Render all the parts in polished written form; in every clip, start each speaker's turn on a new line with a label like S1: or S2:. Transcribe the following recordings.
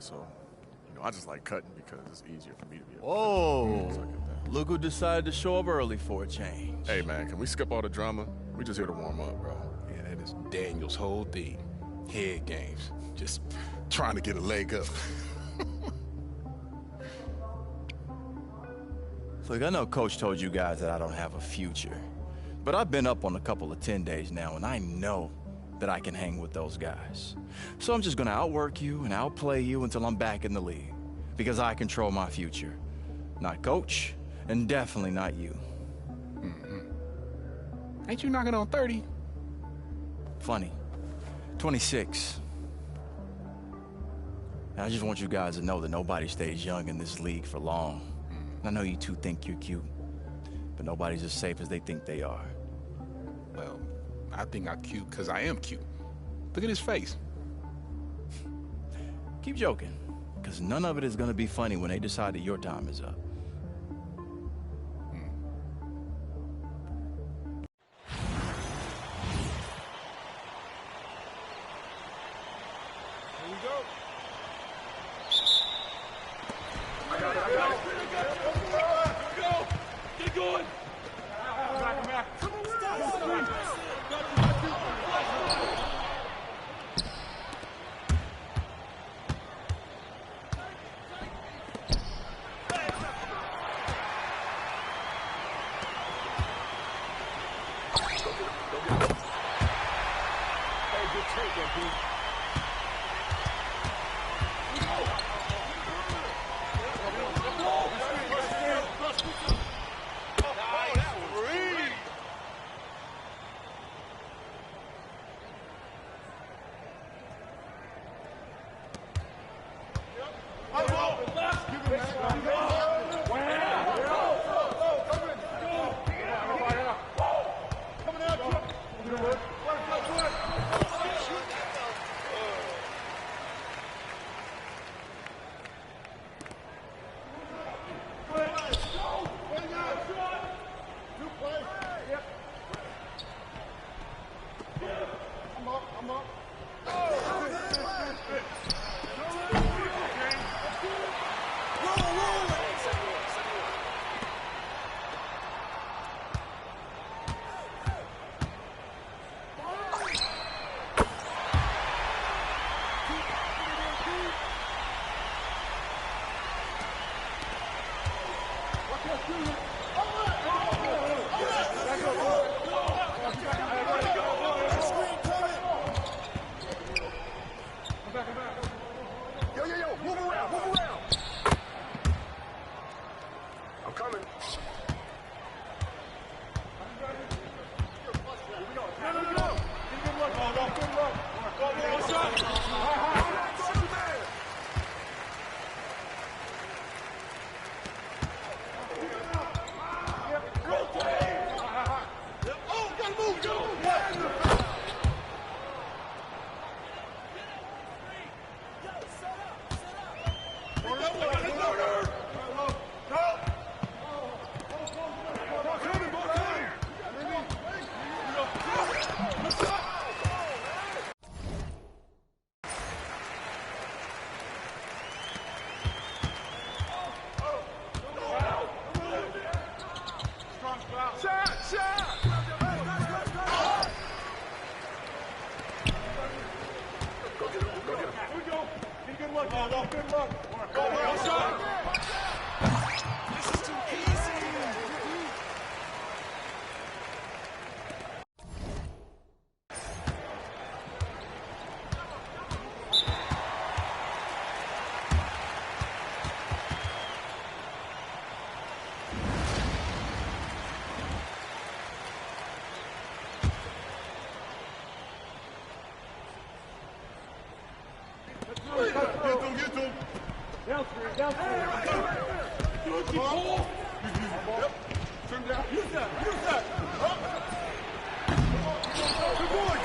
S1: so, I just like cutting because it's easier for me to be able
S2: Whoa.
S1: to
S2: Look who decided to show up early for a change.
S1: Hey, man, can we skip all the drama? We just here to warm up, bro.
S3: Yeah, that is Daniel's whole thing. Head games. Just trying to get a leg up.
S2: Look, I know Coach told you guys that I don't have a future, but I've been up on a couple of 10 days now, and I know that I can hang with those guys. So I'm just gonna outwork you and outplay you until I'm back in the league, because I control my future. Not Coach, and definitely not you.
S3: Ain't you knocking on 30?
S2: Funny. 26. And I just want you guys to know that nobody stays young in this league for long. I know you two think you're cute, but nobody's as safe as they think they are.
S3: Well, I think I'm cute because I am cute. Look at his face.
S2: Keep joking, because none of it is going to be funny when they decide that your time is up.
S4: Here we go. I got it. Go. Get going. Come back. Hey, good take, MP. Yo, move around. I'm coming. Good luck. Get to him. Down. Turn down. Use that. Good boy.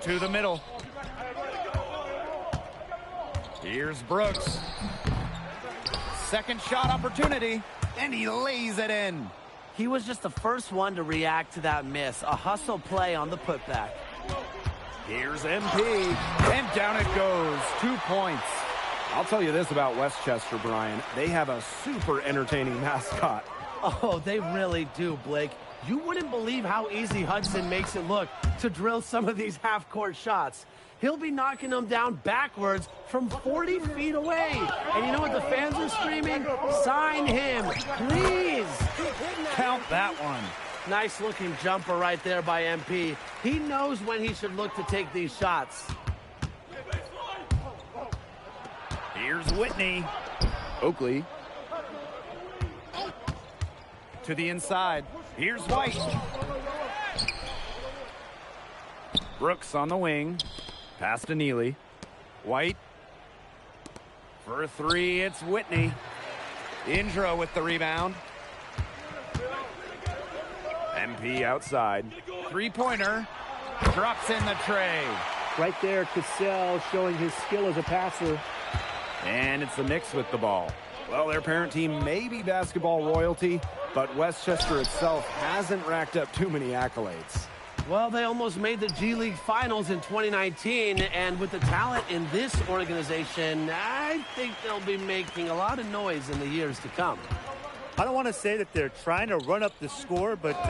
S5: to the middle. Here's Brooks. Second shot opportunity, and he lays it in.
S6: He was just the first one to react to that miss. A hustle play on the putback.
S5: Here's MP, and down it goes. 2 points.
S7: I'll tell you this about Westchester, Brian. They have a super entertaining mascot.
S6: Oh, they really do, Blake. You wouldn't believe how easy Hudson makes it look to drill some of these half-court shots. He'll be knocking them down backwards from 40 feet away. And you know what the fans are screaming? Sign him, please.
S5: Count that one.
S6: Nice looking jumper right there by MP. He knows when he should look to take these shots.
S5: Here's Whitney.
S7: Oakley.
S5: To the inside. Here's White. Brooks on the wing. Pass to Neely. White. For a three, it's Whitney. Indra with the rebound. MP outside. Three-pointer. Drops in the tray.
S8: Right there, Cassell showing his skill as a passer.
S7: And it's the Knicks with the ball. Well, their parent team may be basketball royalty, but Westchester itself hasn't racked up too many accolades.
S6: Well, they almost made the G League Finals in 2019, and with the talent in this organization, I think they'll be making a lot of noise in the years to come.
S8: I don't want to say that they're trying to run up the score, but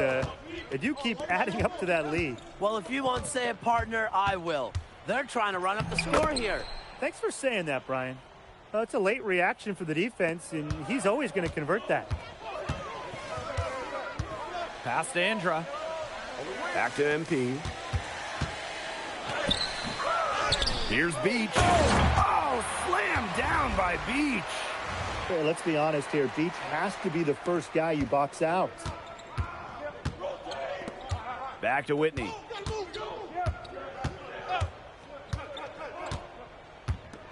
S8: they do keep adding up to that lead.
S6: Well, if you won't say it, partner, I will. They're trying to run up the score here.
S8: Thanks for saying that, Brian. It's a late reaction for the defense, and he's always going to convert that.
S5: Pass to Indra.
S7: Back to MP. Here's Beach.
S5: Oh, slammed down by Beach.
S8: Hey, let's be honest here. Beach has to be the first guy you box out.
S7: Back to Whitney.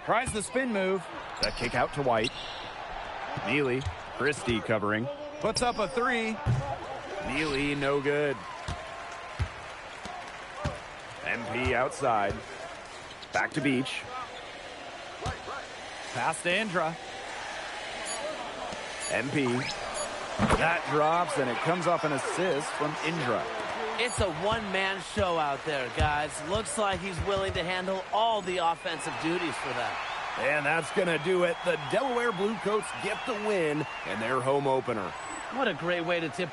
S5: Tries the spin move.
S7: The kick out to White. Neely. Christie covering.
S5: Puts up a three.
S7: Neely, no good. MP outside. Back to Beach.
S5: Pass to Indra.
S7: MP. That drops, and it comes off an assist from Indra.
S6: It's a one-man show out there, guys. Looks like he's willing to handle all the offensive duties for that.
S7: And that's going to do it. The Delaware Bluecoats get the win in their home opener.
S6: What a great way to tip.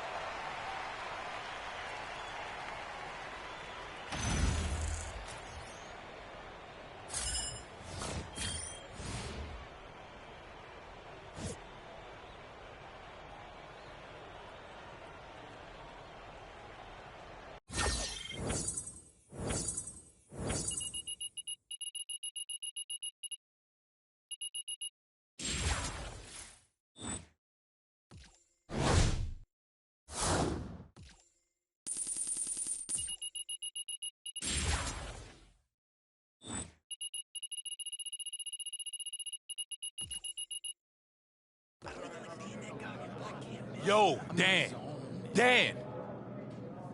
S3: Yo, Dan.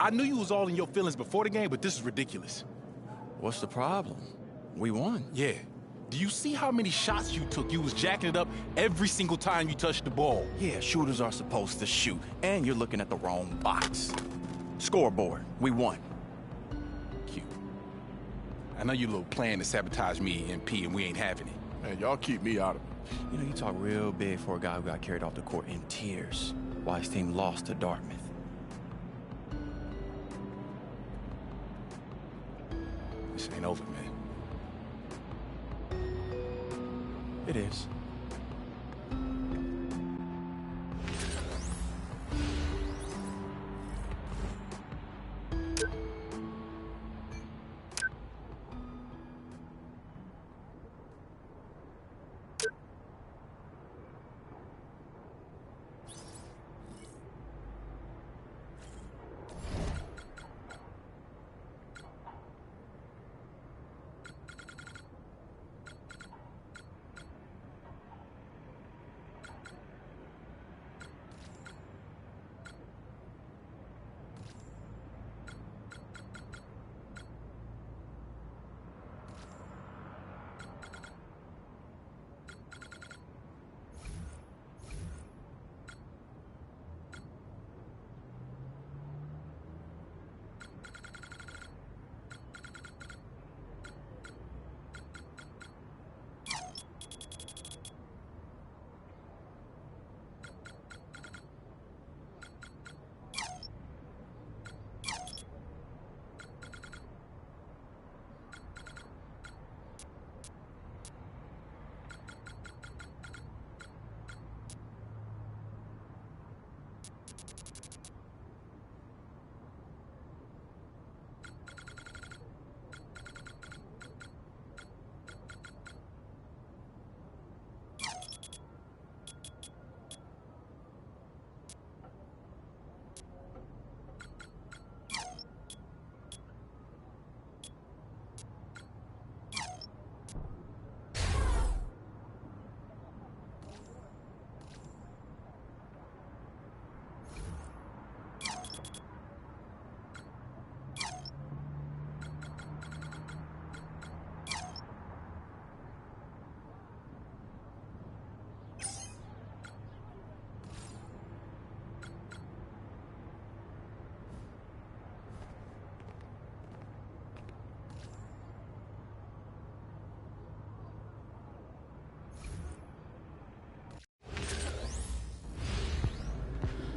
S3: I knew you was all in your feelings before the game, but this is ridiculous.
S2: What's the problem? We won.
S3: Yeah. Do you see how many shots you took? You was jacking it up every single time you touched the ball.
S2: Yeah, shooters are supposed to shoot, and you're looking at the wrong box. Scoreboard. We won.
S3: Cute. I know you little plan to sabotage me, MP, and we ain't having it.
S1: Man, y'all keep me out of it.
S2: You know, you talk real big for a guy who got carried off the court in tears while his team lost to Dartmouth.
S3: This ain't over, man.
S2: It is.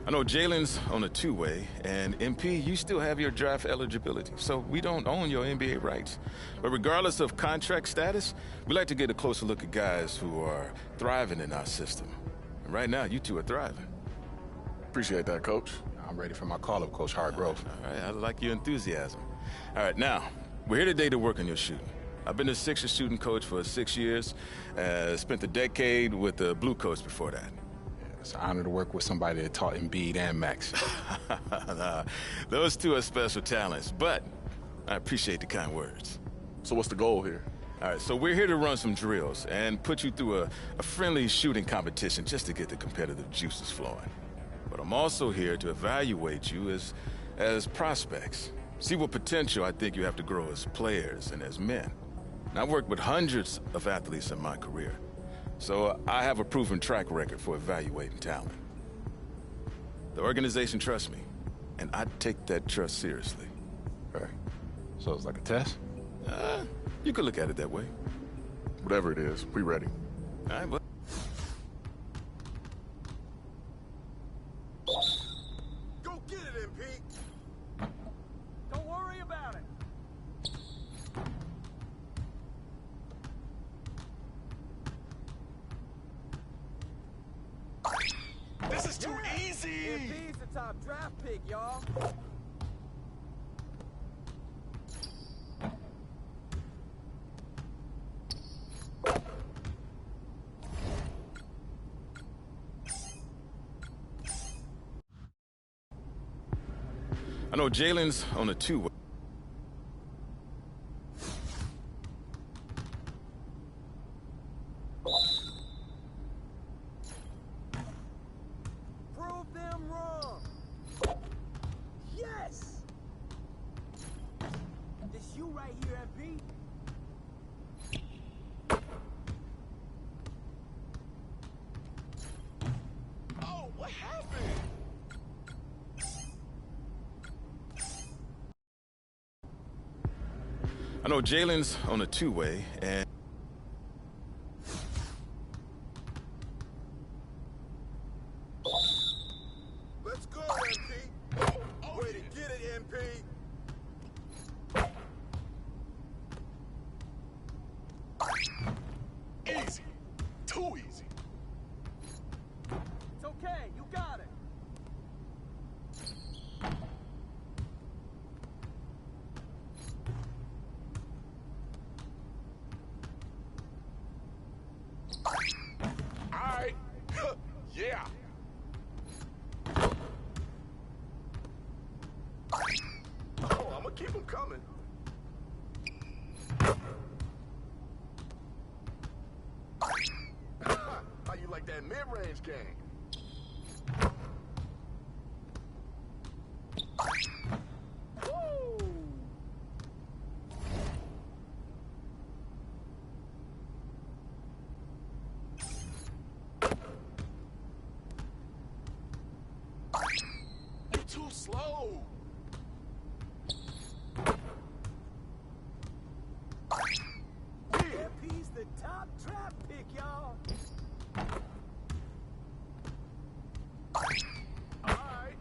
S3: I know Jalen's on a two-way, and MP, you still have your draft eligibility, so we don't own your NBA rights. But regardless of contract status, we like to get a closer look at guys who are thriving in our system. And right now, you two are thriving.
S1: Appreciate that, Coach.
S3: I'm ready for my call-up, Coach Hargrove. All right, I like your enthusiasm. All right, now, we're here today to work on your shooting. I've been a Sixers shooting coach for 6 years, spent a decade with the Blue Coats before that.
S9: It's an honor to work with somebody that taught Embiid and Max.
S3: Nah, those two are special talents, but I appreciate the kind words.
S1: So what's the goal here?
S3: All right, so we're here to run some drills and put you through a friendly shooting competition just to get the competitive juices flowing. But I'm also here to evaluate you as prospects. See what potential I think you have to grow as players and as men. And I've worked with hundreds of athletes in my career. So I have a proven track record for evaluating talent. The organization trusts me, and I take that trust seriously.
S9: Okay. So it's like a test?
S3: You could look at it that way.
S1: Whatever it is, we ready.
S3: All right, well.
S4: Go get it, MP.
S6: Don't worry about it.
S4: This is too easy.
S6: MP's the top draft pick, y'all.
S3: I know Jalen's on a two-way.
S6: Prove them wrong. Yes. This you right here, MP.
S4: Oh, what happened?
S3: I know Jalen's on a two-way, and
S4: Let's go, MP. Way to get it, MP. Easy. Too easy.
S6: It's okay, you got it.
S4: All right. Yeah. Oh, I'm gonna keep them coming. How you like that mid-range game?
S6: Woo!
S4: You're too slow.
S6: MP's the top draft pick, y'all.
S4: All right.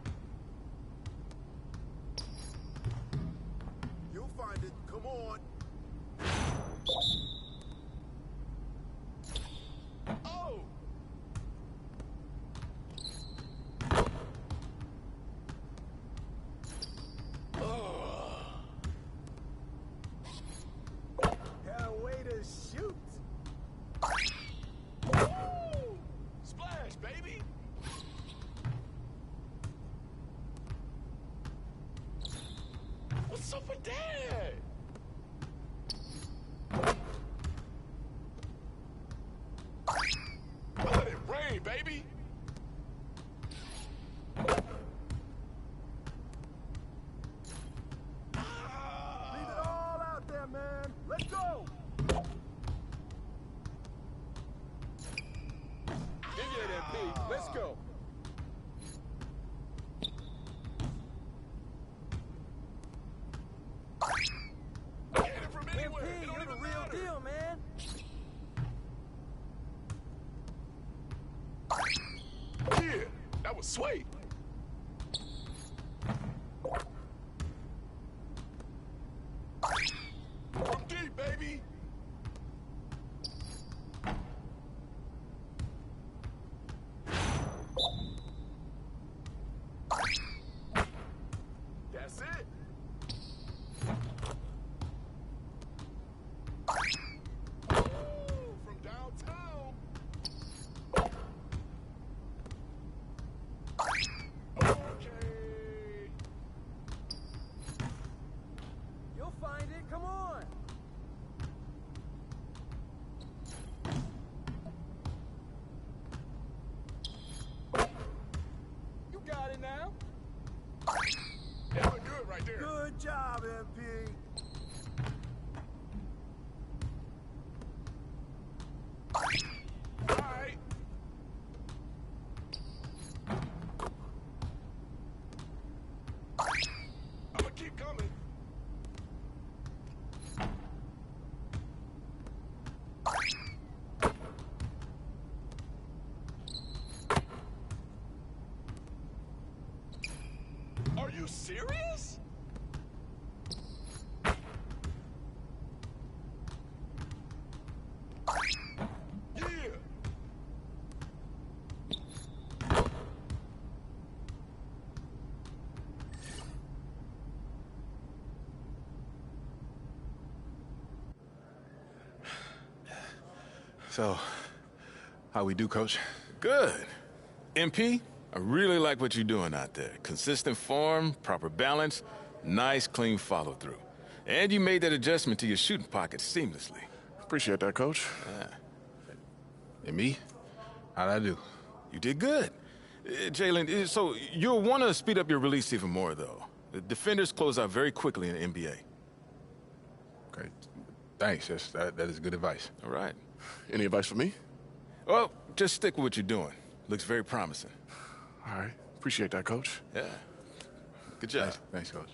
S4: You'll find it. Come on. Oh!
S6: Got a way to shoot.
S4: Woo! Splash, baby. What's up with that? Let it rain, baby.
S6: Leave it all out there, man. Let's go.
S4: Give me that MP. Let's go. Get it from anywhere.
S6: MP,
S4: It don't
S6: you're the
S4: even
S6: real
S4: matter.
S6: deal, man.
S4: Yeah, that was sweet.
S9: So, how we do, Coach?
S3: Good. MP, I really like what you're doing out there. Consistent form, proper balance, nice, clean follow-through. And you made that adjustment to your shooting pocket seamlessly.
S1: Appreciate that, Coach.
S9: And me? How'd I do?
S3: You did good. Jalen, so you'll want to speed up your release even more, though. The defenders close out very quickly in the NBA.
S9: Okay. Thanks. That is good advice.
S3: All right.
S1: Any advice for me?
S3: Well, just stick with what you're doing. Looks very promising.
S1: All right. Appreciate that, Coach.
S3: Yeah. Good job.
S9: Thanks, Coach.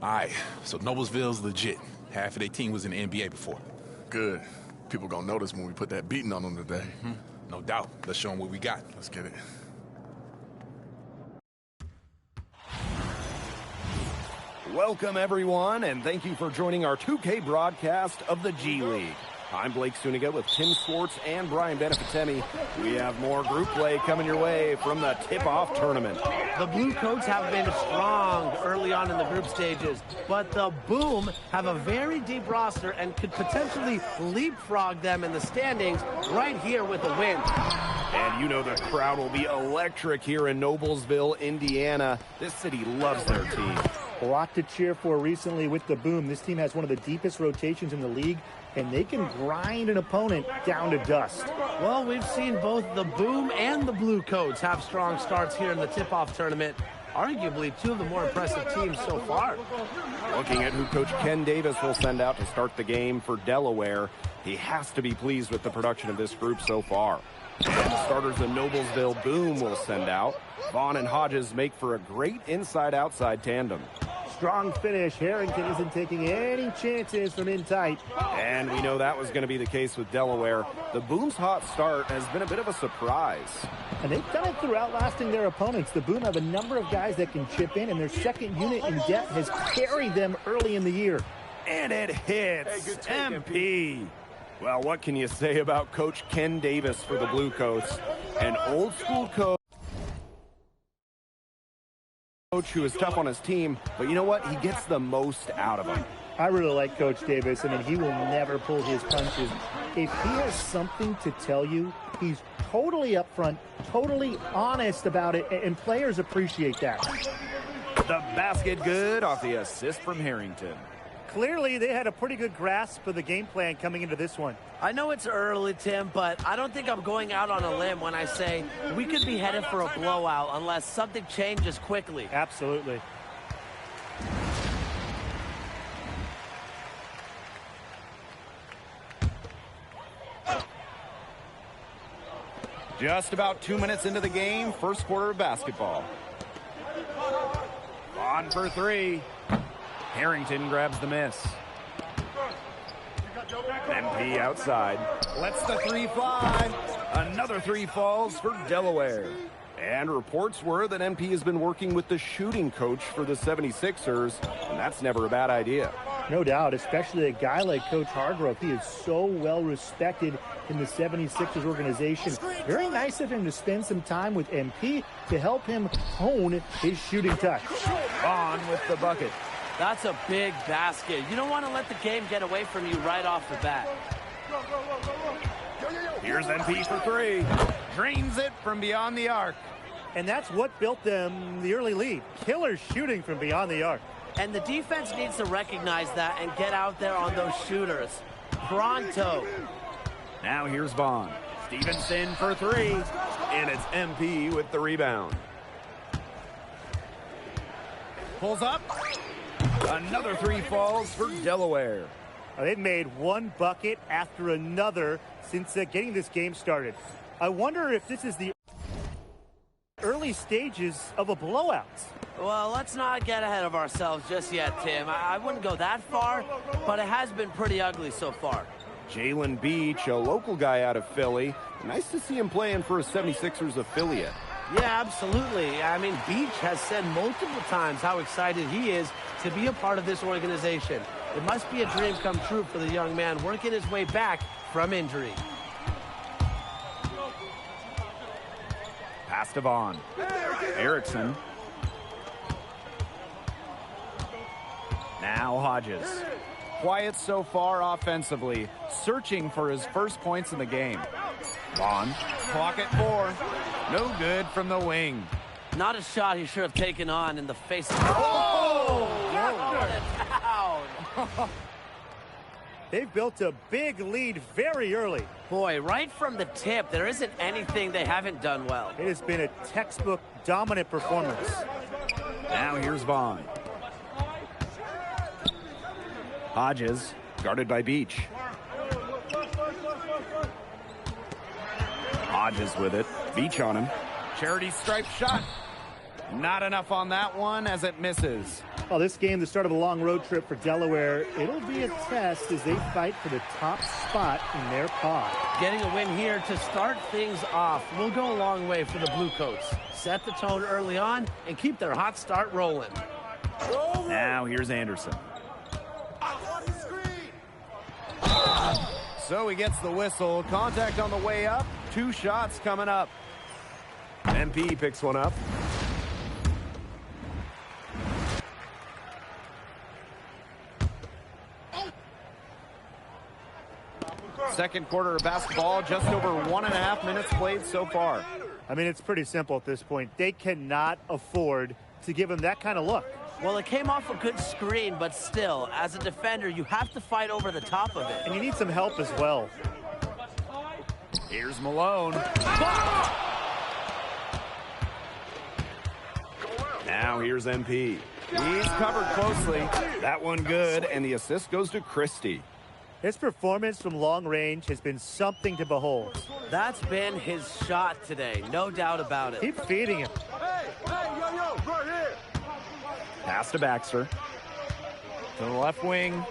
S9: All right, so Noblesville's legit. Half of their team was in the NBA before.
S1: Good. People gonna notice when we put that beating on them today.
S9: No doubt. Let's show them what we got.
S1: Let's get it.
S7: Welcome, everyone, and thank you for joining our 2K broadcast of the G League. I'm Blake Suniga with Tim Swartz and Brian Benefitemi. We have more group play coming your way from the tip-off tournament.
S6: The Blue Coats have been strong early on in the group stages, but the Boom have a very deep roster and could potentially leapfrog them in the standings right here with a win.
S7: And you know the crowd will be electric here in Noblesville, Indiana. This city loves their team.
S8: A lot to cheer for recently with the Boom. This team has one of the deepest rotations in the league, and they can grind an opponent down to dust.
S6: Well, we've seen both the Boom and the Blue Coats have strong starts here in the tip-off tournament. Arguably two of the more impressive teams so far.
S7: Looking at who Coach Ken Davis will send out to start the game for Delaware, he has to be pleased with the production of this group so far. And the starters the Noblesville Boom will send out. Vaughn and Hodges make for a great inside-outside tandem.
S8: Strong finish. Harrington isn't taking any chances from in tight.
S7: And we know that was going to be the case with Delaware. The Boom's hot start has been a bit of a surprise.
S8: And they've done it through outlasting their opponents. The Boom have a number of guys that can chip in, and their second unit in depth has carried them early in the year.
S7: And it hits MP. Well, what can you say about Coach Ken Davis for the Blue Coats? An old-school coach who is tough on his team, but you know what? He gets the most out of them.
S8: I really like Coach Davis. I mean, he will never pull his punches. If he has something to tell you, he's totally upfront, totally honest about it, and players appreciate that.
S7: The basket good off the assist from Harrington.
S8: Clearly, they had a pretty good grasp of the game plan coming into this one.
S6: I know it's early, Tim, but I don't think I'm going out on a limb when I say we could be headed for a blowout unless something changes quickly.
S8: Absolutely.
S7: Just about 2 minutes into the game, first quarter of basketball. On for three. Harrington grabs the miss. MP outside. Lets the three fly. Another three falls for Delaware. And reports were that MP has been working with the shooting coach for the 76ers, and that's never a bad idea.
S8: No doubt, especially a guy like Coach Hargrove. He is so well respected in the 76ers organization. Very nice of him to spend some time with MP to help him hone his shooting touch.
S7: On with the bucket.
S6: That's a big basket. You don't want to let the game get away from you right off the bat.
S7: Here's MP for three. Drains it from beyond the arc.
S8: And that's what built them the early lead. Killer shooting from beyond the arc.
S6: And the defense needs to recognize that and get out there on those shooters. Pronto.
S7: Now here's Vaughn. Stevenson for three. And it's MP with the rebound.
S5: Pulls up. Another three falls for Delaware.
S8: They've made one bucket after another since getting this game started. I wonder if this is the early stages of a blowout.
S6: Well, let's not get ahead of ourselves just yet, Tim. I wouldn't go that far, but it has been pretty ugly so far.
S7: Jalen Beach, a local guy out of Philly. Nice to see him playing for a 76ers affiliate.
S6: Yeah, absolutely. I mean, Beach has said multiple times how excited he is to be a part of this organization. It must be a dream come true for the young man working his way back from injury.
S5: Pass to Vaughn. Erickson. Now Hodges. Quiet so far offensively, searching for his first points in the game. Vaughn, clock at 4. No good from the wing.
S6: Not a shot he should have taken on in the face of... Oh! Down.
S8: They've built a big lead very early.
S6: Boy, right from the tip, there isn't anything they haven't done well.
S8: It has been a textbook dominant performance.
S5: Now here's Vaughn. Hodges, guarded by Beach. Hodges with it. Beach on him. Charity stripe shot. Not enough on that one as it misses.
S8: Well, this game, the start of a long road trip for Delaware, it'll be a test as they fight for the top spot in their pod.
S6: Getting a win here to start things off will go a long way for the Bluecoats. Set the tone early on and keep their hot start rolling.
S5: Now here's Anderson. So he gets the whistle. Contact on the way up. 2 shots coming up. MP picks one up. Second quarter of basketball, just over 1.5 minutes played so far.
S8: I mean, it's pretty simple at this point. They cannot afford to give him that kind of look.
S6: Well, it came off a good screen, but still, as a defender, you have to fight over the top of it.
S8: And you need some help as well.
S5: Here's Malone. Now here's MP. He's covered closely. That one good, and the assist goes to Christie.
S8: His performance from long range has been something to behold.
S6: That's been his shot today, no doubt about it.
S8: Keep feeding him.
S4: Hey, yo, right here.
S5: Pass to Baxter. To the left wing.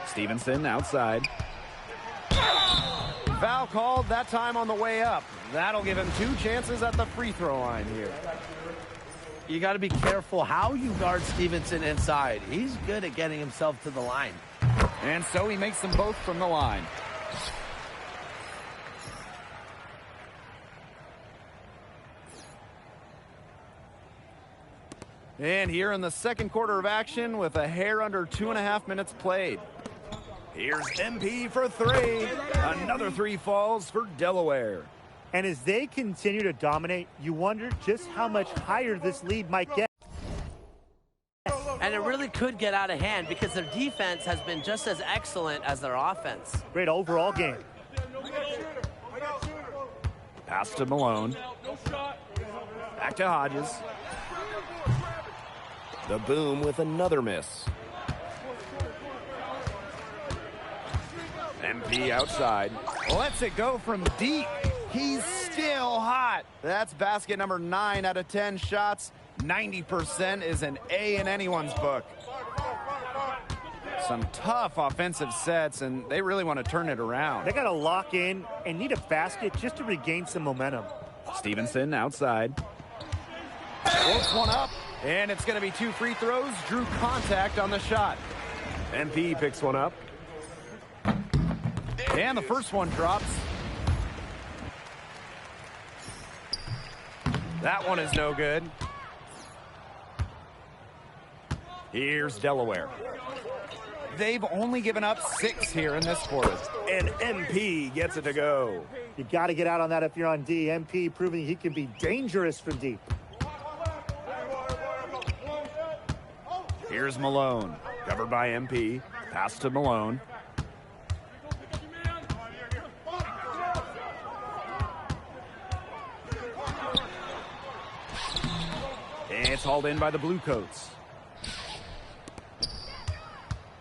S5: Stevenson outside. Foul called, that time on the way up. That'll give him 2 chances at the free throw line here.
S6: You got to be careful how you guard Stevenson inside. He's good at getting himself to the line.
S5: And so he makes them both from the line. And here in the second quarter of action with a hair under 2.5 minutes played. Here's MP for 3. Another 3 falls for Delaware.
S8: And as they continue to dominate, you wonder just how much higher this lead might get.
S6: And it really could get out of hand because their defense has been just as excellent as their offense.
S8: Great overall game.
S5: Pass to Malone. Back to Hodges.
S7: The boom with another miss.
S5: MP outside. Lets it go from deep. He's still hot. That's basket number 9 out of 10 shots. 90% is an A in anyone's book. Some tough offensive sets, and they really want to turn it around.
S8: They got to lock in and need a basket just to regain some momentum.
S5: Stevenson outside. Works one up, and it's going to be 2 free throws. Drew contact on the shot. MP picks one up. And the first one drops. That one is no good. Here's Delaware. They've only given up 6 here in this quarter. And MP gets it to go.
S8: You got to get out on that if you're on D. MP proving he can be dangerous from deep.
S5: Here's Malone. Covered by MP. Pass to Malone. It's hauled in by the Bluecoats.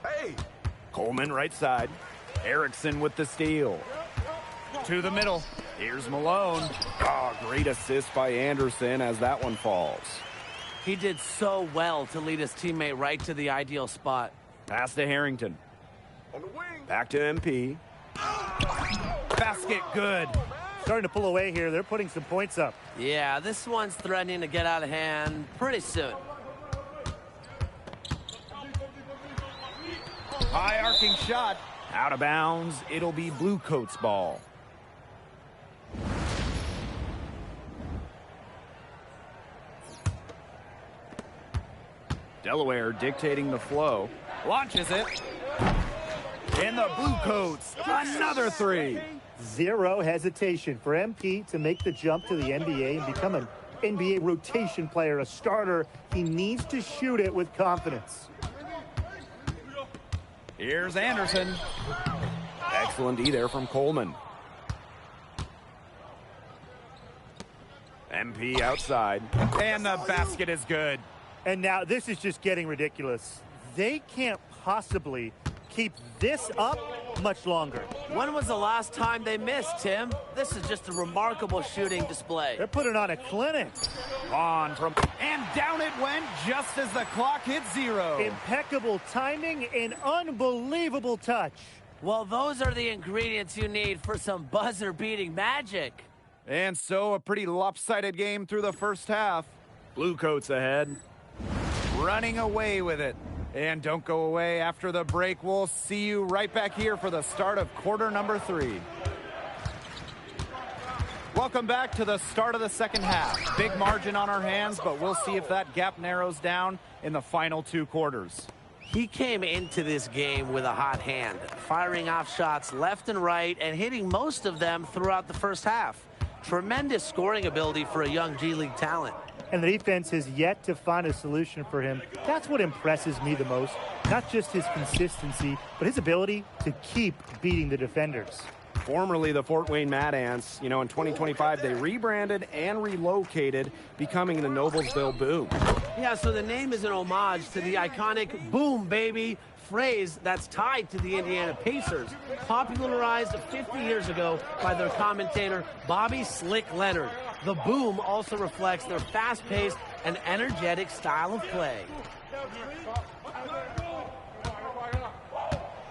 S4: Hey!
S5: Coleman right side. Erickson with the steal. To the middle. Here's Malone.
S7: Oh, great assist by Anderson as that one falls.
S6: He did so well to lead his teammate right to the ideal spot.
S5: Pass to Harrington.
S4: On the wing!
S7: Back to MP.
S5: Basket good.
S8: Starting to pull away here. They're putting some points up.
S6: Yeah, this one's threatening to get out of hand pretty soon.
S5: High arcing shot. Out of bounds. It'll be Bluecoats ball. Delaware dictating the flow. Launches it. And the Bluecoats. Another three.
S8: Zero hesitation for MP to make the jump to the NBA and become an NBA rotation player, a starter. He needs to shoot it with confidence.
S5: Here's Anderson.
S7: Excellent D there from Coleman.
S5: MP outside. And the basket is good.
S8: And now this is just getting ridiculous. They can't possibly keep this up much longer.
S6: When was the last time they missed, Tim? This is just a remarkable shooting display.
S8: They're putting on a clinic.
S5: On from... And down it went just as the clock hit 0.
S8: Impeccable timing and unbelievable touch.
S6: Well, those are the ingredients you need for some buzzer-beating magic.
S5: And so a pretty lopsided game through the first half. Bluecoats ahead. Running away with it. And don't go away after the break. We'll see you right back here for the start of quarter number 3. Welcome back to the start of the second half. Big margin on our hands, but we'll see if that gap narrows down in the final 2 quarters.
S6: He came into this game with a hot hand, firing off shots left and right and hitting most of them throughout the first half. Tremendous scoring ability for a young G League talent.
S8: And the defense has yet to find a solution for him. That's what impresses me the most. Not just his consistency, but his ability to keep beating the defenders.
S7: Formerly the Fort Wayne Mad Ants, in 2025 they rebranded and relocated, becoming the Noblesville Boom.
S6: Yeah, so the name is an homage to the iconic "Boom, baby" phrase that's tied to the Indiana Pacers, popularized 50 years ago by their commentator Bobby Slick Leonard. The Boom also reflects their fast-paced and energetic style of play.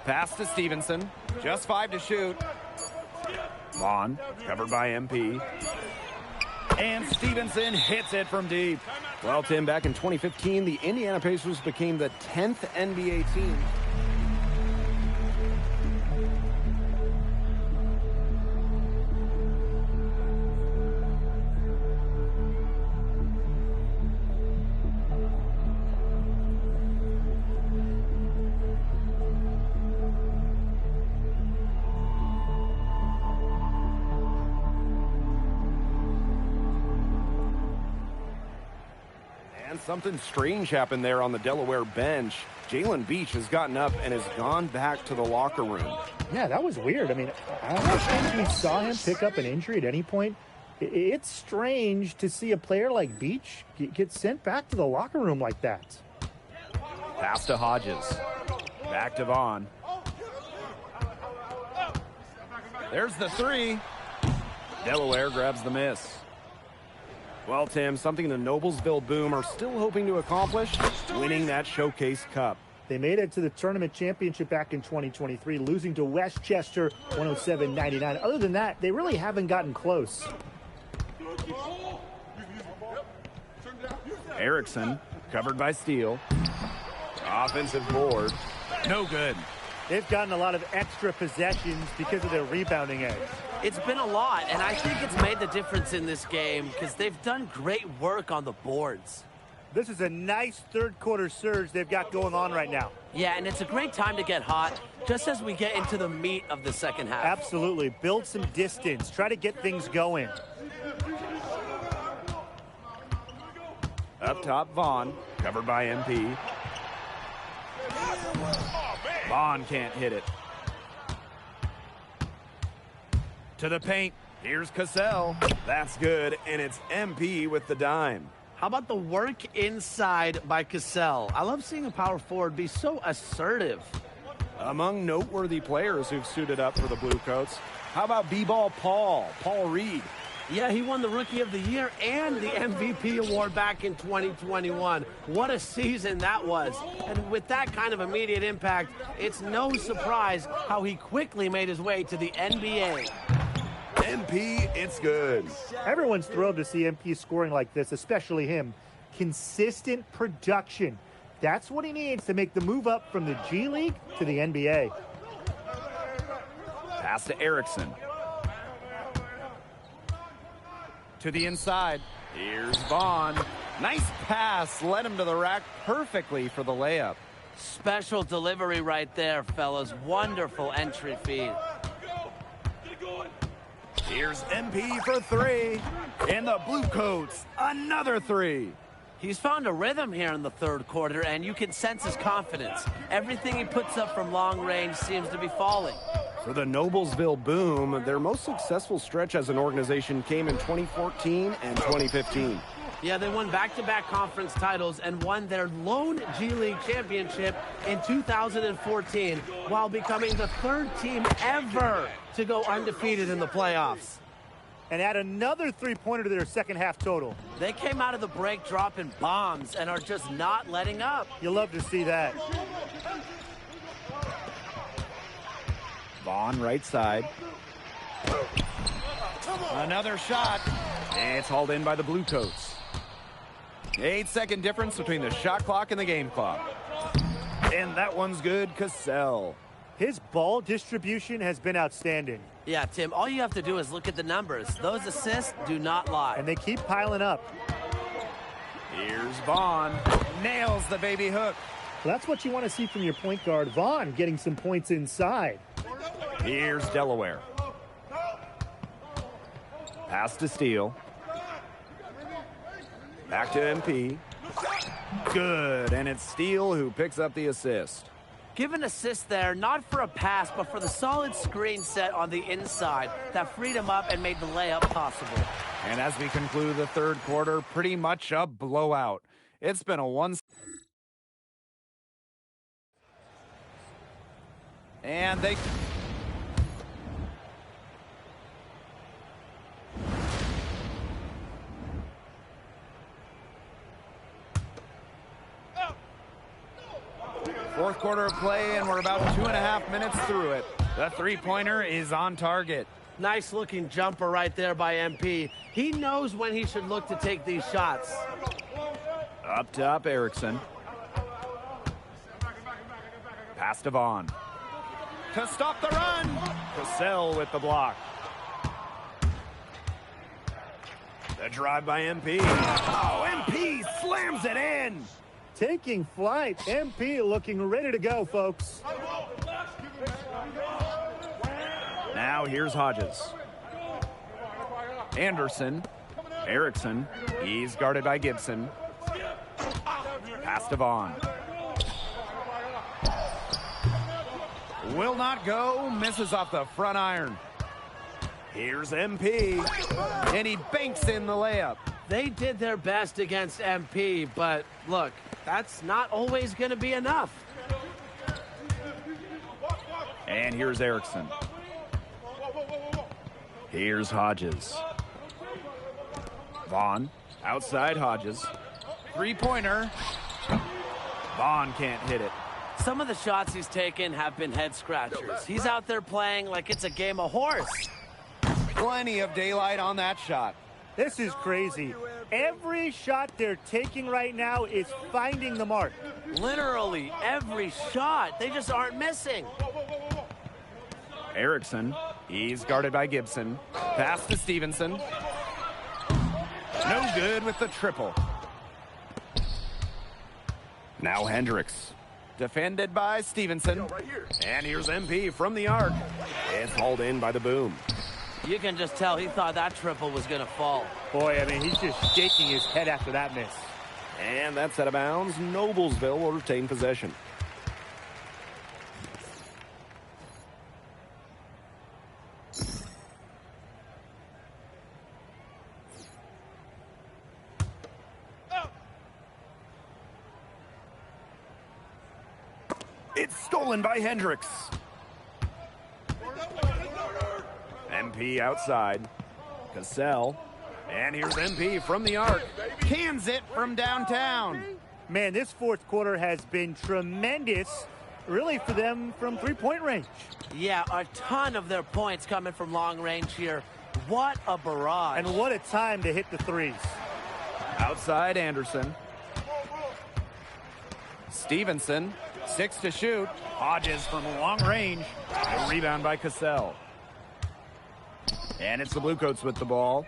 S5: Pass to Stevenson. Just 5 to shoot. Vaughn, covered by MP. And Stevenson hits it from deep.
S7: Well, Tim, back in 2015, the Indiana Pacers became the 10th NBA team. Something strange happened there on the Delaware bench. Jalen Beach has gotten up and has gone back to the locker room.
S8: Yeah, that was weird. I mean, I don't think we saw him pick up an injury at any point. It's strange to see a player like Beach get sent back to the locker room like that.
S5: Pass to Hodges. Back to Vaughn. There's the 3. Delaware grabs the miss.
S7: Well, Tim, something the Noblesville Boom are still hoping to accomplish, winning that Showcase Cup.
S8: They made it to the tournament championship back in 2023, losing to Westchester 107-99. Other than that, they really haven't gotten close.
S5: Erickson, covered by Steele.
S7: Offensive board.
S5: No good.
S8: They've gotten a lot of extra possessions because of their rebounding edge.
S6: It's been a lot, and I think it's made the difference in this game because they've done great work on the boards.
S8: This is a nice third-quarter surge they've got going on right now.
S6: Yeah, and it's a great time to get hot just as we get into the meat of the second half.
S8: Absolutely. Build some distance. Try to get things going.
S5: Up top, Vaughn, covered by MP. Vaughn can't hit it. To the paint. Here's Cassell. That's good, and it's MP with the dime.
S6: How about the work inside by Cassell? I love seeing a power forward be so assertive.
S7: Among noteworthy players who've suited up for the Bluecoats, how about B-ball Paul Reed?
S6: Yeah, he won the Rookie of the Year and the MVP award back in 2021. What a season that was. And with that kind of immediate impact, it's no surprise how he quickly made his way to the NBA.
S5: MP, it's good.
S8: Everyone's thrilled to see MP scoring like this, especially him. Consistent production. That's what he needs to make the move up from the G League to the NBA.
S5: Pass to Erickson. To the inside. Here's Vaughn. Nice pass. Led him to the rack perfectly for the layup.
S6: Special delivery right there, fellas. Wonderful entry feed.
S5: Here's MP for three. And the Bluecoats, another three.
S6: He's found a rhythm here in the third quarter, and you can sense his confidence. Everything he puts up from long range seems to be falling.
S7: For the Noblesville Boom, their most successful stretch as an organization came in 2014 and 2015.
S6: Yeah, they won back-to-back conference titles and won their lone G League championship in 2014 while becoming the third team ever to go undefeated in the playoffs.
S8: And add another three-pointer to their second half total.
S6: They came out of the break dropping bombs and are just not letting up.
S8: You'll love to see that.
S5: Vaughn right side. Another shot. It's hauled in by the Bluecoats. 8-second difference between the shot clock and the game clock. And that one's good, Cassell.
S8: His ball distribution has been outstanding.
S6: Yeah, Tim, all you have to do is look at the numbers. Those assists do not lie.
S8: And they keep piling up.
S5: Here's Vaughn. Nails the baby hook.
S8: Well, that's what you want to see from your point guard, Vaughn, getting some points inside.
S5: Here's Delaware. Pass to Steele. Back to MP. Good, and it's Steele who picks up the assist.
S6: Give an assist there, not for a pass, but for the solid screen set on the inside that freed him up and made the layup possible.
S5: And as we conclude the third quarter, pretty much a blowout. It's been a one. And they... Fourth quarter of play, and we're about 2.5 minutes through it. The three-pointer is on target.
S6: Nice looking jumper right there by MP. He knows when he should look to take these shots.
S5: Up top, Erickson. Pass to Vaughn. To stop the run. Cassell with the block. The drive by MP. Oh, MP slams it in.
S8: Taking flight. MP looking ready to go, folks.
S5: Now here's Hodges. Anderson. Erickson. He's guarded by Gibson. Pass to Vaughn. Will not go. Misses off the front iron. Here's MP. And he banks in the layup.
S6: They did their best against MP, but look, that's not always going to be enough.
S5: And here's Erickson. Here's Hodges. Vaughn, outside Hodges. Three-pointer. Vaughn can't hit it.
S6: Some of the shots he's taken have been head-scratchers. He's out there playing like it's a game of horse.
S5: Plenty of daylight on that shot.
S8: This is crazy. Every shot they're taking right now is finding the mark.
S6: Literally every shot. They just aren't missing.
S5: Erickson, he's guarded by Gibson. Pass to Stevenson. No good with the triple. Now Hendricks. Defended by Stevenson. And here's MP from the arc. It's hauled in by the Boom.
S6: You can just tell he thought that triple was going to fall.
S8: Boy, I mean, he's just shaking his head after that miss.
S7: And that's out of bounds. Noblesville will retain possession.
S5: It's stolen by Hendricks. MP outside. Cassell. And here's MP from the arc. Cans it from downtown.
S8: Man, this fourth quarter has been tremendous, really, for them from three-point range.
S6: Yeah, a ton of their points coming from long range here. What a barrage.
S8: And what a time to hit the threes.
S5: Outside Anderson. Stevenson, 6 to shoot. Hodges from long range. A rebound by Cassell. And it's the Bluecoats with the ball.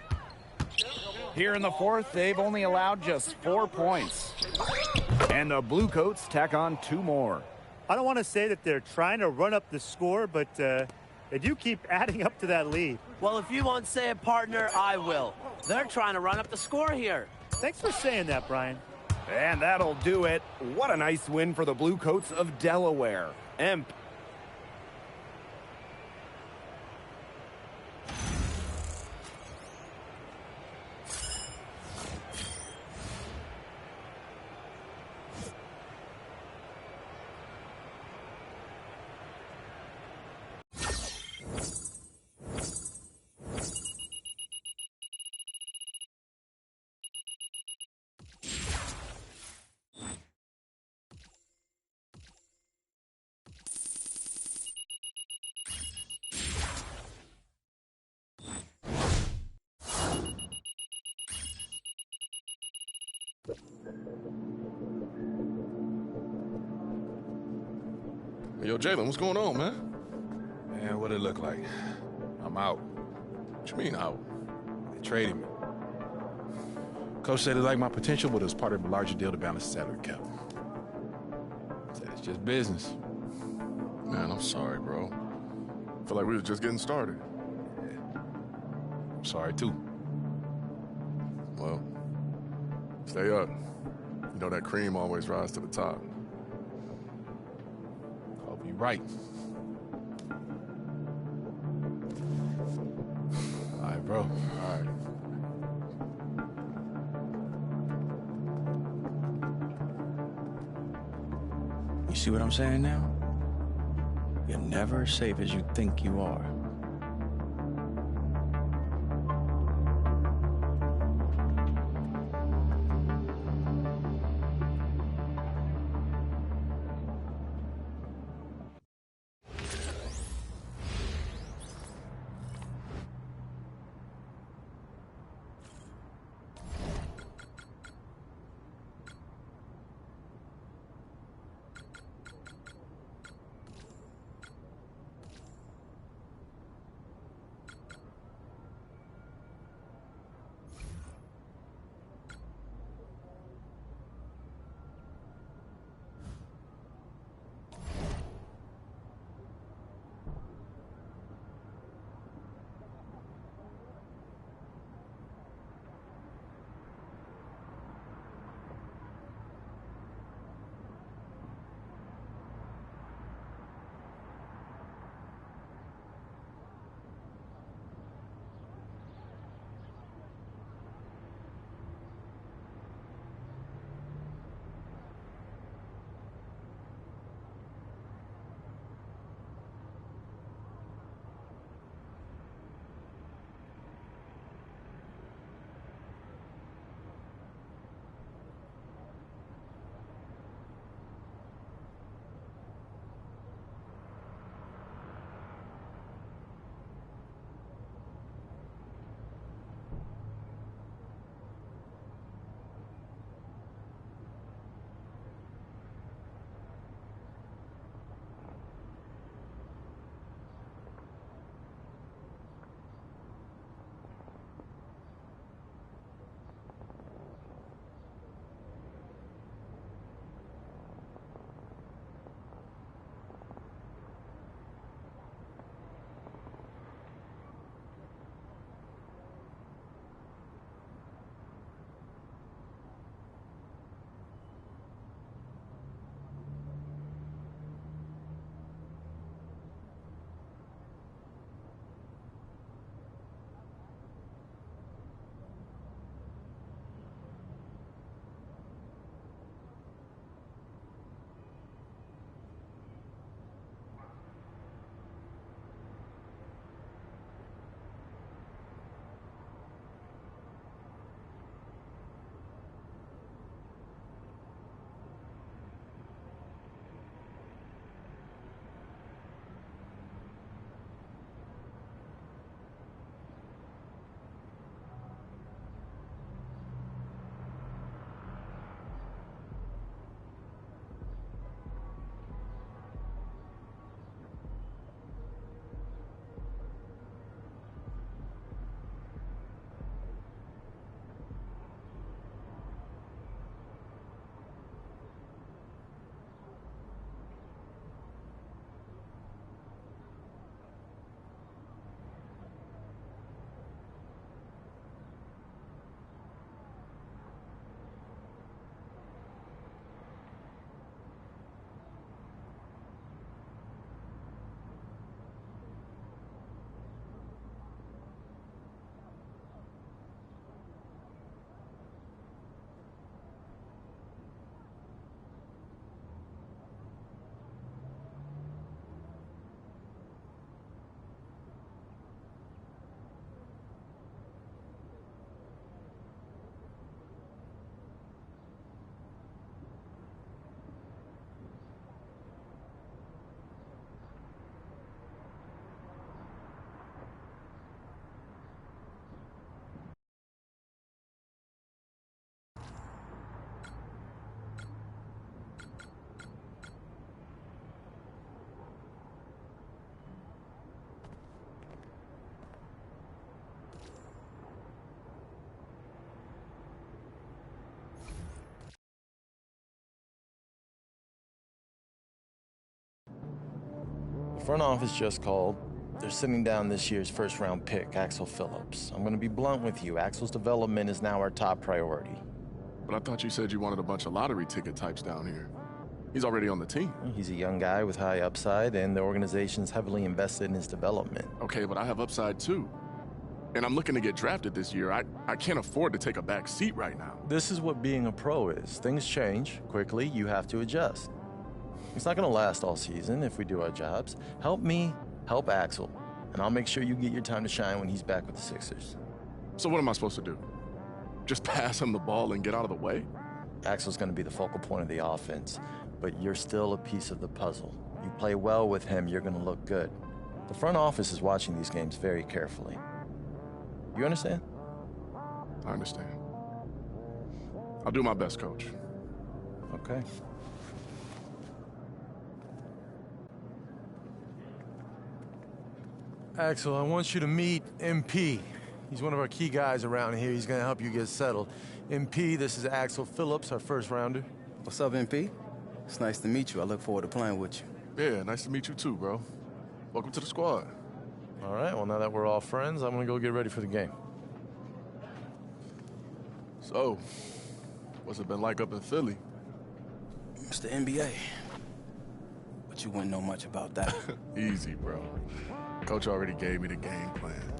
S5: Here in the fourth, they've only allowed just 4 points. And the Bluecoats tack on 2 more.
S8: I don't want to say that they're trying to run up the score, but they do keep adding up to that lead.
S6: Well, if you won't say it, partner, I will. They're trying to run up the score here.
S8: Thanks for saying that, Brian.
S5: And that'll do it. What a nice win for the Bluecoats of Delaware. Emp.
S1: Yo, Jalen, what's going on, man?
S9: Man, what it look like? I'm out.
S1: What you mean out?
S9: They traded me. Coach said he liked my potential, but it was part of a larger deal to balance the salary cap. Said it's just business.
S1: Man, I'm sorry, bro. Feel like we was just getting started.
S9: I'm sorry, too.
S1: Well, stay up. You know that cream always rises to the top.
S9: Hope you're right. All right, bro.
S1: All right.
S2: You see what I'm saying now? You're never as safe as you think you are.
S10: Front office just called. They're sitting down this year's first-round pick, Axel Phillips. I'm going to be blunt with you. Axel's development is now our top priority.
S1: But I thought you said you wanted a bunch of lottery ticket types down here. He's already on the team.
S10: He's a young guy with high upside, and the organization's heavily invested in his development.
S1: Okay, but I have upside too. And I'm looking to get drafted this year. I can't afford to take a back seat right now.
S10: This is what being a pro is. Things change quickly. You have to adjust. It's not going to last all season if we do our jobs. Help me, help Axel, and I'll make sure you get your time to shine when he's back with the Sixers.
S1: So what am I supposed to do? Just pass him the ball and get out of the way?
S10: Axel's going to be the focal point of the offense, but you're still a piece of the puzzle. You play well with him, you're going to look good. The front office is watching these games very carefully. You understand?
S1: I understand. I'll do my best, Coach.
S10: Okay. Axel, I want you to meet MP. He's one of our key guys around here. He's going to help you get settled. MP, this is Axel Phillips, our first rounder.
S11: What's up, MP? It's nice to meet you. I look forward to playing with you.
S1: Yeah, nice to meet you too, bro. Welcome to the squad.
S10: All right, well, now that we're all friends, I'm going to go get ready for the game.
S1: So, what's it been like up in Philly?
S11: It's the NBA. But you wouldn't know much about that.
S1: Easy, bro. Coach already gave me the game plan.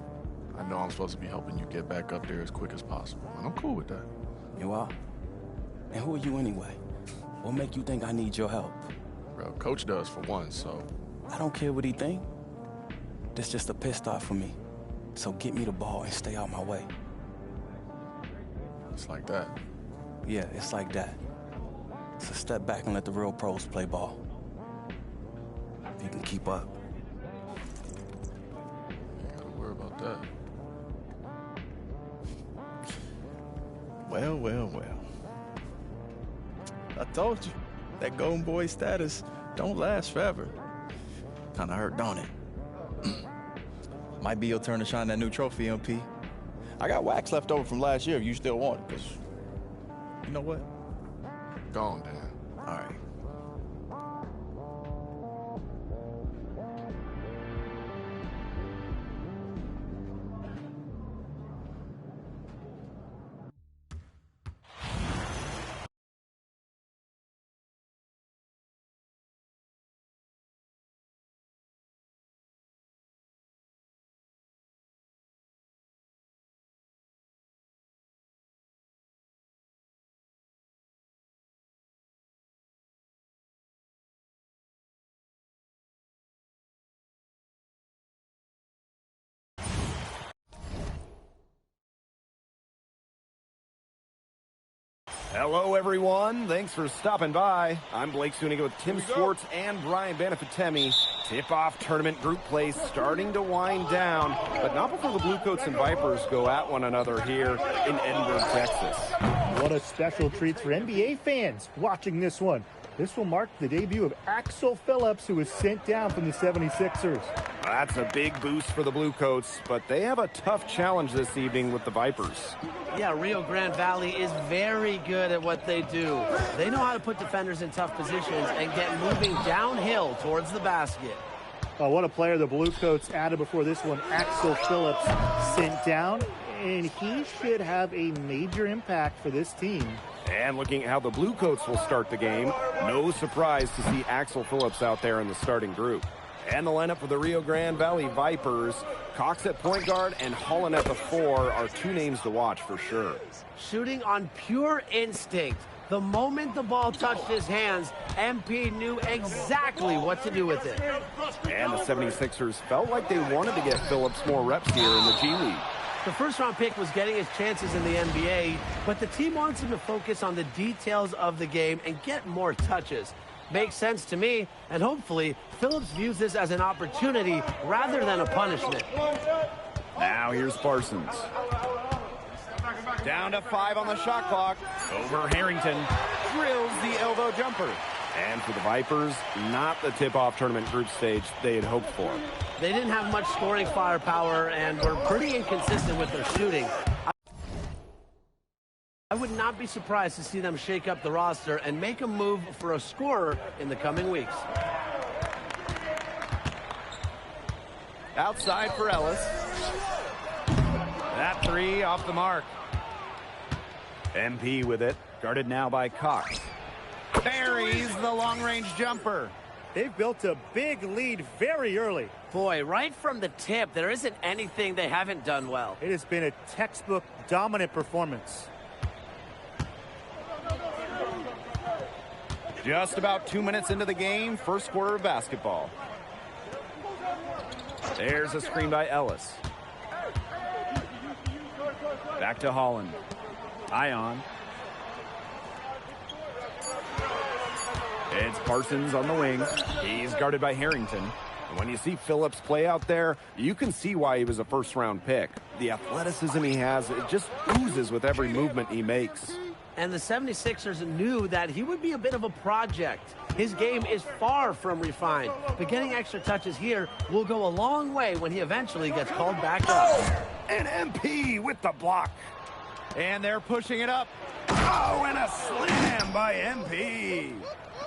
S1: I know I'm supposed to be helping you get back up there as quick as possible, and I'm cool with that.
S11: You are? And who are you anyway? What make you think I need your help?
S1: Bro, Coach does for one, so...
S11: I don't care what he think. This just a piss stop for me. So get me the ball and stay out my way.
S1: It's like that.
S11: Yeah, it's like that. So step back and let the real pros play ball. If you can keep up.
S1: You ain't gotta worry about that.
S2: Well, well, well. I told you, that golden boy status don't last forever. Kinda hurt, don't it? Might be your turn to shine that new trophy, MP. I got wax left over from last year if you still want it, because you know what?
S1: Go on, Dan.
S2: All right.
S7: Hello, everyone. Thanks for stopping by. I'm Blake Suniga with Tim Swartz and Brian Banafitemi. Tip-off tournament group play starting to wind down, but not before the Bluecoats and Vipers go at one another here in Edinburgh, Texas.
S8: What a special treat for NBA fans watching this one. This will mark the debut of Axel Phillips, who was sent down from the 76ers.
S7: That's a big boost for the Bluecoats, but they have a tough challenge this evening with the Vipers.
S6: Yeah, Rio Grande Valley is very good at what they do. They know how to put defenders in tough positions and get moving downhill towards the basket.
S8: Oh, what a player the Bluecoats added before this one. Axel Phillips sent down, and he should have a major impact for this team.
S7: And looking at how the Bluecoats will start the game, no surprise to see Axel Phillips out there in the starting group. And the lineup for the Rio Grande Valley Vipers, Cox at point guard and Holland at the 4 are two names to watch for sure.
S6: Shooting on pure instinct. The moment the ball touched his hands, MP knew exactly what to do with it.
S7: And the 76ers felt like they wanted to get Phillips more reps here in the G League.
S6: The first-round pick was getting his chances in the NBA, but the team wants him to focus on the details of the game and get more touches. Makes sense to me, and hopefully Phillips views this as an opportunity rather than a punishment.
S7: Now here's Parsons. Down to 5 on the shot clock. Over Harrington. Drills the elbow jumper. And for the Vipers, not the tip-off tournament group stage they had hoped for.
S6: They didn't have much scoring firepower and were pretty inconsistent with their shooting. I would not be surprised to see them shake up the roster and make a move for a scorer in the coming weeks.
S5: Outside for Ellis. That three off the mark. MP with it. Guarded now by Cox. Buries the long-range jumper.
S8: They've built a big lead very early.
S6: Boy, right from the tip, there isn't anything they haven't done well.
S8: It has been a textbook dominant performance.
S5: Just about 2 minutes into the game, first quarter of basketball. There's a screen by Ellis. Back to Holland. Ion. It's Parsons on the wing. He's guarded by Harrington. And when you see Phillips play out there, you can see why he was a first-round pick. The athleticism he has, it just oozes with every movement he makes.
S6: And the 76ers knew that he would be a bit of a project. His game is far from refined, but getting extra touches here will go a long way when he eventually gets called back up.
S5: And MP with the block. And they're pushing it up. Oh, and a slam by MP.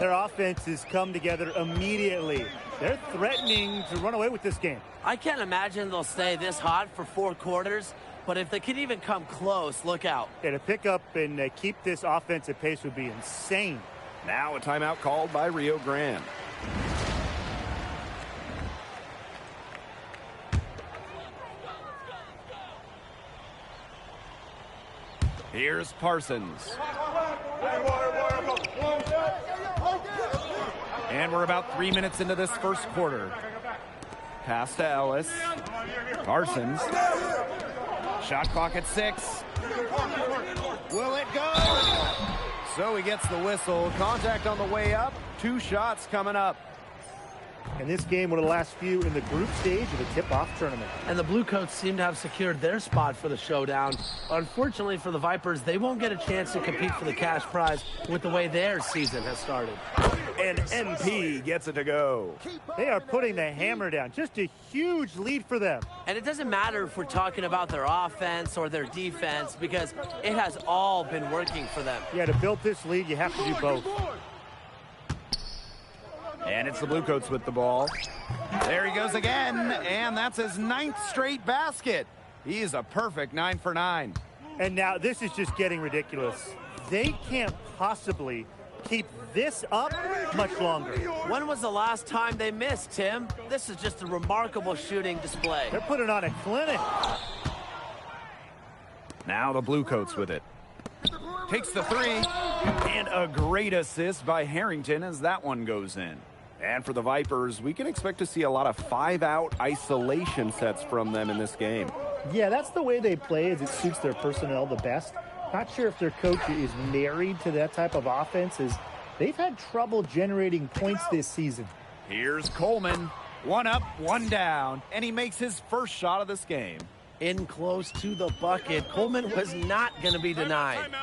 S8: Their offense has come together immediately. They're threatening to run away with this game.
S6: I can't imagine they'll stay this hot for 4 quarters, but if they can even come close, look out.
S8: Yeah, to pick up and keep this offensive pace would be insane.
S5: Now a timeout called by Rio Grande. Here's Parsons. And we're about 3 minutes into this first quarter. Pass to Ellis. Parsons. Shot clock at 6. Will it go? So he gets the whistle. Contact on the way up. 2 shots coming up.
S8: And this game, one of the last few in the group stage of the tip-off tournament.
S6: And the Bluecoats seem to have secured their spot for the showdown. Unfortunately for the Vipers, they won't get a chance to compete for the cash prize with the way their season has started.
S5: And MP gets it to go.
S8: They are putting the hammer down. Just a huge lead for them.
S6: And it doesn't matter if we're talking about their offense or their defense, because it has all been working for them.
S8: Yeah, to build this lead, you have to do both.
S5: And it's the Bluecoats with the ball. There he goes again, and that's his 9th straight basket. He is a perfect 9 for 9.
S8: And now this is just getting ridiculous. They can't possibly keep this up much longer.
S6: When was the last time they missed, Tim? This is just a remarkable shooting display.
S8: They're putting on a clinic.
S5: Now the Bluecoats with it. Takes the 3, and a great assist by Harrington as that one goes in. And for the Vipers, we can expect to see a lot of 5-out isolation sets from them in this game.
S8: Yeah, that's the way they play, as it suits their personnel the best. Not sure if their coach is married to that type of offense, as they've had trouble generating points this season.
S5: Here's Coleman. 1 up, 1 down, and he makes his first shot of this game.
S6: In close to the bucket. Coleman was not going to be denied.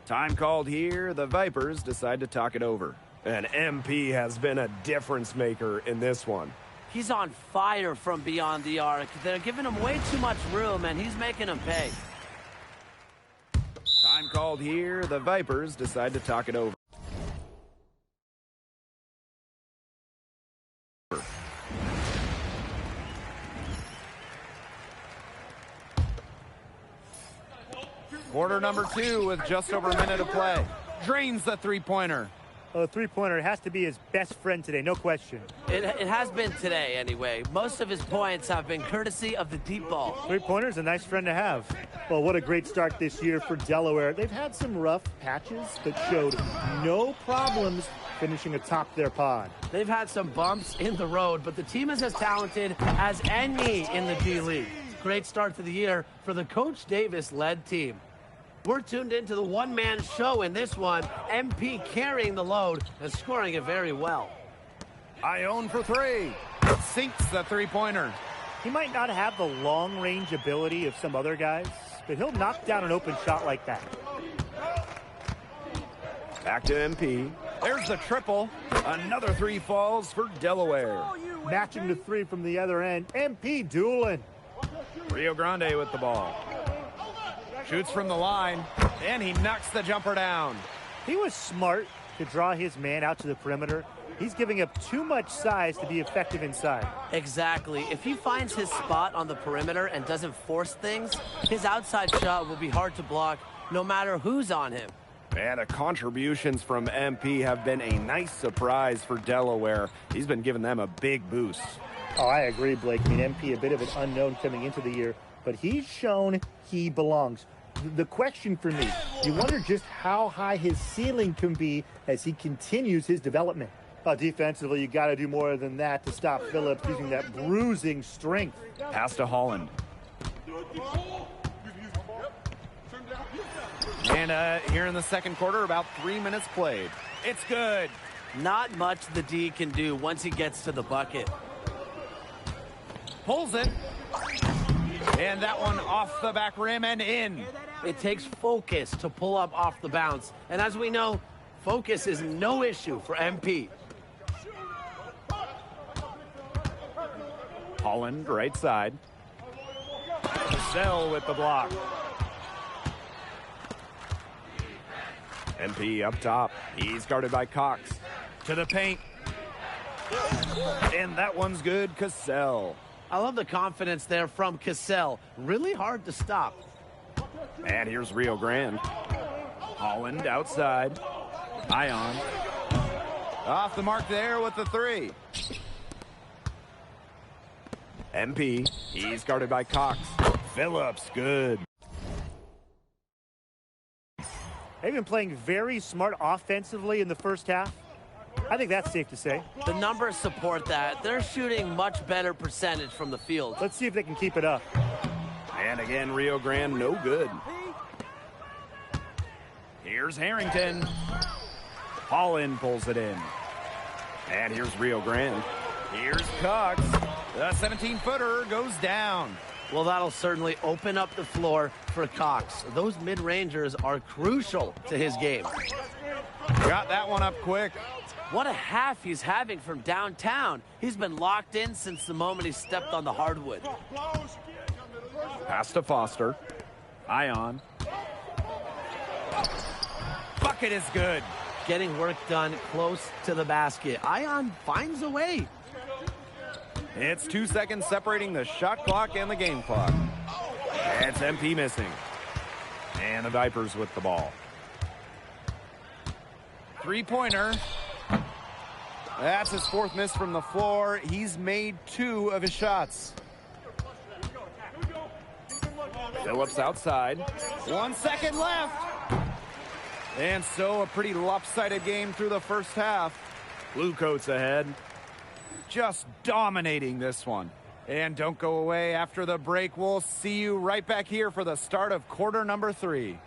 S5: Time called here. The Vipers decide to talk it over.
S7: And MP has been a difference maker in this one.
S6: He's on fire from beyond the arc. They're giving him way too much room, and he's making him pay.
S5: Time called here. The Vipers decide to talk it over. Quarter number 2 with just over a minute of play. Drains the three-pointer.
S8: Oh, the three-pointer has to be his best friend today, no question.
S6: It has been today, anyway. Most of his points have been courtesy of the deep ball.
S8: Three-pointer's a nice friend to have. Well, what a great start this year for Delaware. They've had some rough patches, but showed no problems finishing atop their pod.
S6: They've had some bumps in the road, but the team is as talented as any in the D League. Great start to the year for the Coach Davis-led team. We're tuned into the one-man show in this one. MP carrying the load and scoring it very well.
S5: Ion for 3. Sinks the three-pointer.
S8: He might not have the long-range ability of some other guys, but he'll knock down an open shot like that.
S5: Back to MP. There's the triple. Another 3 falls for Delaware.
S8: Matching the 3 from the other end. MP dueling.
S5: Rio Grande with the ball. Shoots from the line, and he knocks the jumper down.
S8: He was smart. to draw his man out to the perimeter. He's giving up too much size to be effective inside.
S6: Exactly. If he finds his spot on the perimeter and doesn't force things, his outside shot will be hard to block no matter who's on him.
S7: And the contributions from MP have been a nice surprise for Delaware. He's been giving them a big boost.
S8: Oh, I agree, Blake. I mean, MP, a bit of an unknown coming into the year, but he's shown he belongs. The question for me, you wonder just how high his ceiling can be as he continues his development. Defensively, you got to do more than that to stop Phillips using that bruising strength.
S7: Pass to Holland.
S5: And here in the second quarter, about 3 minutes played. It's good.
S6: Not much the D can do once he gets to the bucket.
S5: Pulls it. And that one off the back rim and in.
S6: It takes focus to pull up off the bounce. And as we know, focus is no issue for MP.
S7: Holland, right side. Cassell with the block. MP up top. He's guarded by Cox.
S5: To the paint. And that one's good, Cassell.
S6: I love the confidence there from Cassell. Really hard to stop.
S7: And here's Rio Grande. Holland outside. Ion.
S5: Off the mark there with the three.
S7: MP. He's guarded by Cox. Phillips, good.
S8: They've been playing very smart offensively in the first half. I think that's safe to say.
S6: The numbers support that. They're shooting much better percentage from the field.
S8: Let's see if they can keep it up.
S7: And again, Rio Grande, no good. Here's Harrington. Holland pulls it in. And here's Rio Grande.
S5: Here's Cox. The 17-footer goes down.
S6: Well, that'll certainly open up the floor for Cox. Those mid-rangers are crucial to his game.
S5: Got that one up quick.
S6: What a half he's having from downtown. He's been locked in since the moment he stepped on the hardwood.
S7: Pass to Foster. Ion.
S5: Bucket is good.
S6: Getting work done close to the basket. Ion finds a way.
S5: It's 2 seconds separating the shot clock and the game clock.
S7: It's MP missing. And the Vipers with the ball.
S5: Three-pointer. That's his fourth miss from the floor. He's made 2 of his shots.
S7: Phillips outside.
S5: 1 second left. And so a pretty lopsided game through the first half.
S7: Bluecoats ahead.
S5: Just dominating this one. And don't go away after the break. We'll see you right back here for the start of quarter number 3.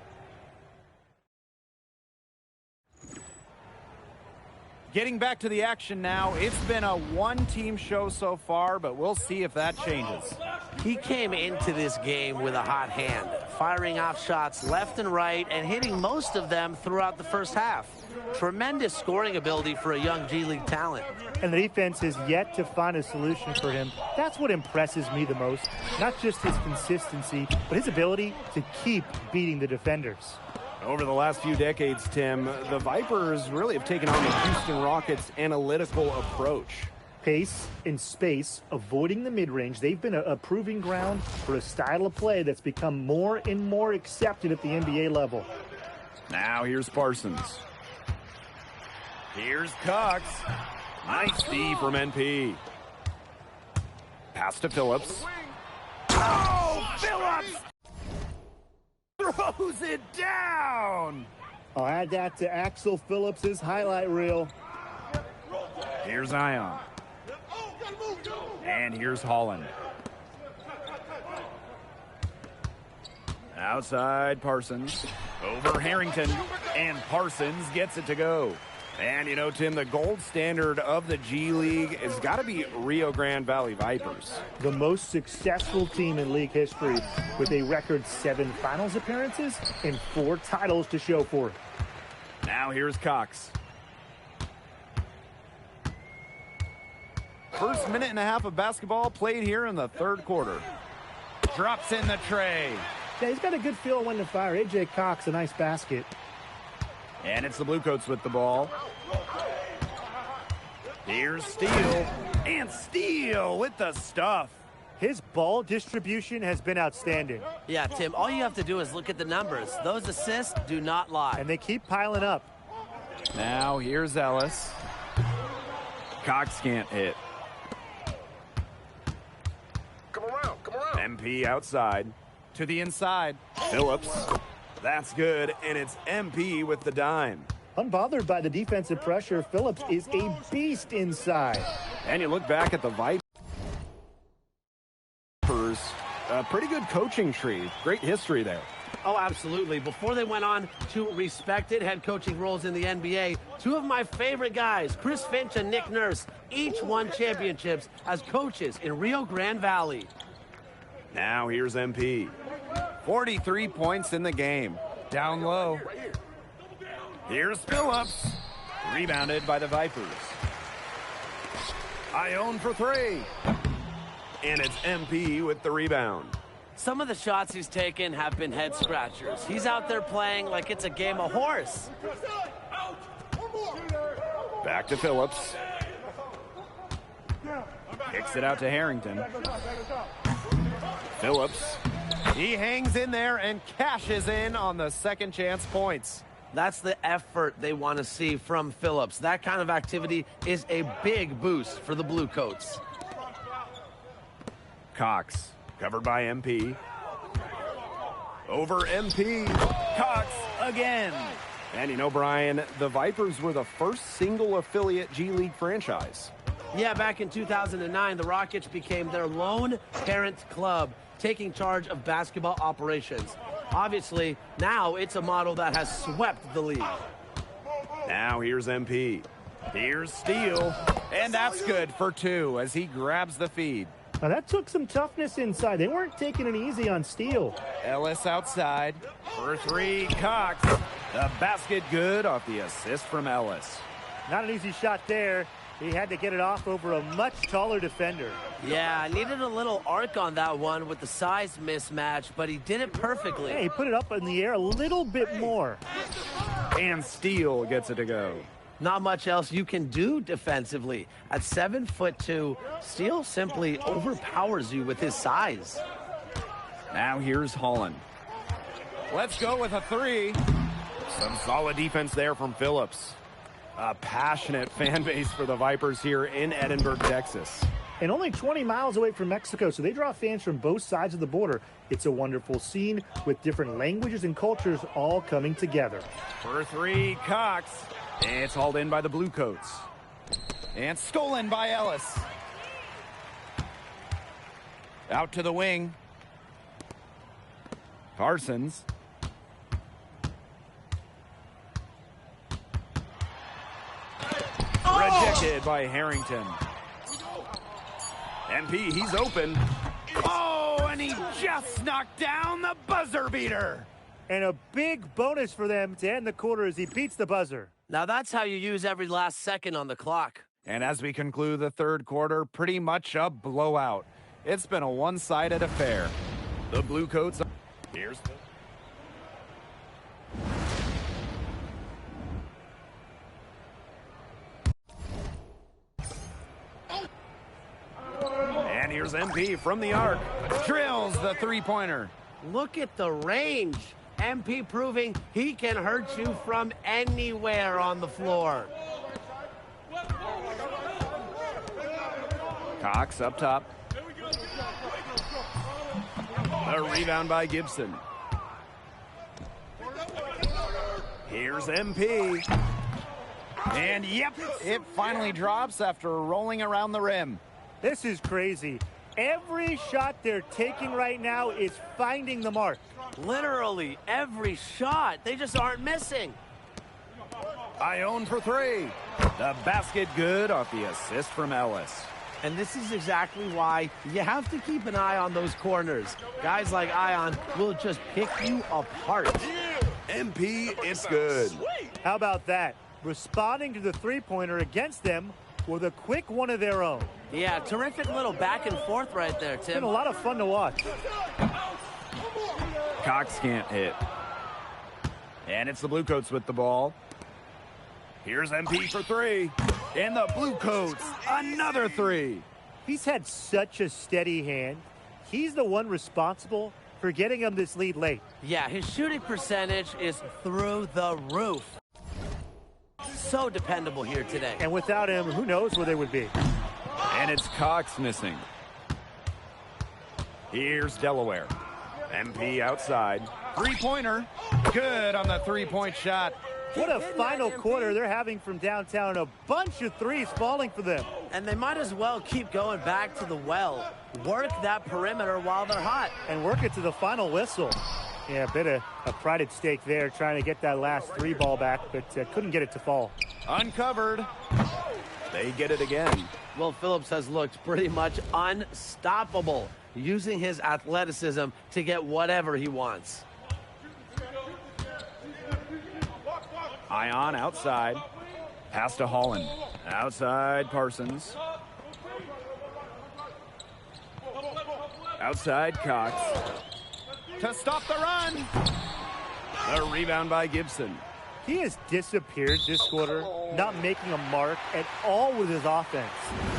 S5: Getting back to the action now. It's been a one-team show so far, but we'll see if that changes.
S6: He came into this game with a hot hand, firing off shots left and right and hitting most of them throughout the first half. Tremendous scoring ability for a young G League talent.
S8: And the defense has yet to find a solution for him. That's what impresses me the most. Not just his consistency, but his ability to keep beating the defenders.
S7: Over the last few decades, Tim, the Vipers really have taken on the Houston Rockets' analytical approach.
S8: Pace and space, avoiding the mid-range. They've been a proving ground for a style of play that's become more and more accepted at the NBA level.
S7: Now here's Parsons. Here's Cox. Nice D from NP. Pass to Phillips.
S5: Oh, Phillips! Throws it down!
S8: I'll add that to Axel Phillips' highlight reel.
S7: Here's Ion. And here's Holland. Outside Parsons. Over Harrington. And Parsons gets it to go. And, you know, Tim, the gold standard of the G League has got to be Rio Grande Valley Vipers.
S8: The most successful team in league history with a record 7 finals appearances and 4 titles to show for it.
S7: Now here's Cox.
S5: First minute and a half of basketball played here in the third quarter. Drops in the tray.
S8: Yeah, he's got a good feel when to fire. A.J. Cox, a nice basket.
S5: And it's the Bluecoats with the ball. Here's Steele. And Steele with the stuff.
S8: His ball distribution has been outstanding.
S6: Yeah, Tim, all you have to do is look at the numbers. Those assists do not lie.
S8: And they keep piling up.
S5: Now here's Ellis. Cox can't hit.
S4: Come around.
S5: MP outside. To the inside. Phillips. That's good, and it's MP with the dime.
S8: Unbothered by the defensive pressure, Phillips is a beast inside.
S5: And you look back at the Vipers. A pretty good coaching tree. Great history there.
S6: Oh, absolutely. Before they went on to respected head coaching roles in the NBA, two of my favorite guys, Chris Finch and Nick Nurse, each won championships as coaches in Rio Grande Valley.
S5: Now here's MP. 43 points in the game. Down low. Here's Phillips. Rebounded by the Vipers. Ione for three. And it's MP with the rebound.
S6: Some of the shots he's taken have been head scratchers. He's out there playing like it's a game of horse.
S5: Back to Phillips. Kicks it out to Harrington. Phillips. He hangs in there and cashes in on the second chance points.
S6: That's the effort they want to see from Phillips. That kind of activity is a big boost for the Bluecoats.
S5: Cox, covered by MP. Over MP. Cox again. And you know, Brian, the Vipers were the first single affiliate G League franchise.
S6: Yeah, back in 2009, the Rockets became their lone parent club, taking charge of basketball operations. Obviously, now it's a model that has swept the league.
S5: Now here's MP. Here's Steele. And that's good for two as he grabs the feed.
S8: Now that took some toughness inside. They weren't taking it easy on Steele.
S5: Ellis outside for three. Cox. The basket good off the assist from Ellis.
S8: Not an easy shot there. He had to get it off over a much taller defender.
S6: Yeah, needed a little arc on that one with the size mismatch, but he did it perfectly.
S8: Yeah, he put it up in the air a little bit more.
S5: And Steele gets it to go.
S6: Not much else you can do defensively. At 7'2", Steele simply overpowers you with his size.
S5: Now here's Holland. Let's go with a three. Some solid defense there from Phillips. A passionate fan base for the Vipers here in Edinburgh, Texas.
S8: And only 20 miles away from Mexico, so they draw fans from both sides of the border. It's a wonderful scene with different languages and cultures all coming together.
S5: For three, Cox. It's hauled in by the Bluecoats. And stolen by Ellis. Out to the wing. Parsons. Rejected by Harrington. MP, he's open. Oh, and he just knocked down the buzzer beater.
S8: And a big bonus for them to end the quarter as he beats the buzzer.
S6: Now that's how you use every last second on the clock.
S5: And as we conclude the third quarter, pretty much a blowout. It's been a one-sided affair. The Bluecoats. Here's the... And here's MP from the arc. Drills the three-pointer.
S6: Look at the range. MP proving he can hurt you from anywhere on the floor.
S5: Cox up top. A rebound by Gibson. Here's MP. And yep, it finally drops after rolling around the rim.
S8: This is crazy. Every shot they're taking right now is finding the mark.
S6: Literally every shot. They just aren't missing.
S5: Ione for three. The basket good off the assist from Ellis.
S6: And this is exactly why you have to keep an eye on those corners. Guys like Ion will just pick you apart.
S5: MP, it's good.
S8: How about that? Responding to the three-pointer against them with a quick one of their own.
S6: Yeah, terrific little back and forth right there, Tim.
S8: It's been a lot of fun to watch.
S5: Cox can't hit. And it's the Bluecoats with the ball. Here's MP for three. And the Blue Coats, another three.
S8: He's had such a steady hand. He's the one responsible for getting him this lead late.
S6: Yeah, his shooting percentage is through the roof. So dependable here today.
S8: And without him, who knows where they would be.
S5: And it's Cox missing. Here's Delaware. MP outside. Three-pointer. Good on the three-point shot.
S8: What a final quarter they're having from downtown. A bunch of threes falling for them.
S6: And they might as well keep going back to the well. Work that perimeter while they're hot.
S8: And work it to the final whistle. Yeah, a bit of a pride at stake there, trying to get that last three ball back, but couldn't get it to fall.
S5: Uncovered. They get it again.
S6: Will Phillips has looked pretty much unstoppable, using his athleticism to get whatever he wants.
S5: Ion outside. Pass to Holland. Outside Parsons. Outside Cox. To stop the run. A rebound by Gibson.
S8: He has disappeared this quarter, not making a mark at all with his offense.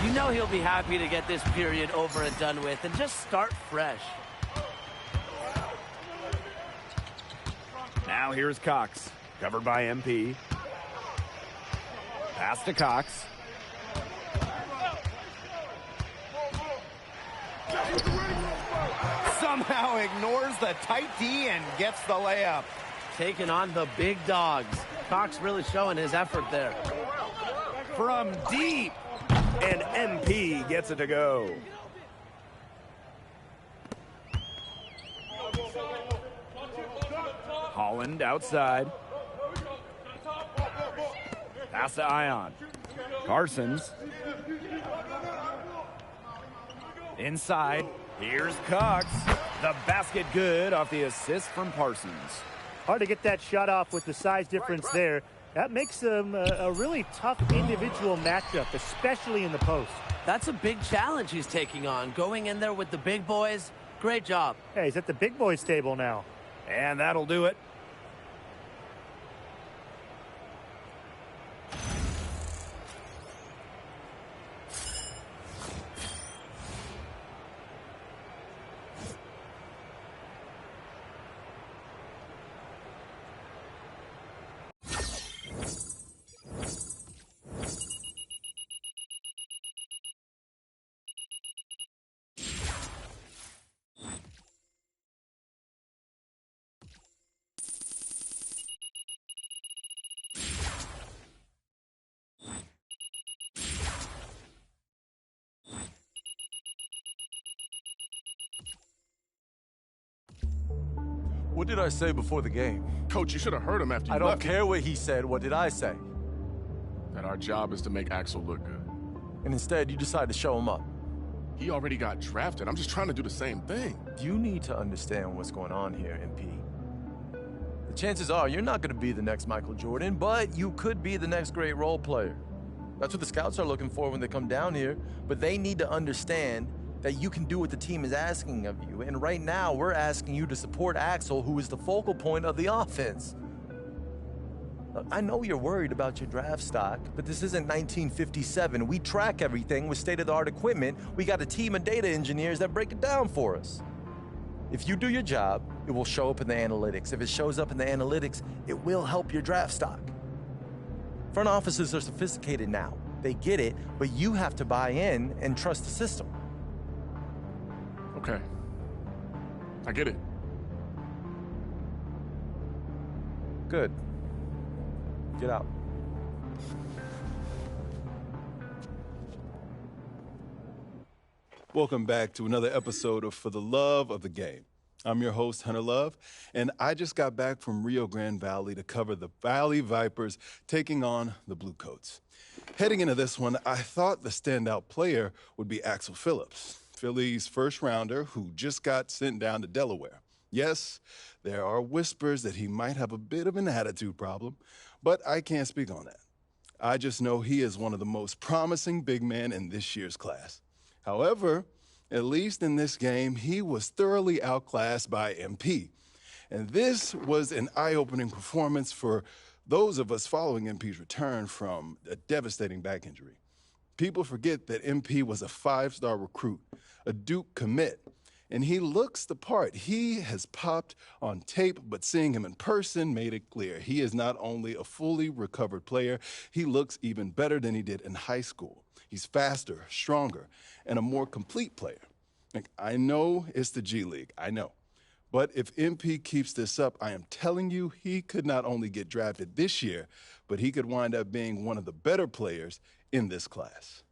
S6: You know he'll be happy to get this period over and done with and just start fresh.
S5: Now here's Cox. Covered by MP. Pass to Cox. Somehow ignores the tight D and gets the layup.
S6: Taking on the big dogs. Cox really showing his effort there.
S5: From deep. And MP gets it to go. Holland outside. Pass to Ion. Parsons. Inside. Here's Cox. The basket good off the assist from Parsons.
S8: Hard to get that shot off with the size difference there. That makes them a really tough individual matchup, especially in the post.
S6: That's a big challenge he's taking on, going in there with the big boys. Great job.
S8: Hey, he's at the big boys table now.
S5: And that'll do it.
S10: What did I say before the game?
S1: Coach, you should have heard him after you
S10: I don't
S1: left.
S10: care what he said. What did I say?
S1: That our job is to make Axel look good.
S10: And instead, you decide to show him up.
S1: He already got drafted. I'm just trying to do the same thing.
S10: You need to understand what's going on here, MP. The chances are you're not going to be the next Michael Jordan, but you could be the next great role player. That's what the scouts are looking for when they come down here, but they need to understand that you can do what the team is asking of you. And right now, we're asking you to support Axel, who is the focal point of the offense. I know you're worried about your draft stock, but this isn't 1957. We track everything with state-of-the-art equipment. We got a team of data engineers that break it down for us. If you do your job, it will show up in the analytics. If it shows up in the analytics, it will help your draft stock. Front offices are sophisticated now. They get it, but you have to buy in and trust the system.
S1: Okay. I get it.
S10: Good. Get out.
S12: Welcome back to another episode of For the Love of the Game. I'm your host, Hunter Love, and I just got back from Rio Grande Valley to cover the Valley Vipers taking on the Blue Coats. Heading into this one, I thought the standout player would be Axel Phillips, Philly's first rounder who just got sent down to Delaware. Yes, there are whispers that he might have a bit of an attitude problem, but I can't speak on that. I just know he is one of the most promising big men in this year's class. However, at least in this game, he was thoroughly outclassed by MP. And this was an eye-opening performance for Those of us following MP's return from a devastating back injury. People forget that MP was a 5-star recruit, a Duke commit, and he looks the part. He has popped on tape, but seeing him in person made it clear. He is not only a fully recovered player, he looks even better than he did in high school. He's faster, stronger, and a more complete player. Like, I know it's the G League, I know. But if MP keeps this up, I am telling you, he could not only get drafted this year, but he could wind up being one of the better players in this class.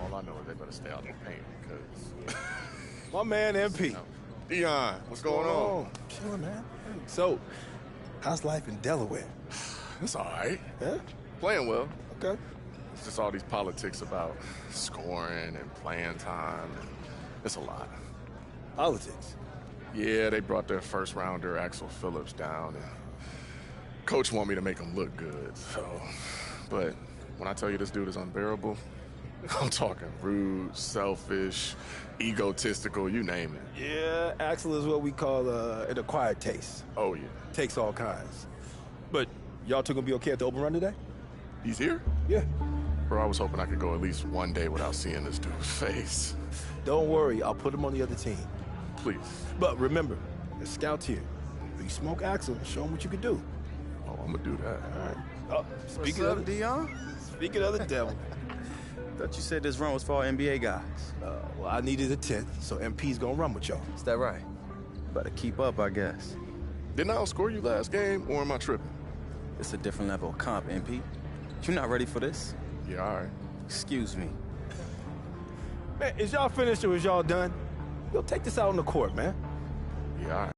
S1: All I know is they better stay out the paint because
S13: My man MP.
S3: Dion, what's going on?
S13: Chilling, man. So, how's life in Delaware?
S1: it's all right.
S13: Yeah?
S3: Playing well.
S13: Okay.
S1: It's just all these politics about scoring and playing time. It's a lot.
S13: Politics?
S1: Yeah, they brought their first rounder, Axel Phillips, down, and coach want me to make him look good. So, but when I tell you this dude is unbearable, I'm talking rude, selfish, egotistical, you name it.
S13: Yeah, Axel is what we call an acquired taste.
S1: Oh, yeah.
S13: Takes all kinds. But y'all two gonna be okay at the open run today?
S1: He's here?
S13: Yeah.
S1: Bro, I was hoping I could go at least one day without seeing this dude's face.
S13: Don't worry, I'll put him on the other team.
S1: Please.
S13: But remember, there's scouts here. If you smoke Axel, show him what you can do.
S1: Oh, I'm gonna do that.
S13: All right. Oh, speaking
S11: What's
S13: of
S11: up,
S13: the
S11: Dion?
S13: Speaking of the devil.
S11: Thought you said this run was for all NBA guys.
S13: Well, I needed a 10th, so MP's gonna run with y'all.
S11: Is that right? Better keep up, I guess.
S1: Didn't I outscore you last game, or am I tripping?
S11: It's a different level of comp, MP. You not ready for this?
S1: Yeah, all right.
S11: Excuse me.
S13: Man, is y'all finished or is y'all done? Yo, take this out on the court, man.
S1: Yeah, all right.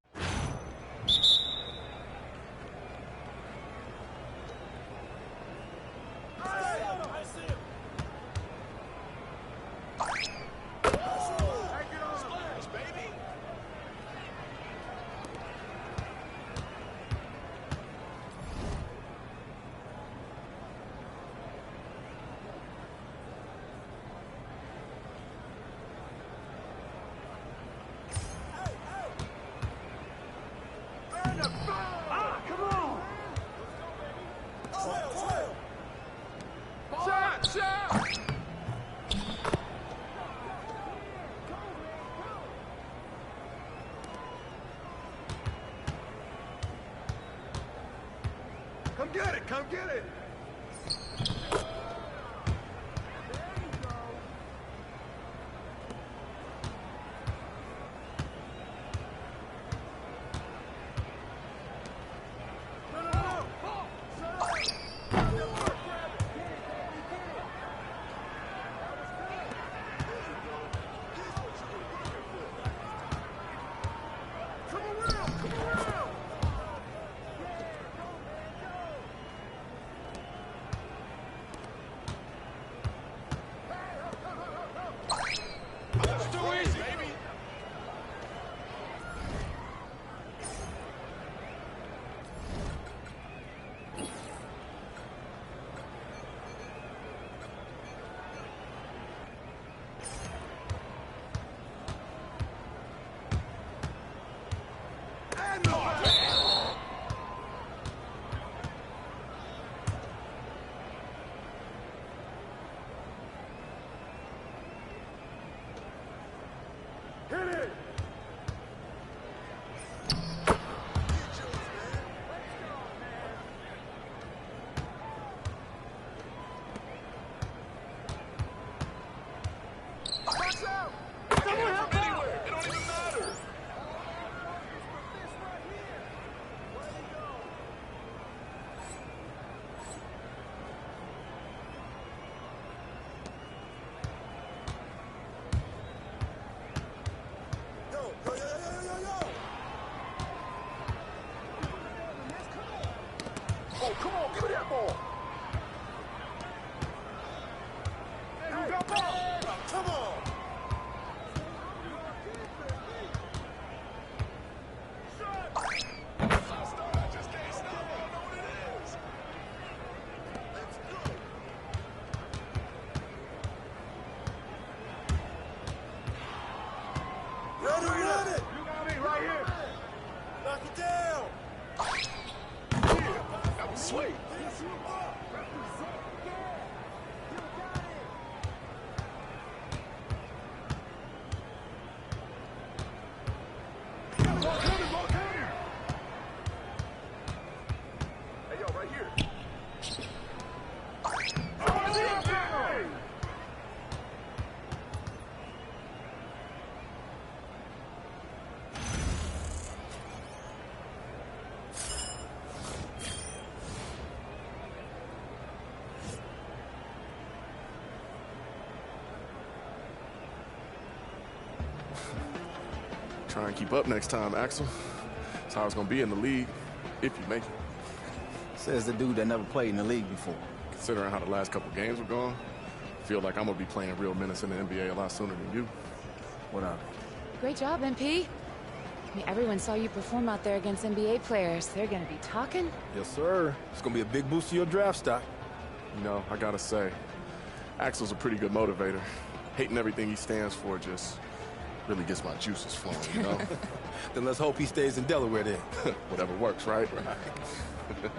S4: Come get it, come get it. down!
S1: That was sweet. Hey, yo, right here. Try and keep up next time, Axel. That's how it's going to be in the league, if you make it.
S11: Says the dude that never played in the league before.
S1: Considering how the last couple games were going, I feel like I'm going to be playing real minutes in the NBA a lot sooner than you.
S11: What up?
S14: Great job, MP. I mean, everyone saw you perform out there against NBA players. They're gonna be talking.
S13: Yes, sir. It's gonna be a big boost to your draft stock.
S1: You know, I gotta say, Axel's a pretty good motivator. Hating everything he stands for just really gets my juices flowing, you know?
S13: Then let's hope he stays in Delaware then.
S1: Whatever works, right? Right.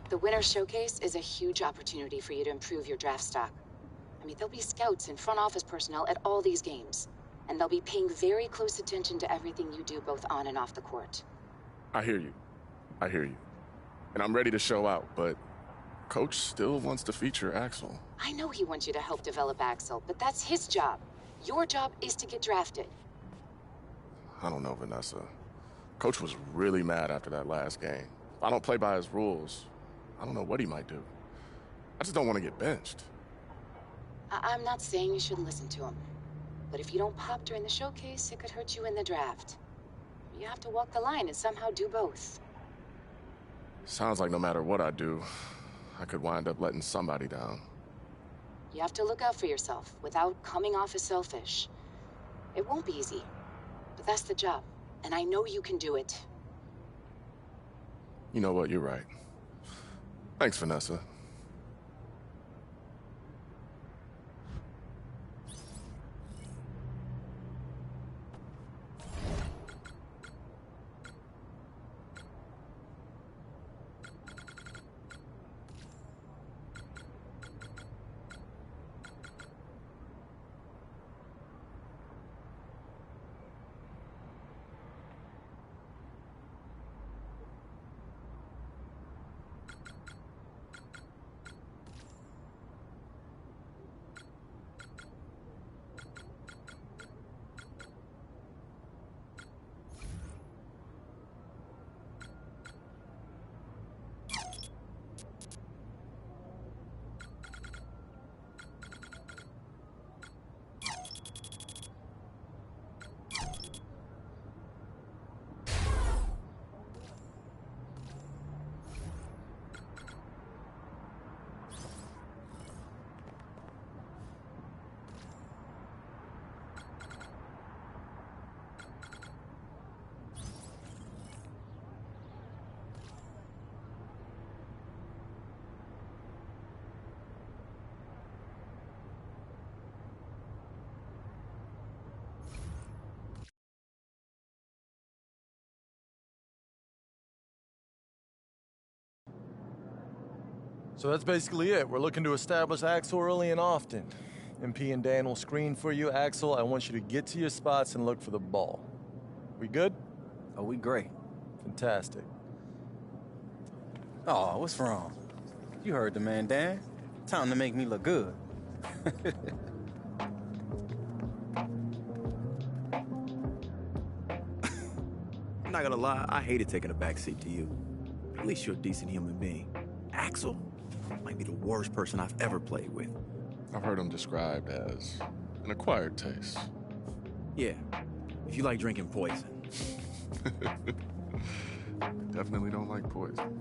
S14: The Winner's Showcase is a huge opportunity for you to improve your draft stock. I mean, there'll be scouts and front office personnel at all these games, and they'll be paying very close attention to everything you do both on and off the court.
S1: I hear you. I hear you. And I'm ready to show out, but Coach still wants to feature Axel.
S14: I know he wants you to help develop Axel, but that's his job. Your job is to get drafted.
S1: I don't know, Vanessa. Coach was really mad after that last game. If I don't play by his rules, I don't know what he might do. I just don't want to get benched.
S14: I'm not saying you shouldn't listen to him, but if you don't pop during the showcase, it could hurt you in the draft. You have to walk the line and somehow do both.
S1: Sounds like no matter what I do, I could wind up letting somebody down.
S14: You have to look out for yourself without coming off as selfish. It won't be easy, but that's the job, and I know you can do it.
S1: You know what? You're right. Thanks, Vanessa.
S10: So that's basically it. We're looking to establish Axel early and often. MP and Dan will screen for you. Axel, I want you to get to your spots and look for the ball. We good?
S11: Oh, we great.
S10: Fantastic.
S11: Oh, what's wrong? You heard the man, Dan. Time to make me look good.
S15: I'm not gonna lie, I hated taking a backseat to you. At least you're a decent human being. Axel might be the worst person I've ever played with.
S1: I've heard him described as an acquired taste.
S15: Yeah, if you like drinking poison.
S1: Definitely don't like poison.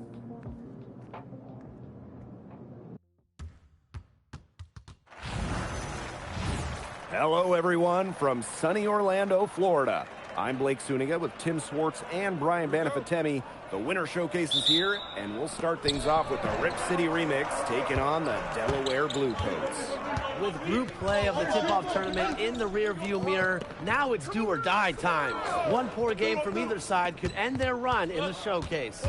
S7: Hello, everyone, from sunny Orlando, Florida. I'm Blake Zuniga with Tim Swartz and Brian Banafitemi. The Winter Showcase is here, and we'll start things off with the Rip City Remix taking on the Delaware Bluecoats.
S6: With group play of the tip-off tournament in the rearview mirror, now it's do or die time. One poor game from either side could end their run in the showcase.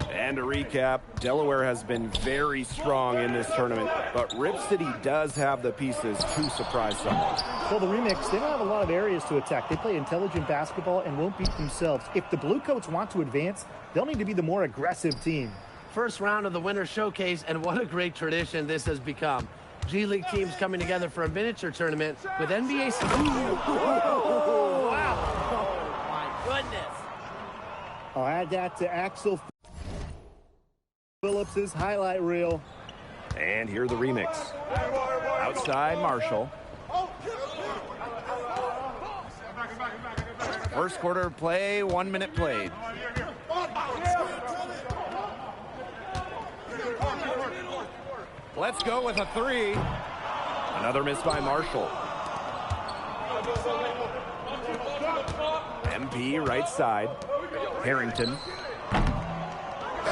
S7: And to recap, Delaware has been very strong in this tournament, but Rip City does have the pieces to surprise someone.
S8: Well, the Remix, they don't have a lot of areas to attack. They play intelligent basketball and won't beat themselves. If the Bluecoats want to advance, they'll need to be the more aggressive team.
S6: First round of the Winter Showcase, and what a great tradition this has become. G League teams coming together for a miniature tournament with NBA. Wow! Oh, my goodness!
S8: I'll add that to Axel Phillips's highlight reel.
S7: And here the Remix. Outside Marshall.
S5: First quarter of play, 1 minute played. Let's go with a three.
S7: Another miss by Marshall. MP right side. Harrington.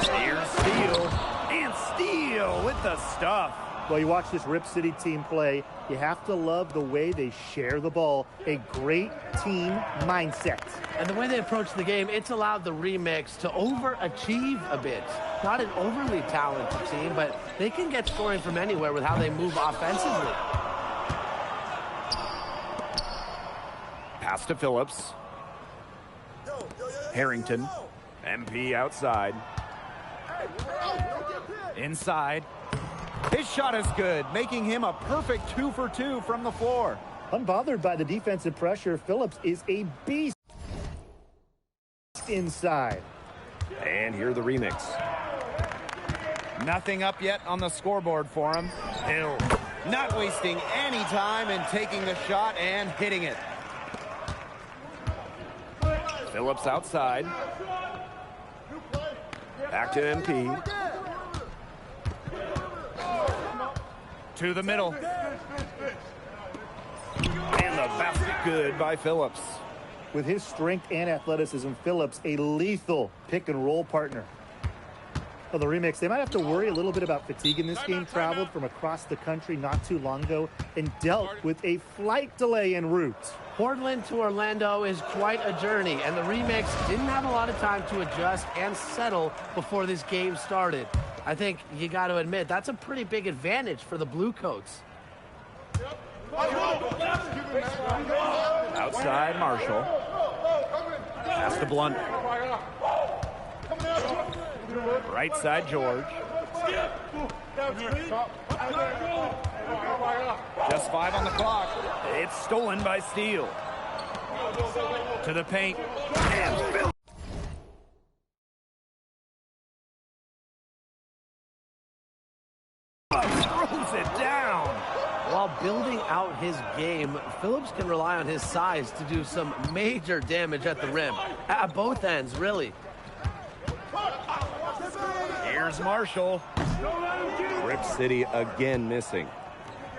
S7: Here's Steele. And Steele with the stuff.
S8: Well, you watch this Rip City team play, you have to love the way they share the ball. A great team mindset.
S6: And the way they approach the game, it's allowed the Remix to overachieve a bit. Not an overly talented team, but they can get scoring from anywhere with how they move offensively.
S7: Pass to Phillips. Harrington. MP outside.
S5: Inside. His shot is good, making him a perfect 2 for 2 from the floor.
S8: Unbothered by the defensive pressure, Phillips is a beast inside.
S7: And here the Remix.
S5: Nothing up yet on the scoreboard for him. Hill not wasting any time and taking the shot and hitting it.
S7: Phillips outside. Back to MP.
S5: To the middle.
S7: And the basket good by Phillips.
S8: With his strength and athleticism, Phillips a lethal pick-and-roll partner. Well, the Remix, they might have to worry a little bit about fatigue in this game. Traveled from across the country not too long ago and dealt with a flight delay en route.
S6: Portland to Orlando is quite a journey, and the Remix didn't have a lot of time to adjust and settle before this game started. I think you got to admit, that's a pretty big advantage for the Bluecoats.
S7: Outside Marshall. Pass to Blunt. Right side George.
S5: Just 5 on the clock.
S7: It's stolen by Steele.
S5: To the paint.
S7: And Phillips. Throws it down.
S6: While building out his game, Phillips can rely on his size to do some major damage at the rim. At both ends, really.
S5: Here's Marshall.
S7: Rip City again missing.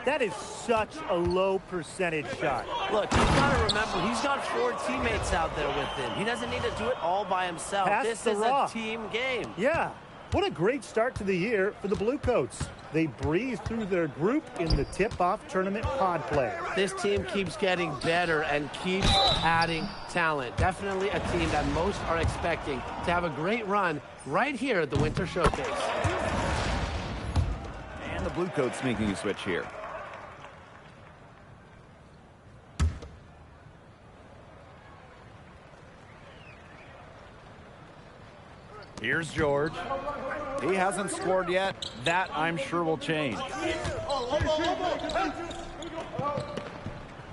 S8: That is such a low percentage shot.
S6: Look, he's got to remember, he's got 4 teammates out there with him. He doesn't need to do it all by himself. This is a team game.
S8: Yeah. What a great start to the year for the Bluecoats. They breezed through their group in the tip-off tournament pod play.
S6: This team keeps getting better and keeps adding talent. Definitely a team that most are expecting to have a great run right here at the Winter Showcase.
S7: And the Bluecoats making a switch here.
S5: Here's George. He hasn't scored yet. That, I'm sure, will change.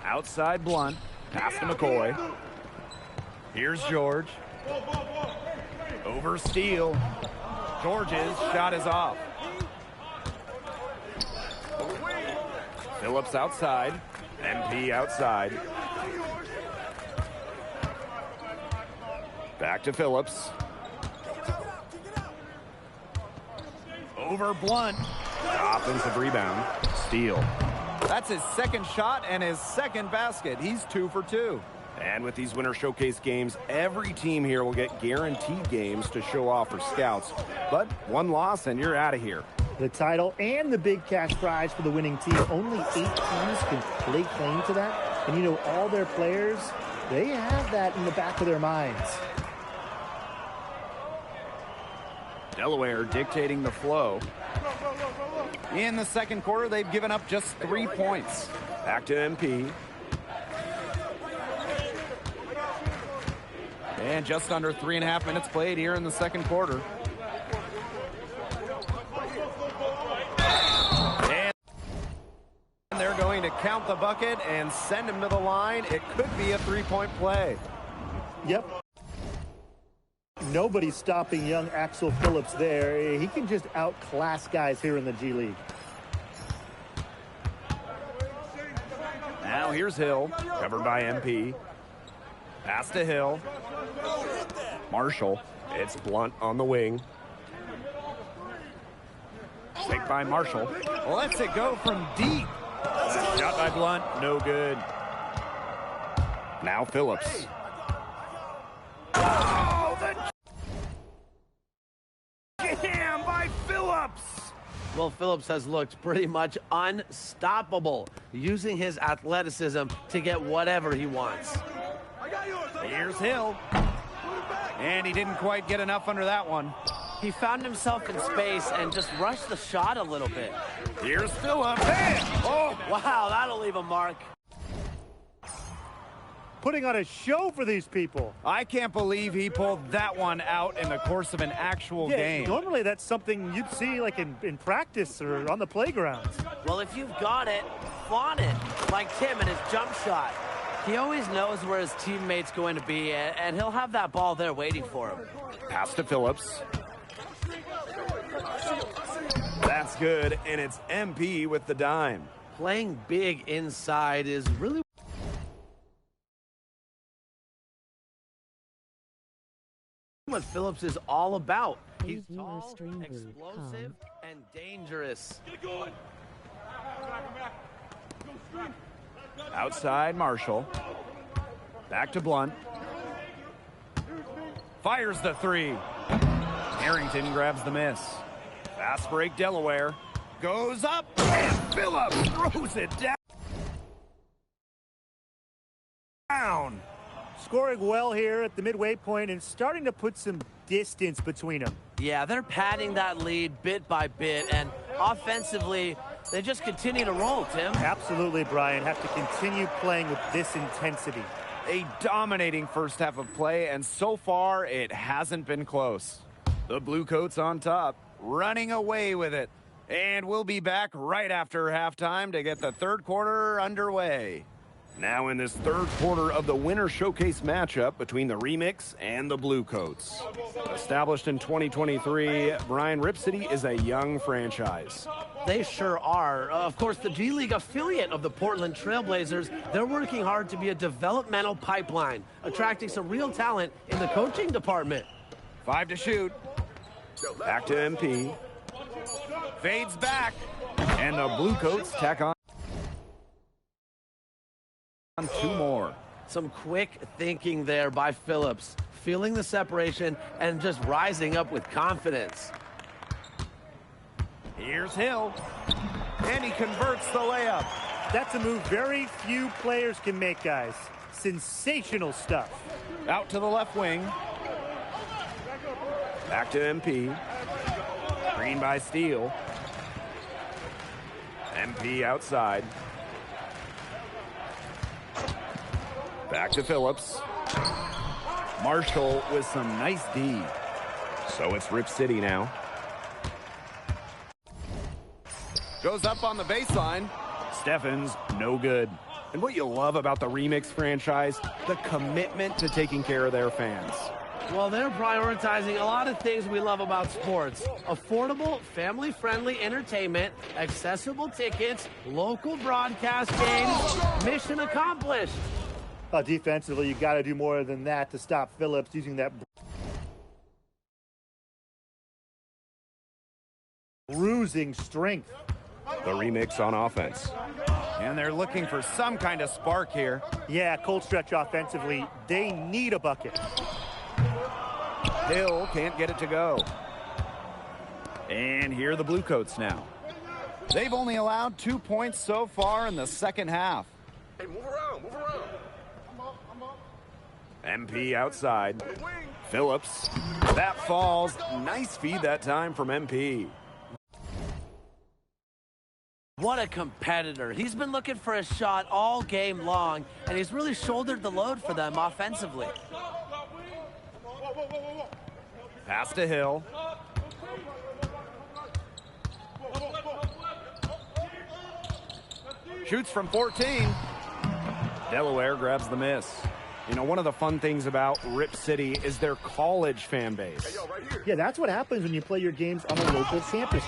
S7: Outside Blunt. Pass to McCoy.
S5: Here's George. Over Steele. George's shot is off.
S7: Phillips outside. MP outside. Back to Phillips.
S5: Over Blunt.
S7: Offensive rebound. Steele.
S5: That's his second shot and his second basket. He's 2 for 2.
S7: And with these Winter Showcase games, every team here will get guaranteed games to show off for scouts. But one loss and you're out of here.
S8: The title and the big cash prize for the winning team. Only 8 teams can lay claim to that. And you know, all their players, they have that in the back of their minds.
S7: Delaware dictating the flow.
S5: In the second quarter, they've given up just 3 points.
S7: Back to MP.
S5: And just under 3.5 minutes played here in the second quarter. And they're going to count the bucket and send him to the line. It could be a 3-point play.
S8: Yep. Nobody's stopping young Axel Phillips there. He can just outclass guys here in the G League.
S7: Now here's Hill, covered by MP. Pass to Hill. Marshall. It's Blunt on the wing. Picked by Marshall.
S5: Lets it go from deep.
S7: Shot by Blunt, no good. Now Phillips.
S5: Oh, the jam by Phillips.
S6: Well, Phillips has looked pretty much unstoppable, using his athleticism to get whatever he wants.
S5: Here's Hill. And he didn't quite get enough under that one.
S6: He found himself in space and just rushed the shot a little bit.
S5: Here's Phillips. Bam!
S6: Oh, wow, that'll leave a mark.
S8: Putting on a show for these people.
S5: I can't believe he pulled that one out in the course of an actual game.
S8: Normally that's something you'd see like in practice or on the playgrounds.
S6: Well, if you've got it, flaunt it, like Tim and his jump shot. He always knows where his teammate's going to be, and he'll have that ball there waiting for him.
S7: Pass to Phillips. That's good, and it's MP with the dime.
S6: Playing big inside is really what Phillips is all about. He's tall, explosive, and dangerous.
S7: Outside Marshall. Back to Blunt.
S5: Fires the 3. Harrington grabs the miss.
S7: Fast break Delaware.
S5: Goes up, and Phillips throws it down.
S8: Scoring well here at the midway point and starting to put some distance between them.
S6: Yeah, they're padding that lead bit by bit, and offensively, they just continue to roll, Tim.
S8: Absolutely, Brian. Have to continue playing with this intensity.
S5: A dominating first half of play, and so far, it hasn't been close. The Bluecoats on top, running away with it. And we'll be back right after halftime to get the third quarter underway.
S7: Now in this third quarter of the Winter Showcase matchup between the Remix and the Bluecoats. Established in 2023, Brian, Rip City is a young franchise.
S6: They sure are. Of course, the G League affiliate of the Portland Trailblazers, they're working hard to be a developmental pipeline, attracting some real talent in the coaching department.
S5: 5 to shoot.
S7: Back to MP.
S5: Fades back.
S7: And the Bluecoats tack on 2 more.
S6: Some quick thinking there by Phillips, feeling the separation and just rising up with confidence.
S5: Here's Hill, and he converts the layup.
S8: That's a move very few players can make, guys. Sensational stuff.
S5: Out to the left wing.
S7: Back to MP. Green by Steele. MP outside. Back to Phillips. Marshall with some nice D. So it's Rip City now.
S5: Goes up on the baseline.
S7: Steffens, no good. And what you love about the Remix franchise, the commitment to taking care of their fans.
S6: Well, they're prioritizing a lot of things we love about sports. Affordable, family-friendly entertainment, accessible tickets, local broadcast games, mission accomplished.
S8: Defensively, you got to do more than that to stop Phillips using that bruising strength.
S7: The Remix on offense.
S5: And they're looking for some kind of spark here.
S8: Yeah, cold stretch offensively. They need a bucket.
S5: Hill can't get it to go. And here are the Bluecoats now. They've only allowed 2 points so far in the second half.
S4: Hey, move around, move around.
S5: MP outside. Phillips. That falls. Nice feed that time from MP.
S6: What a competitor. He's been looking for a shot all game long, and he's really shouldered the load for them offensively.
S5: Pass to Hill. Shoots from 14. Delaware grabs the miss. You know, one of the fun things about Rip City is their college fan base.
S8: Yeah, that's what happens when you play your games on a local campus.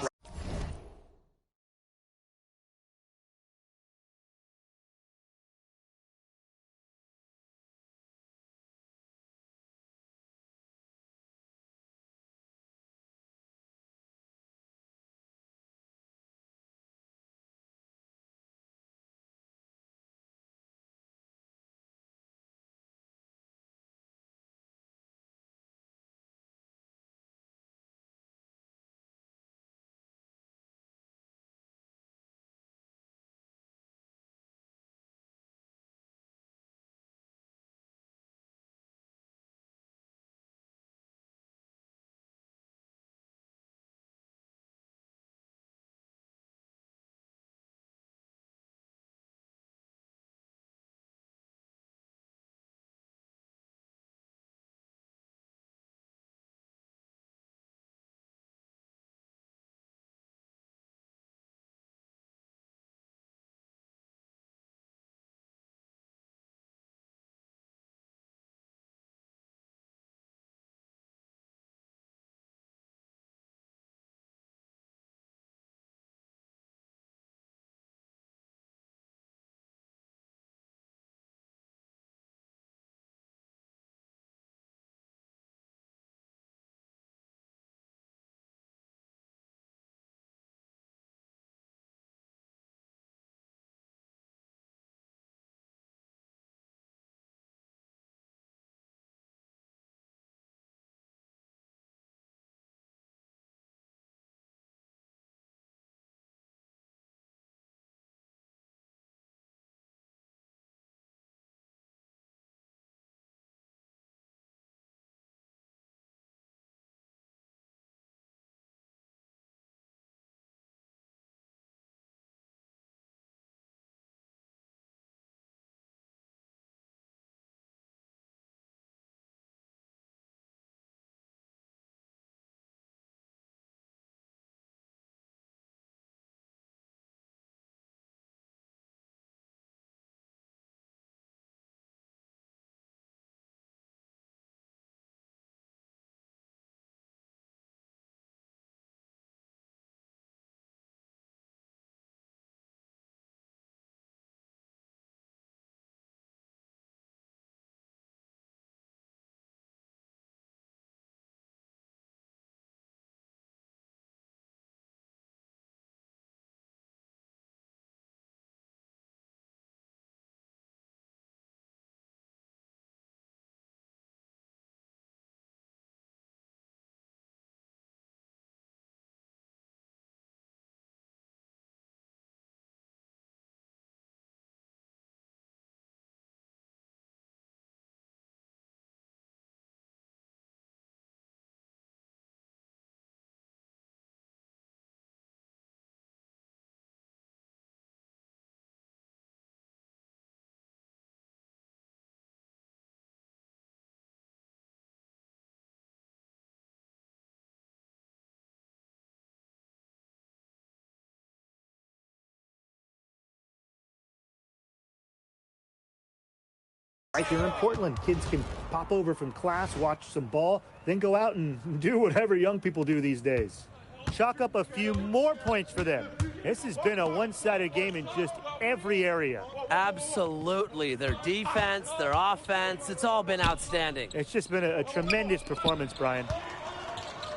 S8: Right here in Portland, kids can pop over from class, watch some ball, then go out and do whatever young people do these days. Chalk up a few more points for them. This has been a one-sided game in just every area.
S6: Absolutely. Their defense, their offense, it's all been outstanding.
S8: It's just been a tremendous performance, Brian.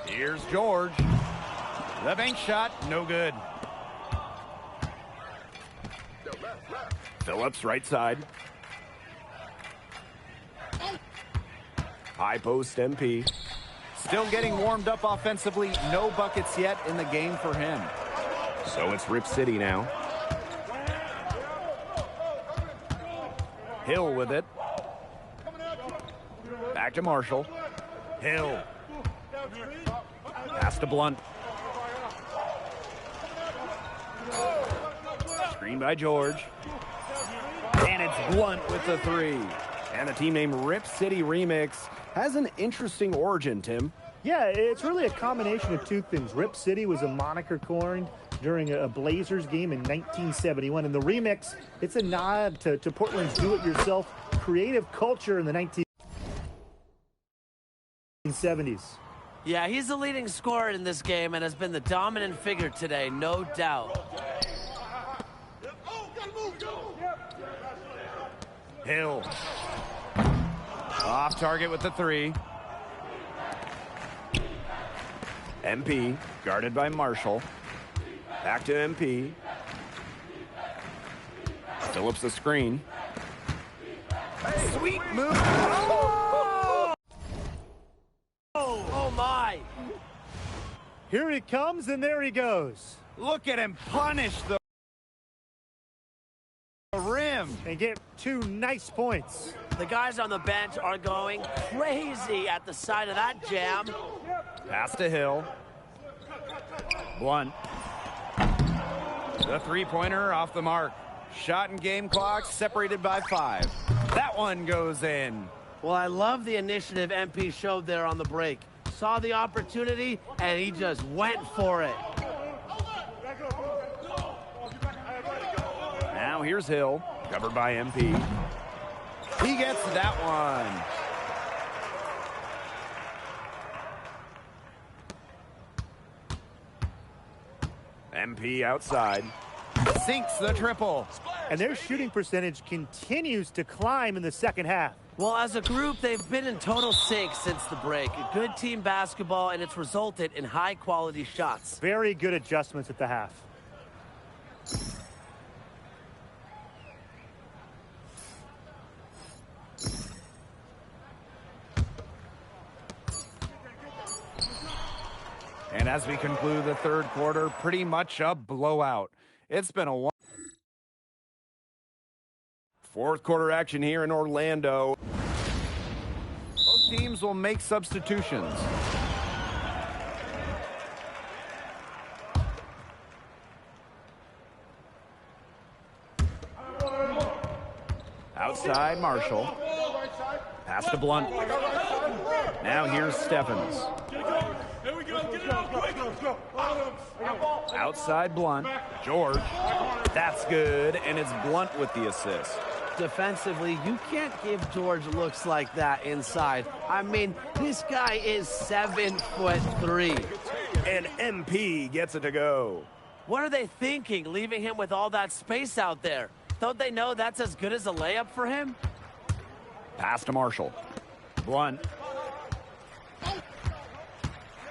S5: Here's George. The bank shot, no good.
S7: Phillips, right side. High post MP.
S5: Still getting warmed up offensively. No buckets yet in the game for him.
S7: So it's Rip City now. Hill with it. Back to Marshall. Hill. Pass to Blunt. Screen by George. And it's Blunt with the three. And the team name Rip City Remix has an interesting origin, Tim.
S8: Yeah, it's really a combination of two things. Rip City was a moniker coined during a Blazers game in 1971. And the remix, it's a nod to Portland's do-it-yourself creative culture in the 1970s.
S6: Yeah, he's the leading scorer in this game and has been the dominant figure today, no doubt.
S5: Hill. Off target with the three.
S7: MP, guarded by Marshall. Back to MP. Phillips the screen.
S5: Sweet move.
S6: Oh my.
S8: Here he comes, and there he goes.
S5: Look at him punish the rim.
S8: And get 2 nice points.
S6: The guys on the bench are going crazy at the sight of that jam.
S5: Pass to Hill. Blunt. The three-pointer off the mark. Shot and game clock separated by 5. That one goes in.
S6: Well, I love the initiative MP showed there on the break. Saw the opportunity, and he just went for it.
S7: Now here's Hill, covered by MP.
S5: He gets that one.
S7: MP outside.
S5: Sinks the triple.
S8: And their shooting percentage continues to climb in the second half.
S6: Well, as a group, they've been in total sync since the break. Good team basketball, and it's resulted in high-quality shots.
S8: Very good adjustments at the half.
S5: And as we conclude the third quarter, pretty much a blowout. It's been a
S7: fourth quarter action here in Orlando.
S5: Both teams will make substitutions. Outside Marshall. Pass to Blunt. Now here's Stephens. Outside Blunt. George. That's good, and it's Blunt with the assist.
S6: Defensively, you can't give George looks like that inside. I mean, this guy is 7'3".
S7: And MP gets it to go.
S6: What are they thinking, leaving him with all that space out there? Don't they know that's as good as a layup for him?
S7: Pass to Marshall. Blunt.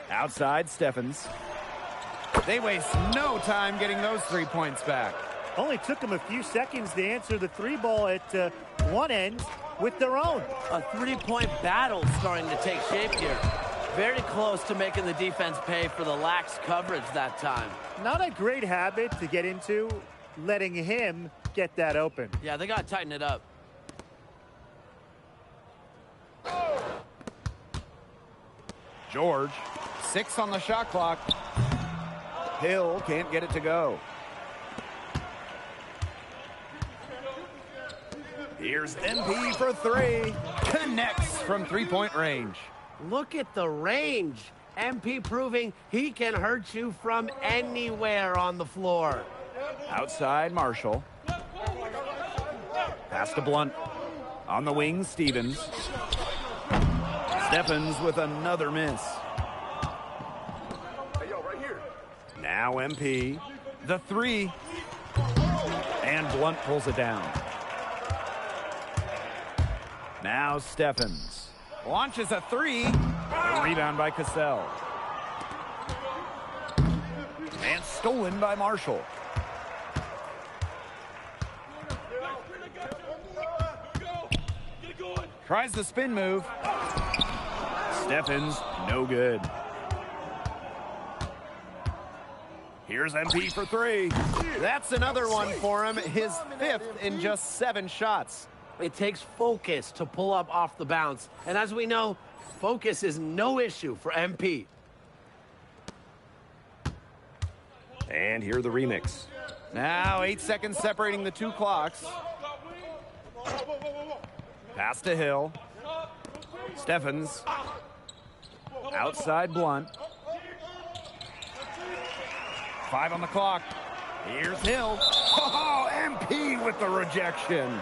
S7: Outside Stephens.
S5: They waste no time getting those 3 points back.
S8: Only took them a few seconds to answer the three ball at one end with their own.
S6: A three-point battle starting to take shape here. Very close to making the defense pay for the lax coverage that time.
S8: Not a great habit to get into, letting him get that open.
S6: Yeah, they got to tighten it up.
S5: George, 6 on the shot clock. Hill can't get it to go. Here's MP for 3. Connects from three-point range.
S6: Look at the range. MP proving he can hurt you from anywhere on the floor.
S5: Outside Marshall. Pass to Blunt. On the wing, Stevens. Stephens with another miss. Now MP. The 3. And Blunt pulls it down. Now Stephens. Launches a 3. A rebound by Cassell. And stolen by Marshall. Tries the spin move. Steffens, no good. Here's MP for three. That's another one for him, his fifth in just 7 shots.
S6: It takes focus to pull up off the bounce. And as we know, focus is no issue for MP.
S7: And here the remix.
S5: Now 8 seconds separating the 2 clocks. Pass to Hill. Steffens. Outside Blunt. 5 on the clock. Here's Hill. Oh, MP with the rejection.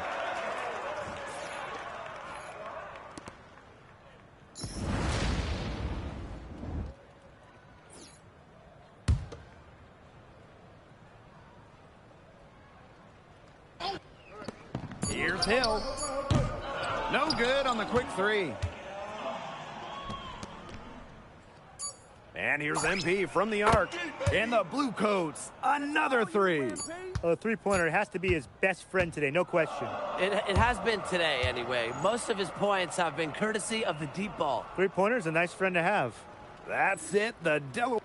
S5: Here's Hill. No good on the quick three. And here's MP from the arc. And the Blue Coats, another three.
S8: A three-pointer has to be his best friend today, no question.
S6: It has been today, anyway. Most of his points have been courtesy of the deep ball.
S8: Three-pointer's a nice friend to have.
S5: That's it, the Delaware.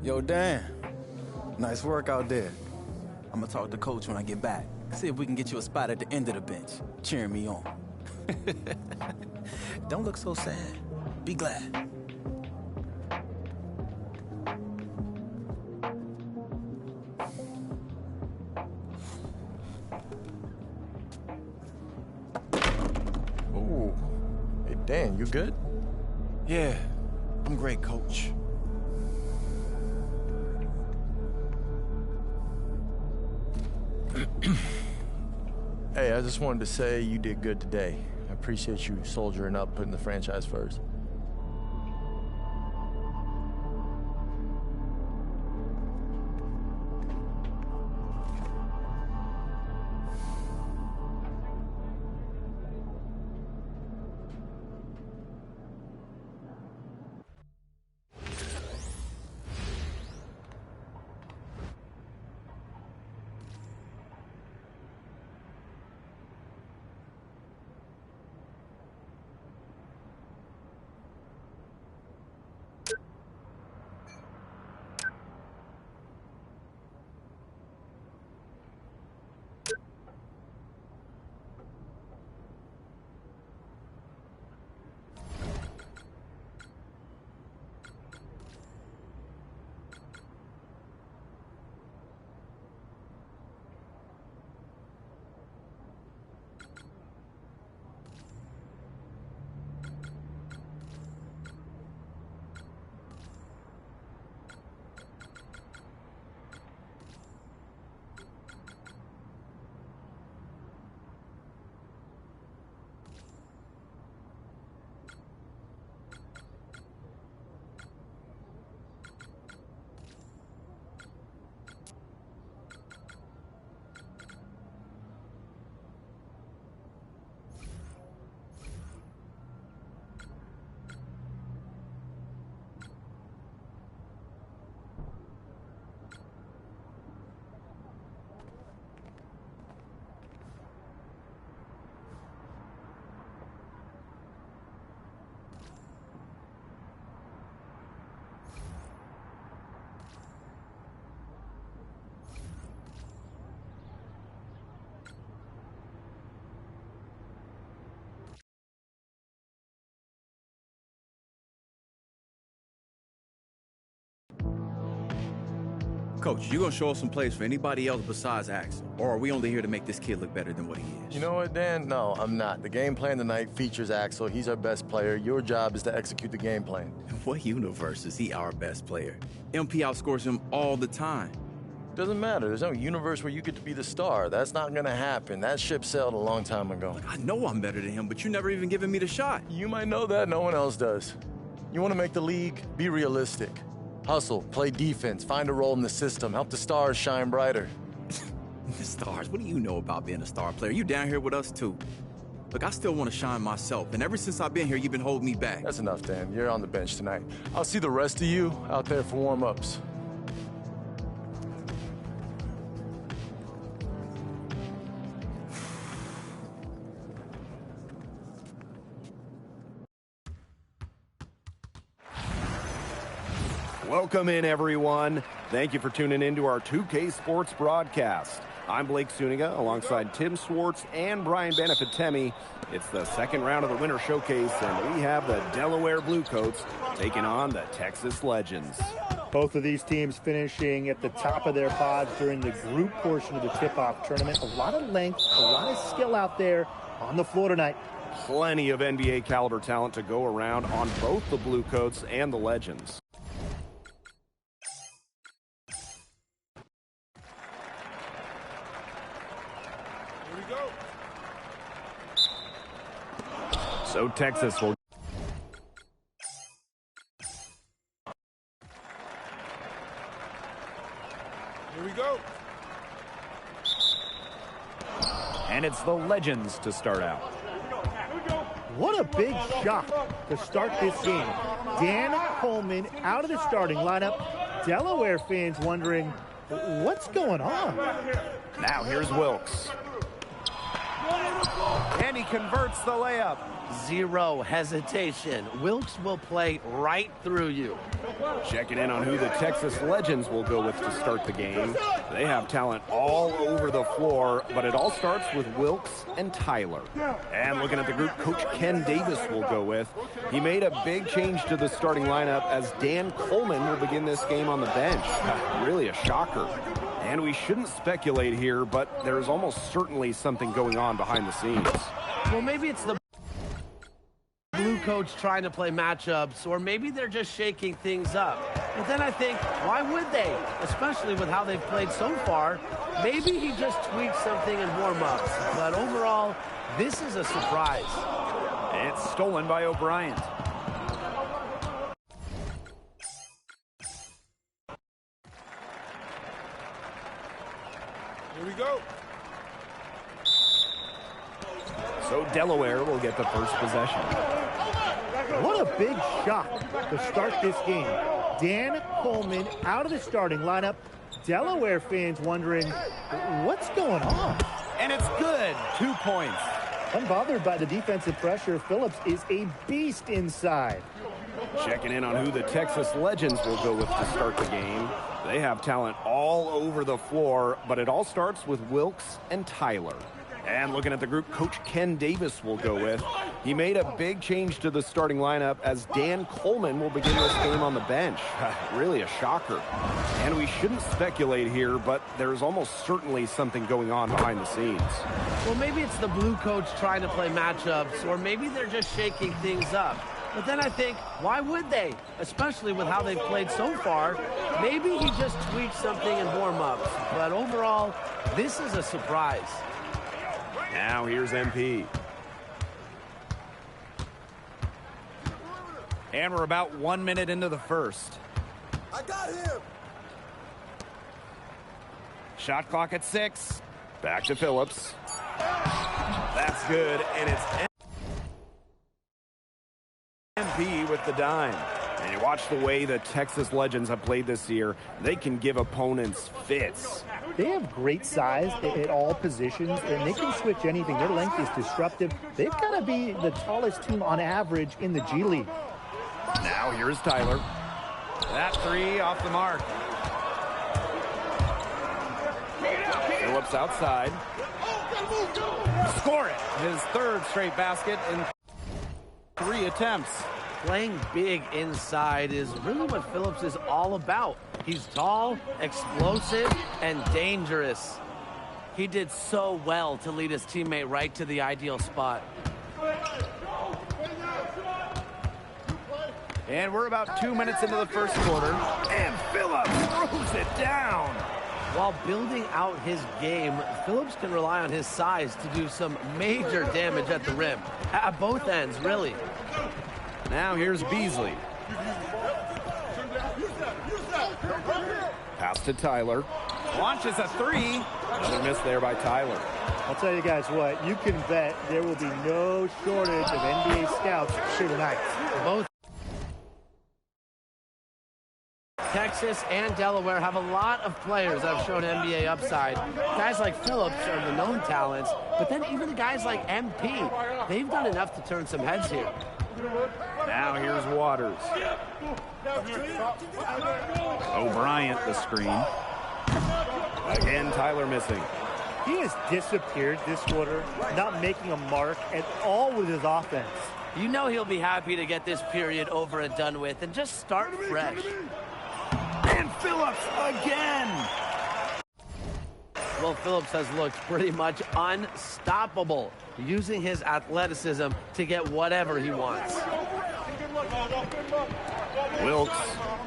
S11: Yo, Dan. Nice work out there. I'm gonna talk to Coach when I get back. See if we can get you a spot at the end of the bench, cheering me on. Don't look so sad. Be glad.
S10: Ooh. Hey, Dan, you good?
S2: Yeah, I'm great, Coach.
S10: Hey, I just wanted to say you did good today. I appreciate you soldiering up, putting the franchise first.
S15: Coach, you gonna show us some plays for anybody else besides Axel? Or are we only here to make this kid look better than what he is?
S10: You know what, Dan? No, I'm not. The game plan tonight features Axel. He's our best player. Your job is to execute the game plan.
S15: What universe is he our best player? MP outscores him all the time.
S10: Doesn't matter. There's no universe where you get to be the star. That's not gonna happen. That ship sailed a long time ago.
S15: Look, I know I'm better than him, but you never even given me the shot.
S10: You might know that. No one else does. You want to make the league? Be realistic. Hustle, play defense, find a role in the system, help the stars shine brighter.
S15: The stars? What do you know about being a star player? You down here with us, too. Look, I still want to shine myself, and ever since I've been here, you've been holding me back.
S10: That's enough, Dan. You're on the bench tonight. I'll see the rest of you out there for warm-ups.
S7: Welcome in, everyone. Thank you for tuning in to our 2K Sports broadcast. I'm Blake Suniga alongside Tim Swartz and Brian Benefitemi. It's the second round of the Winter Showcase, and we have the Delaware Bluecoats taking on the Texas Legends.
S8: Both of these teams finishing at the top of their pods during the group portion of the tip-off tournament. A lot of length, a lot of skill out there on the floor tonight.
S7: Plenty of NBA caliber talent to go around on both the Bluecoats and the Legends. So Texas will.
S4: Here we go.
S7: And it's the Legends to start out.
S8: What a big shot to start this game. Dan Coleman out of the starting lineup. Delaware fans wondering, what's going on?
S7: Now here's Wilkes.
S5: And he converts the layup.
S6: Zero hesitation. Wilkes will play right through you.
S7: Checking in on who the Texas Legends will go with to start the game. They have talent all over the floor, but it all starts with Wilkes and Tyler. And looking at the group, Coach Ken Davis will go with. He made a big change to the starting lineup as Dan Coleman will begin this game on the bench. Really a shocker. And we shouldn't speculate here, but there's almost certainly something going on behind the scenes.
S6: Well, maybe it's the Blue coach trying to play matchups, or maybe they're just shaking things up. But then I think, why would they? Especially with how they've played so far. Maybe he just tweaked something in warm-ups. But overall, this is a surprise.
S5: It's stolen by O'Brien.
S4: Here we go.
S7: So Delaware will get the first possession.
S8: What a big shot to start this game. Dan Coleman out of the starting lineup. Delaware fans wondering, what's going on?
S5: And it's good. 2 points.
S8: Unbothered by the defensive pressure, Phillips is a beast inside.
S7: Checking in on who the Texas Legends will go with to start the game. They have talent all over the floor, but it all starts with Wilkes and Tyler. And looking at the group, Coach Ken Davis will go with. He made a big change to the starting lineup as Dan Coleman will begin this game on the bench. Really a shocker. And we shouldn't speculate here, but there's almost certainly something going on behind the scenes.
S6: Well, maybe it's the Blue coach trying to play matchups, or maybe they're just shaking things up. But then I think, why would they? Especially with how they've played so far. Maybe he just tweaked something in warm-ups. But overall, this is a surprise.
S7: Now here's MP.
S5: And we're about 1 minute into the first.
S4: I got him.
S5: Shot clock at 6.
S7: Back to Phillips. That's good, and it's MP with the dime. And you watch the way the Texas Legends have played this year. They can give opponents fits.
S8: They have great size at all positions, and they can switch anything. Their length is disruptive. They've got to be the tallest team on average in the G League.
S7: Now here's Tyler.
S5: That 3 off the mark.
S7: Phillips outside.
S5: Score it. His 3rd straight basket in 3 attempts.
S6: Playing big inside is really what Phillips is all about. He's tall, explosive, and dangerous. He did so well to lead his teammate right to the ideal spot.
S5: And we're about 2 minutes into the first quarter.
S7: And Phillips throws it down.
S6: While building out his game, Phillips can rely on his size to do some major damage at the rim. At both ends, really.
S5: Now here's Beasley.
S7: Pass to Tyler.
S5: Launches a three.
S7: Another miss there by Tyler.
S8: I'll tell you guys what, you can bet there will be no shortage of NBA scouts here tonight.
S6: Both Texas and Delaware have a lot of players that have shown NBA upside. Guys like Phillips are the known talents, but then even the guys like MP, they've done enough to turn some heads here.
S5: Now here's Waters. O'Brien the screen.
S7: Again, Tyler missing.
S8: He has disappeared this quarter, not making a mark at all with his offense.
S6: You know he'll be happy to get this period over and done with and just start fresh.
S7: And Phillips again.
S6: Well, Phillips has looked pretty much unstoppable, using his athleticism to get whatever he wants.
S7: Wilkes,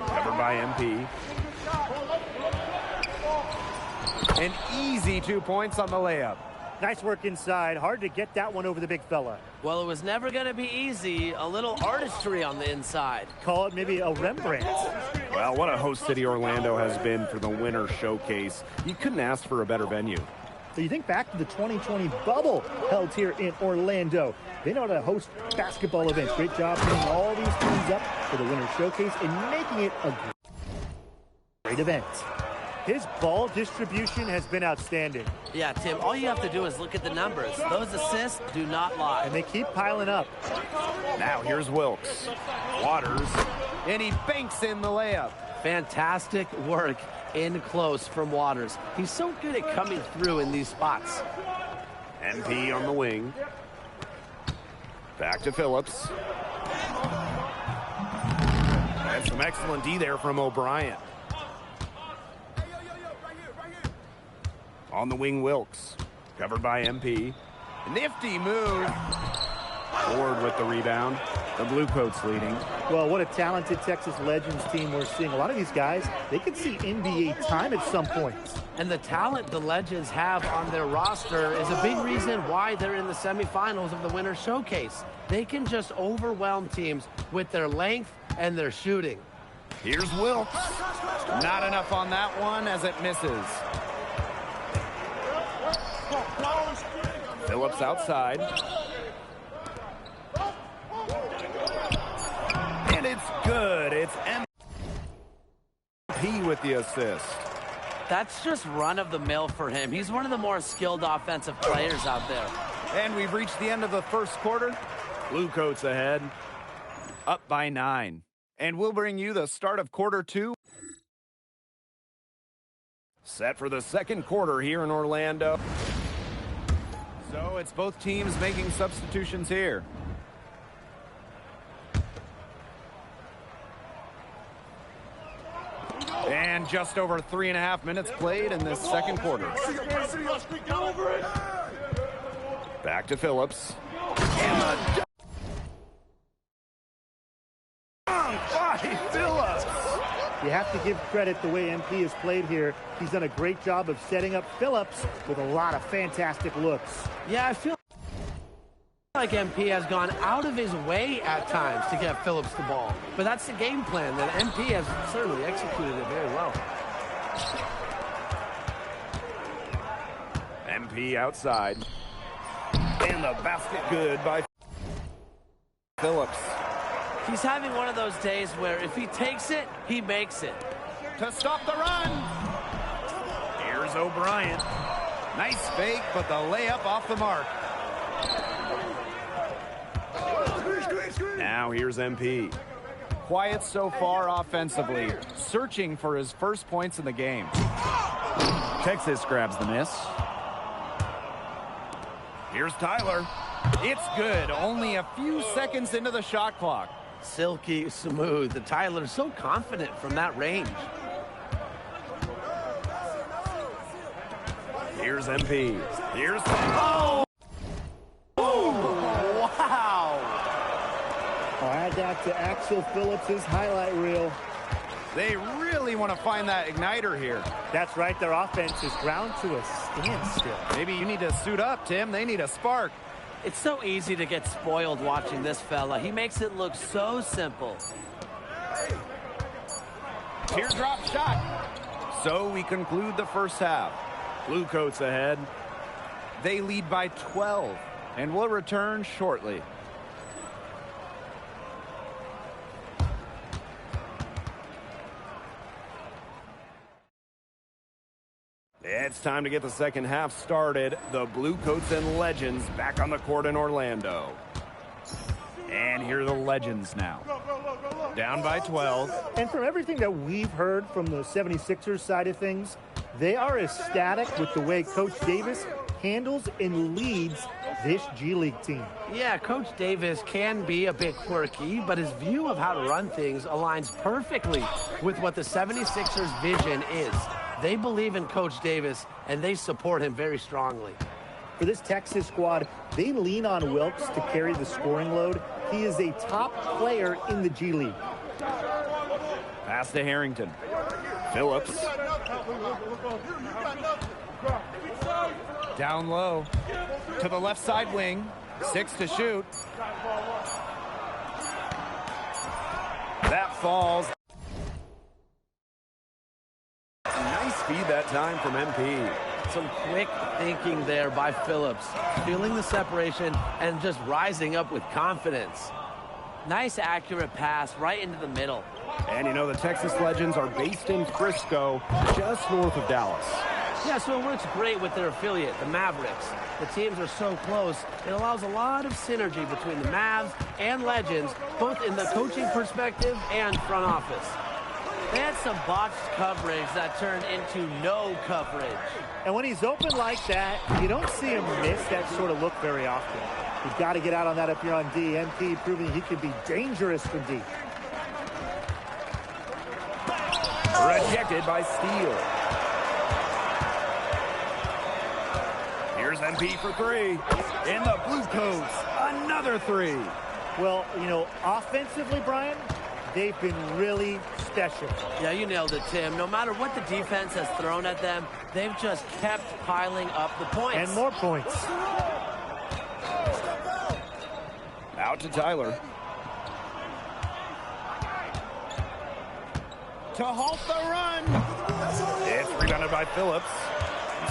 S7: covered by MP.
S5: An easy 2 points on the layup.
S8: Nice work inside. Hard to get that one over the big fella.
S6: Well, it was never going to be easy. A little artistry on the inside.
S8: Call it maybe a Rembrandt.
S7: Well, what a host city Orlando has been for the Winter Showcase. You couldn't ask for a better venue.
S8: So you think back to the 2020 bubble held here in Orlando. They know how to host basketball events. Great job putting all these teams up for the Winter Showcase and making it a great event. His ball distribution has been outstanding.
S6: Yeah, Tim, all you have to do is look at the numbers. Those assists do not lie.
S8: And they keep piling up.
S7: Now here's Wilkes. Waters.
S5: And he banks in the layup.
S6: Fantastic work in close from Waters. He's so good at coming through in these spots.
S7: MP on the wing. Back to Phillips. And some excellent D there from O'Brien. On the wing, Wilkes. Covered by MP.
S5: Nifty move.
S7: Ford with the rebound. The Bluecoats leading.
S8: Well, what a talented Texas Legends team we're seeing. A lot of these guys, they could see NBA time at some point.
S6: And the talent the Legends have on their roster is a big reason why they're in the semifinals of the Winter Showcase. They can just overwhelm teams with their length and their shooting.
S7: Here's Wilkes.
S5: Not enough on that one as it misses.
S7: Phillips outside. And it's good. It's MP with the assist.
S6: That's just run-of-the-mill for him. He's one of the more skilled offensive players out there.
S5: And we've reached the end of the first quarter. Bluecoats ahead, up by 9. And we'll bring you the start of quarter 2.
S7: Set for the second quarter here in Orlando.
S5: So it's both teams making substitutions here. And just over 3.5 minutes played in this second quarter.
S7: Back to Phillips. Phillips.
S8: You have to give credit the way MP has played here. He's done a great job of setting up Phillips with a lot of fantastic looks.
S6: Yeah, I feel like MP has gone out of his way at times to get Phillips the ball. But that's the game plan, that MP has certainly executed it very well.
S7: MP outside. And the basket good by Phillips.
S6: He's having one of those days where if he takes it, he makes it.
S5: To stop the run. Here's O'Brien. Nice fake, but the layup off the mark.
S7: Now here's MP.
S5: Quiet so far offensively, searching for his first points in the game. Texas grabs the miss.
S7: Here's Tyler.
S5: It's good, only a few seconds into the shot clock.
S6: Silky smooth. Tyler's so confident from that range.
S7: Here's MP. Here's... Oh!
S6: Wow!
S8: I'll add that to Axel Phillips' highlight reel.
S5: They really want to find that igniter here.
S8: That's right. Their offense is ground to a standstill.
S5: Maybe you need to suit up, Tim. They need a spark.
S6: It's so easy to get spoiled watching this fella. He makes it look so simple.
S5: Teardrop shot. So we conclude the first half. Bluecoats ahead. They lead by 12 and will return shortly.
S7: It's time to get the second half started. The Bluecoats and Legends back on the court in Orlando.
S5: And here are the Legends now. Down by 12.
S8: And from everything that we've heard from the 76ers side of things, they are ecstatic with the way Coach Davis handles and leads this G League team.
S6: Yeah, Coach Davis can be a bit quirky, but his view of how to run things aligns perfectly with what the 76ers' vision is. They believe in Coach Davis, and they support him very strongly.
S8: For this Texas squad, they lean on Wilkes to carry the scoring load. He is a top player in the G League.
S5: Pass to Harrington. Phillips. Down low. To the left side wing. 6 to shoot. That falls.
S7: Nice speed that time from MP.
S6: Some quick thinking there by Phillips, feeling the separation and just rising up with confidence. Nice accurate pass right into the middle.
S7: And you know the Texas Legends are based in Frisco, just north of Dallas.
S6: Yeah, so it works great with their affiliate, the Mavericks. The teams are so close, it allows a lot of synergy between the Mavs and Legends, both in the coaching perspective and front office. They had some botched coverage that turned into no coverage.
S8: And when he's open like that, you don't see him miss that sort of look very often. You've got to get out on that if you're on D. MP proving he can be dangerous from deep.
S7: Rejected by Steele. Here's MP for 3.
S5: And the Bluecoats, another 3.
S8: Well, you know, offensively, Brian, they've been really special.
S6: Yeah, you nailed it, Tim. No matter what the defense has thrown at them, they've just kept piling up the points.
S8: And more points.
S7: Out to Tyler.
S5: To halt the run.
S7: It's rebounded by Phillips.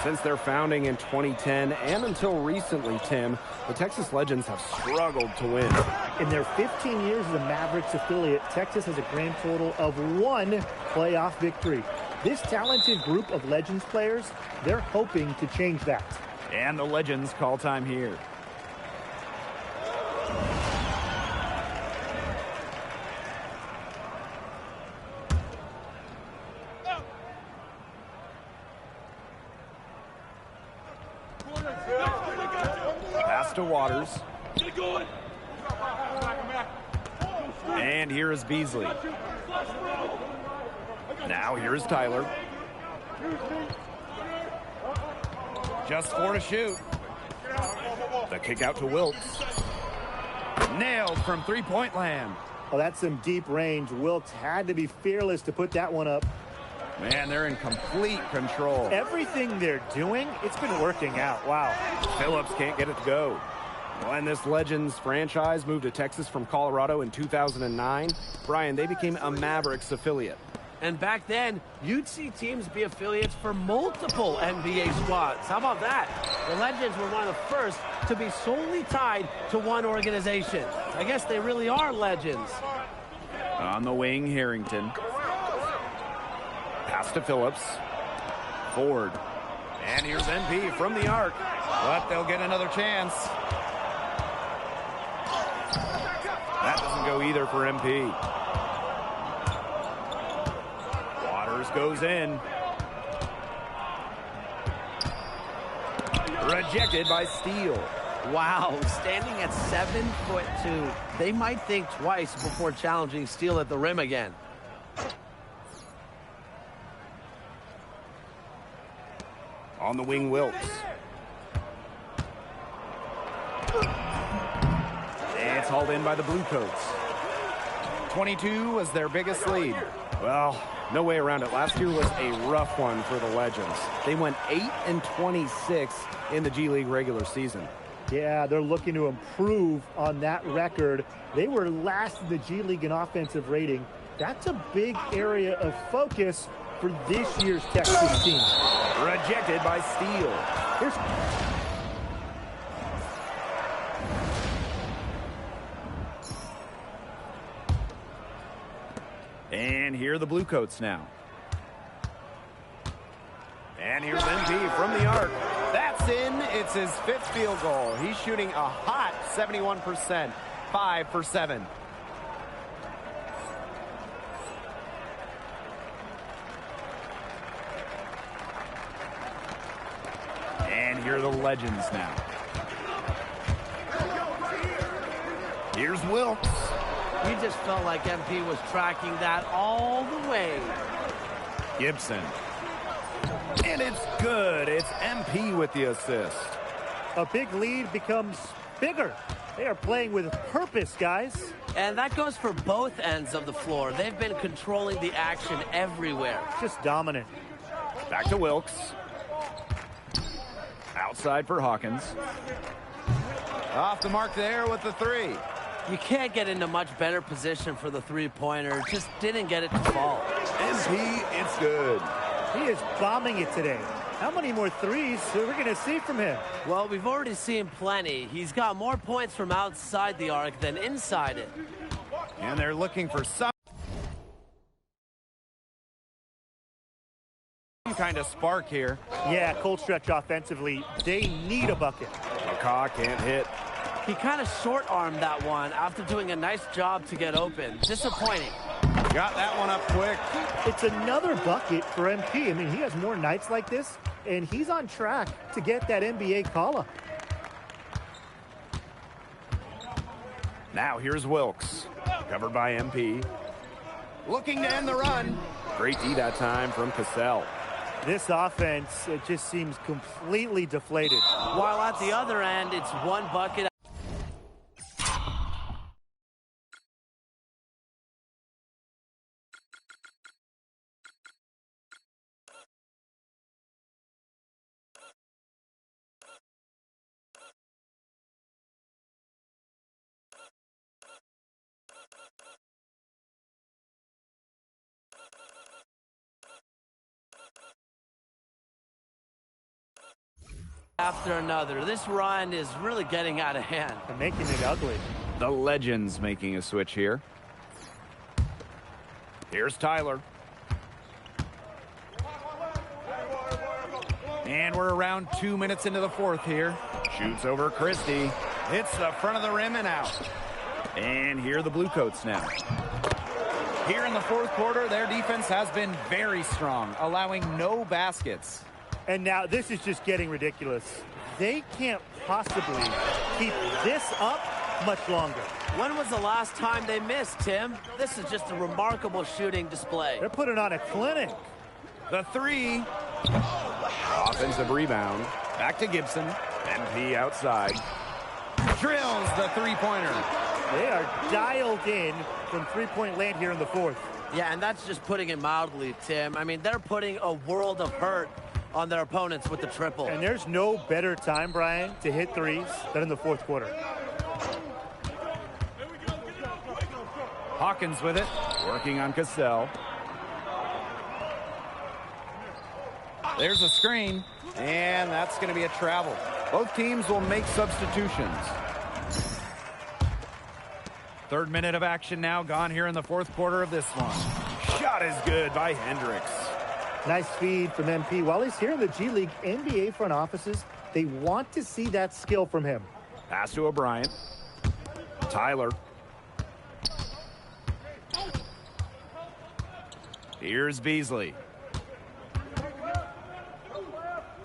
S7: Since their founding in 2010 and until recently, Tim, the Texas Legends have struggled to win.
S8: In their 15 years as a Mavericks affiliate, Texas has a grand total of 1 playoff victory. This talented group of Legends players, they're hoping to change that.
S5: And the Legends call time here. Pass to Waters. And here is Beasley. Now here is Tyler. Just 4 to shoot. The kick out to Wilkes. Nailed from three-point land.
S8: Well, that's some deep range. Wilkes had to be fearless to put that one up.
S5: Man, they're in complete control.
S8: Everything they're doing, it's been working out. Wow.
S7: Phillips can't get it to go. When this Legends franchise moved to Texas from Colorado in 2009, Brian, they became a Mavericks affiliate.
S6: And back then, you'd see teams be affiliates for multiple NBA squads. How about that? The Legends were one of the first to be solely tied to one organization. I guess they really are legends.
S5: On the wing, Harrington.
S7: Pass to Phillips. Ford.
S5: And here's MP from the arc. But they'll get another chance. That doesn't go either for MP. Waters goes in. Rejected by Steele.
S6: Wow, standing at 7'2", they might think twice before challenging Steele at the rim again.
S7: On the wing, Wilkes. It's hauled in by the Bluecoats.
S5: 22 was their biggest lead.
S7: Well, no way around it. Last year was a rough one for the Legends. They went 8-26 in the G League regular season.
S8: Yeah, they're looking to improve on that record. They were last in the G League in offensive rating. That's a big area of focus for this year's Texas team.
S7: Rejected by Steele. And here are the Bluecoats now. And here's MP from the arc.
S5: That's in. It's his 5th field goal. He's shooting a hot 71%. 5 for 7.
S7: And here are the Legends now. Here's Wilkes.
S6: He just felt like MP was tracking that all the way.
S7: Gibson. And it's good. It's MP with the assist.
S8: A big lead becomes bigger. They are playing with purpose, guys.
S6: And that goes for both ends of the floor. They've been controlling the action everywhere.
S8: Just dominant.
S7: Back to Wilkes. Outside for Hawkins.
S5: Off the mark there with the 3.
S6: You can't get into much better position for the three-pointer. Just didn't get it to fall.
S7: MP, it's good.
S8: He is bombing it today. How many more threes are we going to see from him?
S6: Well, we've already seen plenty. He's got more points from outside the arc than inside it.
S5: And they're looking for some kind of spark here.
S8: Yeah, cold stretch offensively. They need a bucket.
S7: McCaw can't hit.
S6: He kind of short-armed that one after doing a nice job to get open. Disappointing.
S5: Got that one up quick.
S8: It's another bucket for MP. I mean, he has more nights like this, and he's on track to get that NBA call-up.
S7: Now here's Wilkes. Covered by MP.
S5: Looking to end the run.
S7: Great D that time from Cassell.
S8: This offense, it just seems completely deflated.
S6: While at the other end, it's one bucket. After another. This run is really getting out of hand.
S8: And making it ugly.
S7: The Legends making a switch here. Here's Tyler.
S5: And we're around 2 minutes into the 4th here.
S7: Shoots over Christie.
S5: Hits the front of the rim and out.
S7: And here are the Bluecoats now.
S5: Here in the 4th quarter, their defense has been very strong, allowing no baskets.
S8: And now this is just getting ridiculous. They can't possibly keep this up much longer.
S6: When was the last time they missed, Tim? This is just a remarkable shooting display.
S8: They're putting on a clinic.
S5: The 3.
S7: Offensive rebound. Back to Gibson. MP outside.
S5: Drills the three-pointer.
S8: They are dialed in from three-point land here in the 4th.
S6: Yeah, and that's just putting it mildly, Tim. I mean, they're putting a world of hurt on their opponents with the triple.
S8: And there's no better time, Brian, to hit threes than in the 4th quarter.
S7: Hawkins with it, working on Cassell.
S5: There's a screen, and that's going to be a travel. Both teams will make substitutions. 3rd minute of action now gone here in the 4th quarter of this one.
S7: Shot is good by Hendricks.
S8: Nice feed from MP. While he's here in the G League, NBA front offices, they want to see that skill from him.
S7: Pass to O'Brien. Tyler. Here's Beasley.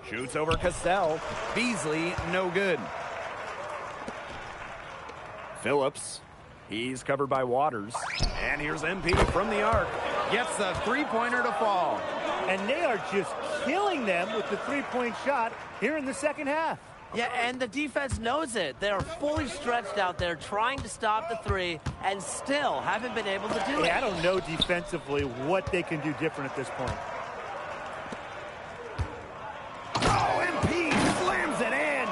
S7: Shoots over Cassell.
S5: Beasley, no good.
S7: Phillips. He's covered by Waters. And here's MP from the arc.
S5: Gets the three-pointer to fall.
S8: And they are just killing them with the three-point shot here in the second half.
S6: Yeah, and the defense knows it. They're fully stretched out there trying to stop the three and still haven't been able to do it.
S8: I don't know defensively what they can do different at this point.
S5: Oh, MP slams it in.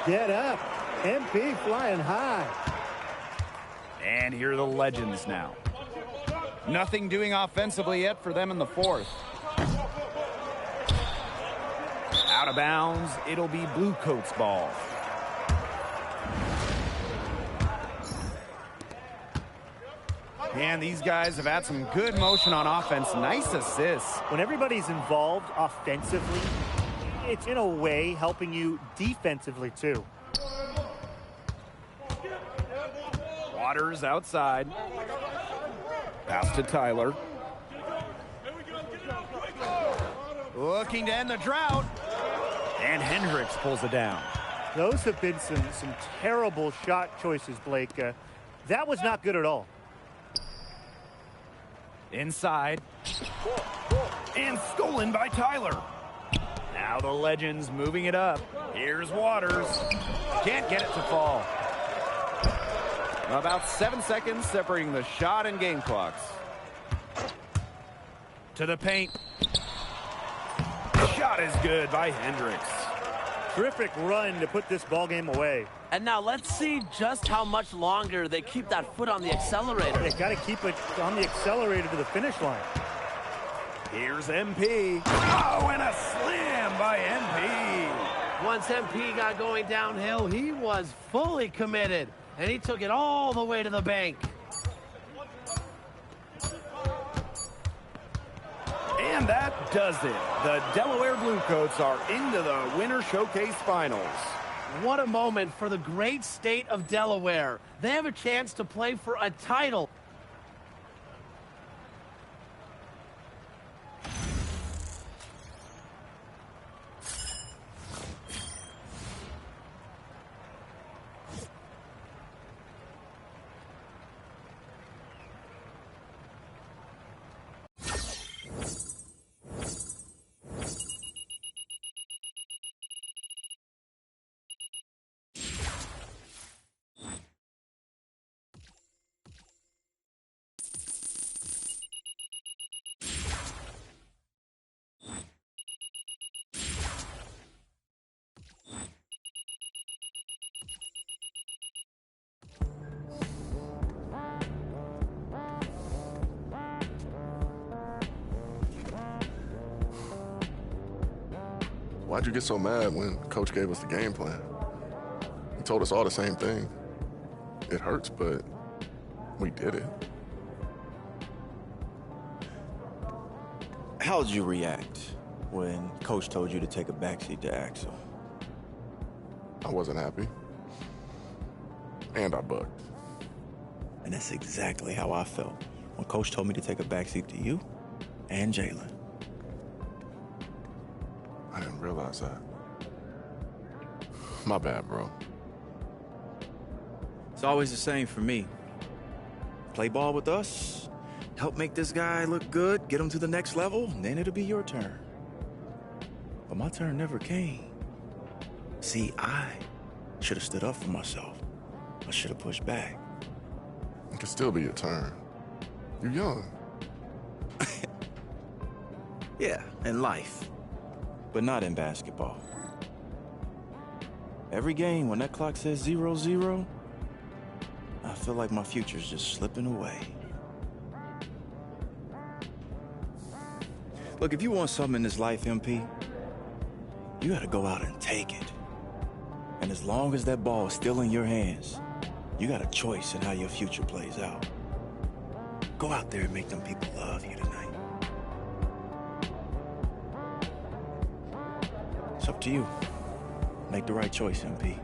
S8: Get up. MP flying high.
S5: And here are the Legends now. Nothing doing offensively yet for them in the fourth. Out of bounds, it'll be Blue Coats ball. And these guys have had some good motion on offense. Nice assists.
S8: When everybody's involved offensively, it's in a way helping you defensively too.
S5: Waters outside. Pass to Tyler. Looking to end the drought. And Hendricks pulls it down.
S8: Those have been some terrible shot choices, Blake. That was not good at all.
S5: Inside. And stolen by Tyler. Now the Legends moving it up. Here's Waters. Can't get it to fall. About 7 seconds separating the shot and game clocks. To the paint. Shot is good by Hendricks.
S8: Terrific run to put this ball game away.
S6: And now let's see just how much longer they keep that foot on the accelerator.
S8: They got to keep it on the accelerator to the finish line.
S5: Here's MP. Oh, and a slam by MP.
S6: Once MP got going downhill, he was fully committed, and he took it all the way to the bank.
S5: And that does it. The Delaware Blue Coats are into the Winter Showcase Finals.
S6: What a moment for the great state of Delaware. They have a chance to play for a title.
S1: Why'd you get so mad when Coach gave us the game plan? He told us all the same thing. It hurts, but we did it.
S15: How did you react when Coach told you to take a backseat to Axel?
S1: I wasn't happy. And I bucked.
S15: And that's exactly how I felt when Coach told me to take a backseat to you and Jalen.
S1: I didn't realize that. My bad, bro.
S15: It's always the same for me. Play ball with us, help make this guy look good, get him to the next level, and then it'll be your turn. But my turn never came. See, I should have stood up for myself. I should have pushed back.
S1: It could still be your turn. You're young.
S15: Yeah, in life. But not in basketball. Every game, when that clock says 0-0, I feel like my future's just slipping away. Look, if you want something in this life, MP, you gotta go out and take it. And as long as that ball is still in your hands, you got a choice in how your future plays out. Go out there and make them people love you tonight. It's up to you. Make the right choice, MP.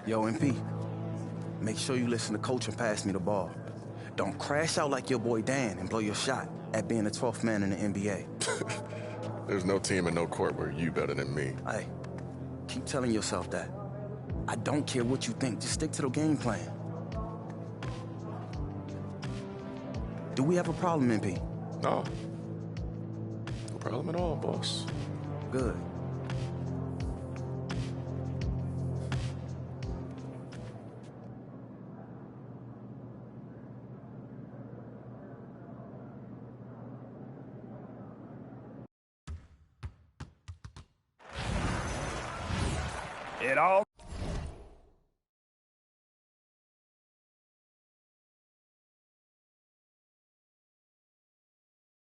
S11: Yo, MP, make sure you listen to coach and pass me the ball. Don't crash out like your boy Dan and blow your shot at being the 12th man in the NBA.
S1: There's no team and no court where you better than me.
S11: Hey, keep telling yourself that. I don't care what you think. Just stick to the game plan. Do we have a problem, MP?
S1: No. No problem at all, boss.
S11: Good.
S5: It all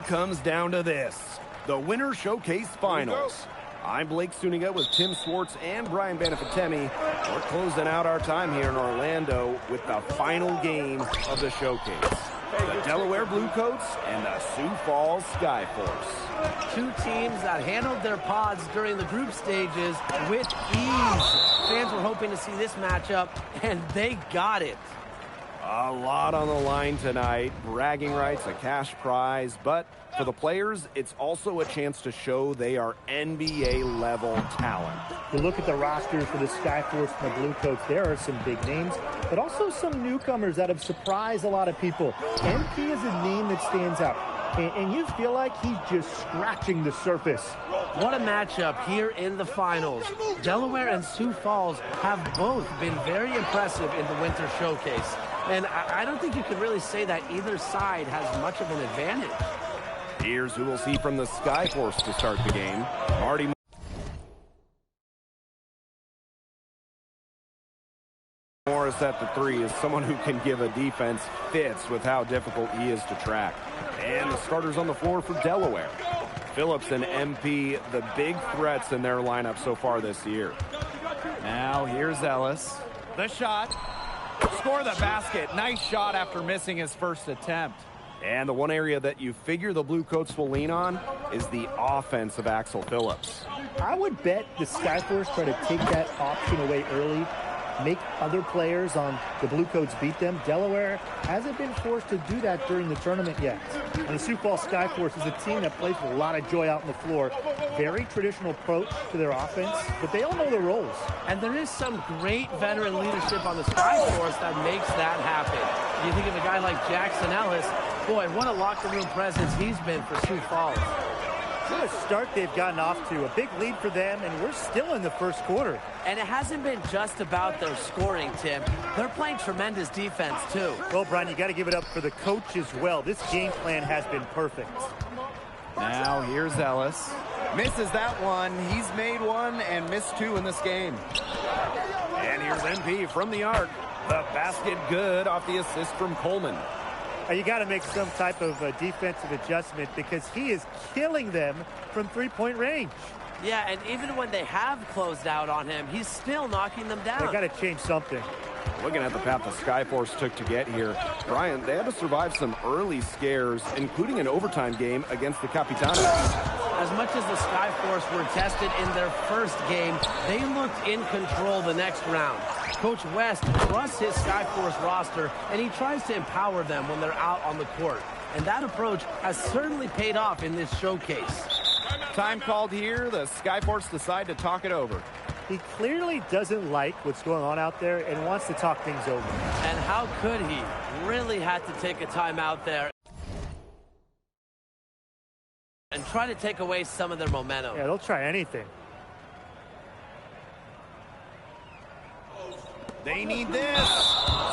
S5: comes down to this, the Winter Showcase Finals. I'm Blake Suniga with Tim Swartz and Brian Banafitemi. We're closing out our time here in Orlando with the final game of the showcase. The Delaware Bluecoats and the Sioux Falls Skyforce.
S6: Two teams that handled their pods during the group stages with ease. Fans were hoping to see this matchup, and they got it.
S7: A lot on the line tonight. Bragging rights, a cash prize, but for the players, it's also a chance to show they are NBA-level talent.
S8: You look at the rosters for the Skyforce and the Bluecoats, there are some big names, but also some newcomers that have surprised a lot of people. MP is a name that stands out, and you feel like he's just scratching the surface.
S6: What a matchup here in the finals. Delaware and Sioux Falls have both been very impressive in the Winter Showcase. And I don't think you could really say that either side has much of an advantage.
S7: Here's who we'll see from the Skyforce to start the game. Marty Morris at the three is someone who can give a defense fits with how difficult he is to track. And the starters on the floor for Delaware. Phillips and MP, the big threats in their lineup so far this year.
S5: Now here's Ellis. The shot. Score the basket. Nice shot after missing his first attempt.
S7: And the one area that you figure the Bluecoats will lean on is the offense of Axel Phillips.
S8: I would bet the Skyforce try to take that option away early, make other players on the Bluecoats beat them. Delaware hasn't been forced to do that during the tournament yet. And the Sioux Falls Skyforce is a team that plays with a lot of joy out on the floor. Very traditional approach to their offense, but they all know their roles.
S6: And there is some great veteran leadership on the Skyforce that makes that happen. You think of a guy like Jackson Ellis. Boy, what a locker room presence he's been for Sioux Falls.
S8: What a start they've gotten off to. A big lead for them, and we're still in the first quarter.
S6: And it hasn't been just about their scoring, Tim. They're playing tremendous defense, too.
S8: Well, Brian, you got to give it up for the coach as well. This game plan has been perfect.
S5: Now here's Ellis. Misses that one. He's made one and missed two in this game. And here's MP from the arc. The basket good off the assist from Coleman.
S8: You got to make some type of defensive adjustment because he is killing them from three-point range.
S6: Yeah, and even when they have closed out on him, he's still knocking them down.
S8: They got to change something.
S7: Looking at the path the Skyforce took to get here, Brian, they had to survive some early scares, including an overtime game against the Capitanes.
S6: As much as the Skyforce were tested in their first game, they looked in control the next round. Coach West trusts his Skyforce roster, and he tries to empower them when they're out on the court. And that approach has certainly paid off in this showcase.
S5: Time called here. The Skyforce decide to talk it over.
S8: He clearly doesn't like what's going on out there and wants to talk things over.
S6: And how could he? Really had to take a timeout there and try to take away some of their momentum.
S8: Yeah, they'll try anything.
S5: They need this.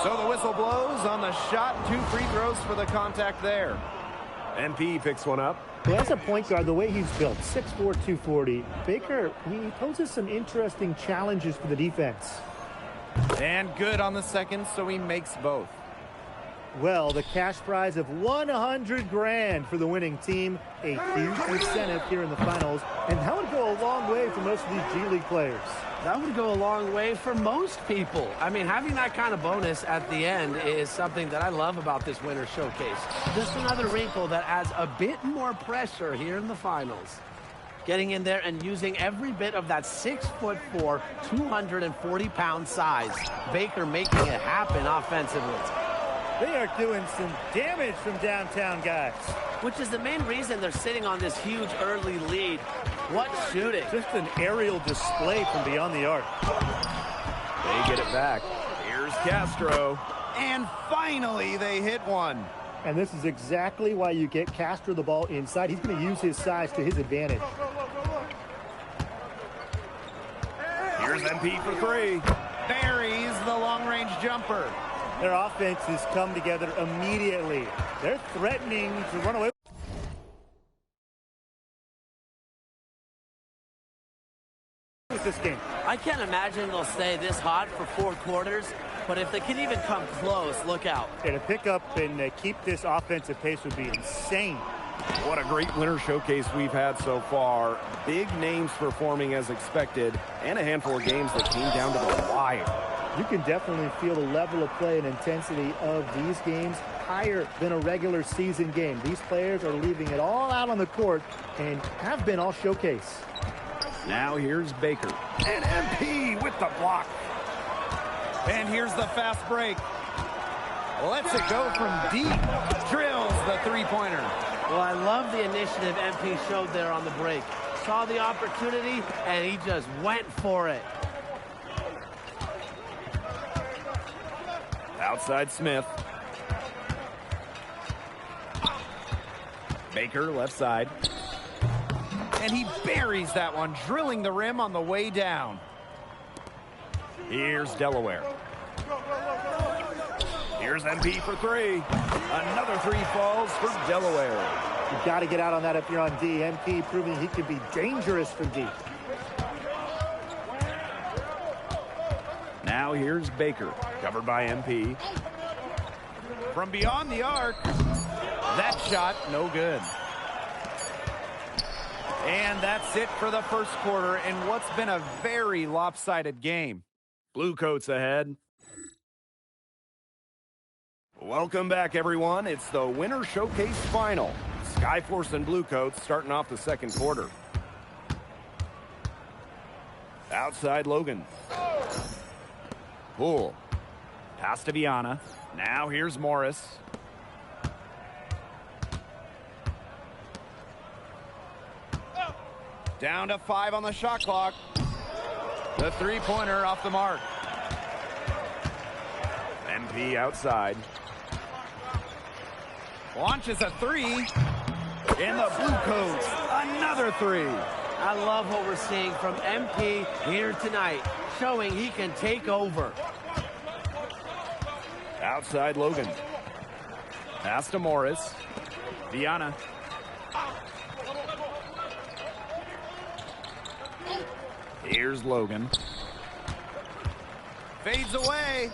S5: So the whistle blows on the shot. 2 free throws for the contact there.
S7: MP picks one up.
S8: Well, as a point guard, the way he's built, 6'4", 240, Baker, he poses some interesting challenges for the defense.
S5: And good on the second, so he makes both.
S8: Well, the cash prize of $100,000 for the winning team, a huge incentive here in the finals, and that would go a long way for most of these G League players.
S6: That would go a long way for most people. I mean, having that kind of bonus at the end is something that I love about this Winter Showcase. Just another wrinkle that adds a bit more pressure here in the finals. getting in there and using every bit of that 6'4", 240-pound size. Baker making it happen offensively.
S8: They are doing some damage from downtown, guys.
S6: Which is the main reason they're sitting on this huge early lead. What shooting.
S8: Just an aerial display from beyond the arc.
S7: They get it back. Here's Castro.
S5: And finally, they hit one.
S8: And this is exactly why you get Castro the ball inside. He's going to use his size to his advantage.
S7: Here's MP for three.
S5: Buries the long-range jumper.
S8: Their offense has come together immediately. They're threatening to run away with this game.
S6: I can't imagine they'll stay this hot for 4 quarters, but if they can even come close, look out.
S8: And to pick up and keep this offensive pace would be insane.
S7: What a great winter showcase we've had so far. Big names performing as expected, and a handful of games that came down to the wire.
S8: You can definitely feel the level of play and intensity of these games higher than a regular season game. These players are leaving it all out on the court and have been all showcase.
S7: Now here's Baker. And MP with the block.
S5: And here's the fast break. Lets it go from deep. Drills the three-pointer.
S6: Well, I love the initiative MP showed there on the break. Saw the opportunity, and he just went for it.
S7: Outside Smith. Baker left side.
S5: And he buries that one, drilling the rim on the way down.
S7: Here's Delaware. Here's MP for three. Another three falls for Delaware.
S8: You've got to get out on that if you're on D. MP proving he can be dangerous from deep.
S7: Now here's Baker, covered by MP.
S5: From beyond the arc, that shot no good. And that's it for the first quarter in what's been a very lopsided game.
S7: Bluecoats ahead. Welcome back, everyone. It's the Winter Showcase Final. Skyforce and Bluecoats starting off the second quarter. Outside Logan.
S5: Poole. Pass to Viana. Now here's Morris. Down to 5 on the shot clock. The three-pointer off the mark.
S7: MP outside.
S5: Launches a three. In the Bluecoats, another three.
S6: I love what we're seeing from MP here tonight, showing he can take over.
S7: Outside Logan.
S5: Pass to Morris. Viana. Here's Logan. Fades away.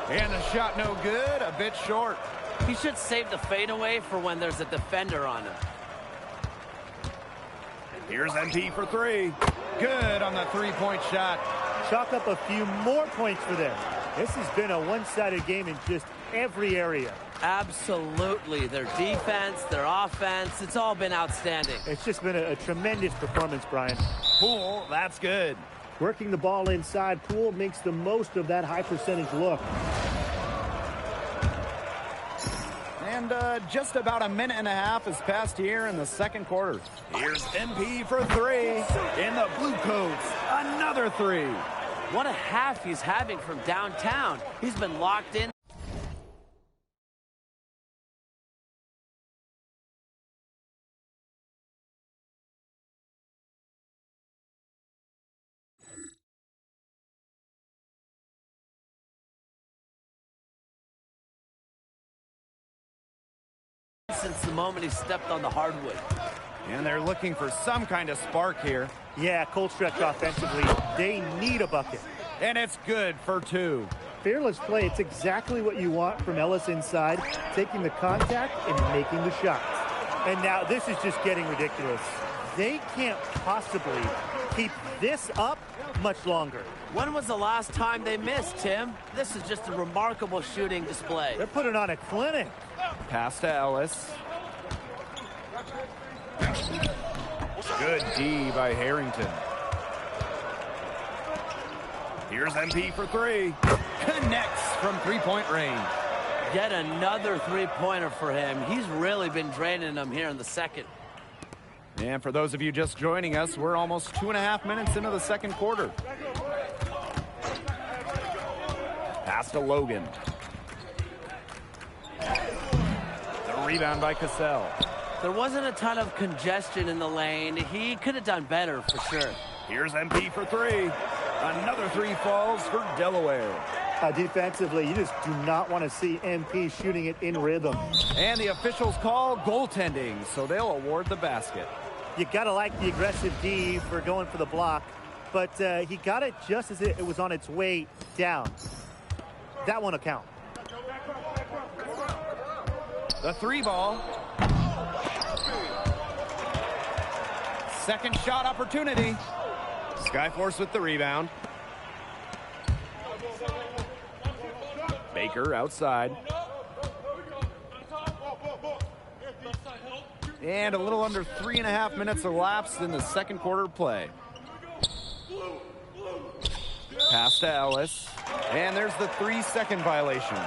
S5: And the shot no good, a bit short.
S6: He should save the fadeaway for when there's a defender on him.
S7: Here's MP for three.
S5: Good on the three-point shot.
S8: Chalk up a few more points for them. This has been a one-sided game in just every area.
S6: Absolutely. Their defense, their offense, it's all been outstanding.
S8: It's just been a tremendous performance, Brian.
S5: Poole, that's good.
S8: Working the ball inside, Poole makes the most of that high-percentage look.
S5: And just about a minute and a half has passed here in the second quarter. Here's MP for three. In the Bluecoats, another three.
S6: What a half he's having from downtown. He's been locked in. Since the moment he stepped on the hardwood.
S5: And they're looking for some kind of spark here.
S8: Yeah, cold stretch offensively. They need a bucket.
S5: And it's good for two.
S8: Fearless play. It's exactly what you want from Ellis inside, taking the contact and making the shots. And now this is just getting ridiculous. They can't possibly keep this up much longer.
S6: When was the last time they missed, Tim? This is just a remarkable shooting display.
S8: They're putting on a clinic.
S5: Pass to Ellis. Good D by Harrington. Here's MP for three. Connects from three-point range.
S6: Yet another three-pointer for him. He's really been draining them here in the second.
S5: And for those of you just joining us, we're almost 2.5 minutes into the second quarter. Pass to Logan. The rebound by Cassell.
S6: There wasn't a ton of congestion in the lane. He could have done better for sure.
S5: Here's MP for three. Another three falls for Delaware.
S8: Defensively, you just do not want to see MP shooting it in rhythm.
S5: And the officials call goaltending, so they'll award the basket.
S8: You got to like the aggressive D for going for the block, but he got it just as it was on its way down. That one will count.
S5: The three ball. Second shot opportunity. Skyforce with the rebound. Baker outside. And a little under 3.5 minutes elapsed in the second quarter play. Pass to Ellis. And there's the 3-second violation.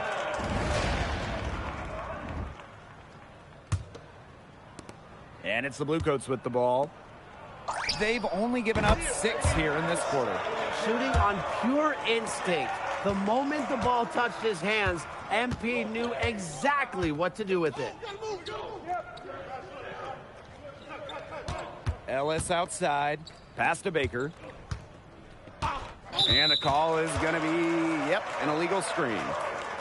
S5: And it's the Bluecoats with the ball. They've only given up 6 here in this quarter.
S6: Shooting on pure instinct. The moment the ball touched his hands, MP knew exactly what to do with it.
S5: Ellis outside. Pass to Baker. And the call is going to be, an illegal screen.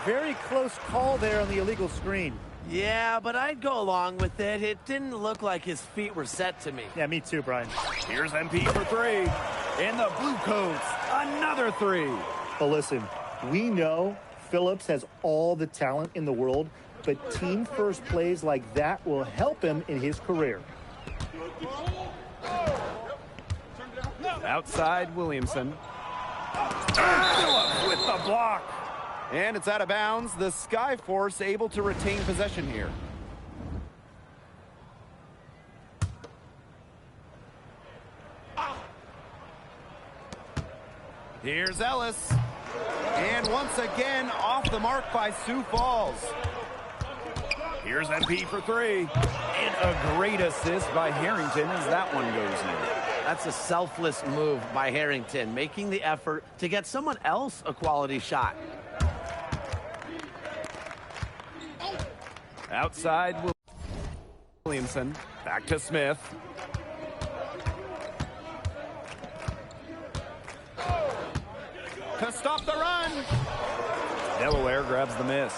S8: Very close call there on the illegal screen.
S6: Yeah, but I'd go along with it. It didn't look like his feet were set to me.
S8: Yeah, me too, Brian.
S5: Here's MP for three. And the Bluecoats, another three.
S8: But listen, we know Phillips has all the talent in the world, but team first plays like that will help him in his career.
S5: Outside Williamson. Phillips with the block. And it's out of bounds. The Skyforce able to retain possession here. Here's Ellis. And once again, off the mark by Sioux Falls. Here's MP for three. And a great assist by Harrington as that one goes in.
S6: That's a selfless move by Harrington, making the effort to get someone else a quality shot.
S5: Outside Williamson. Back to Smith. To stop the run. Delaware grabs the miss.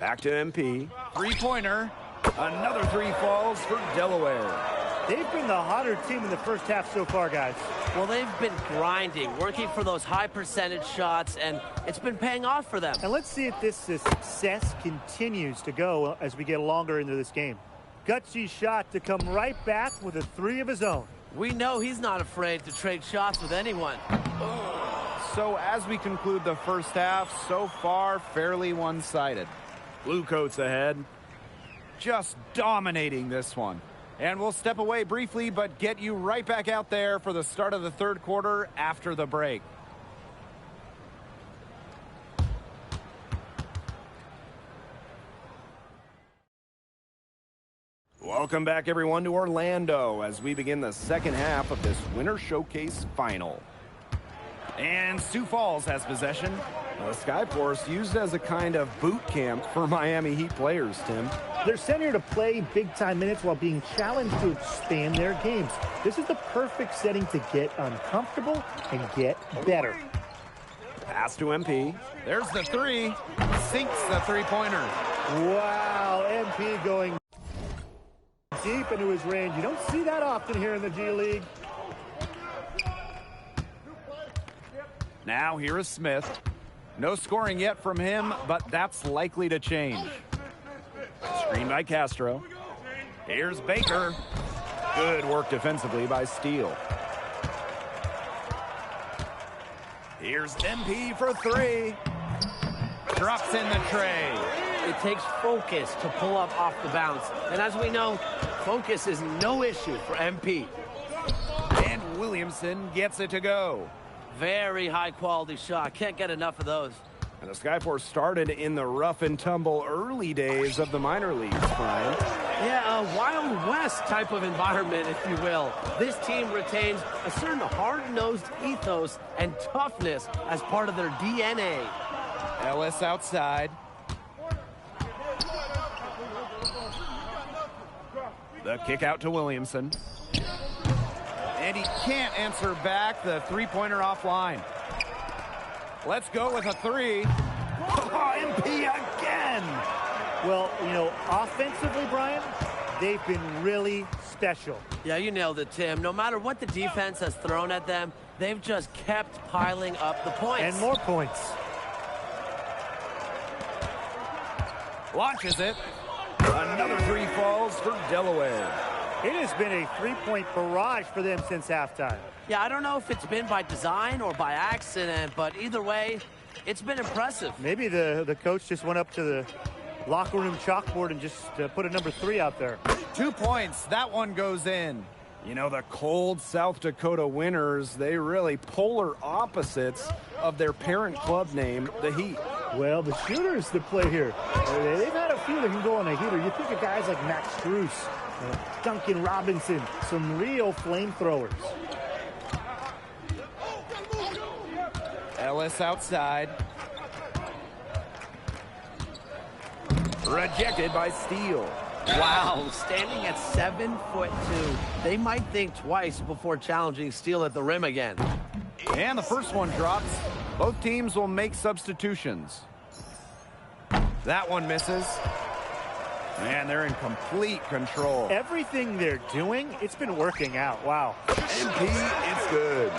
S5: Back to MP. Three-pointer. Another three falls for Delaware.
S8: They've been the hotter team in the first half so far, guys.
S6: Well, they've been grinding, working for those high percentage shots, and it's been paying off for them.
S8: And let's see if this success continues to go as we get longer into this game. Gutsy shot to come right back with a three of his own.
S6: We know he's not afraid to trade shots with anyone.
S5: So as we conclude the first half, so far fairly one-sided. Bluecoats ahead. Just dominating this one. And we'll step away briefly, but get you right back out there for the start of the third quarter after the break. Welcome back, everyone, to Orlando as we begin the second half of this Winter Showcase Final. And Sioux Falls has possession. The Skyforce used as a kind of boot camp for Miami Heat players, Tim.
S8: They're sent here to play big-time minutes while being challenged to expand their games. This is the perfect setting to get uncomfortable and get better.
S5: Pass to MP. There's the three. Sinks the three-pointer.
S8: Wow, MP going deep into his range. You don't see that often here in the G League.
S5: Now here is Smith. No scoring yet from him, but that's likely to change. Screen by Castro. Here's Baker. Good work defensively by Steele. Here's MP for three. Drops in the tray.
S6: it takes focus to pull up off the bounce. And as we know, focus is no issue for MP.
S5: And Williamson gets it to go.
S6: Very high-quality shot. Can't get enough of those.
S7: And the Skyforce started in the rough and tumble early days of the minor leagues, Brian.
S6: Yeah, a Wild West type of environment, if you will. This team retains a certain hard-nosed ethos and toughness as part of their DNA.
S5: Ellis outside. The kick out to Williamson. And he can't answer back. The three-pointer offline. Let's go with a three. Oh, MP again.
S8: Well, you know, offensively, Brian, they've been really special.
S6: Yeah, you nailed it, Tim. No matter what the defense has thrown at them, they've just kept piling up the points.
S8: And more points.
S5: Launches it. Another three falls for Delaware.
S8: It has been a three-point barrage for them since halftime.
S6: Yeah, I don't know if it's been by design or by accident, but either way, it's been impressive.
S8: Maybe the coach just went up to the locker room chalkboard and just put a number 3 out there.
S5: 2 points. That one goes in.
S7: You know, the cold South Dakota Winners, they really polar opposites of their parent club name, the Heat.
S8: Well, the shooters that play here, they've had a few that can go on a heater. You think of guys like Max Strus, Duncan Robinson, some real flamethrowers.
S5: Ellis outside. Rejected by Steele.
S6: Wow, standing at 7'2", they might think twice before challenging Steele at the rim again.
S5: And the first one drops. Both teams will make substitutions. That one misses. Man, they're in complete control.
S8: Everything they're doing, it's been working out. Wow.
S5: MP, it's good.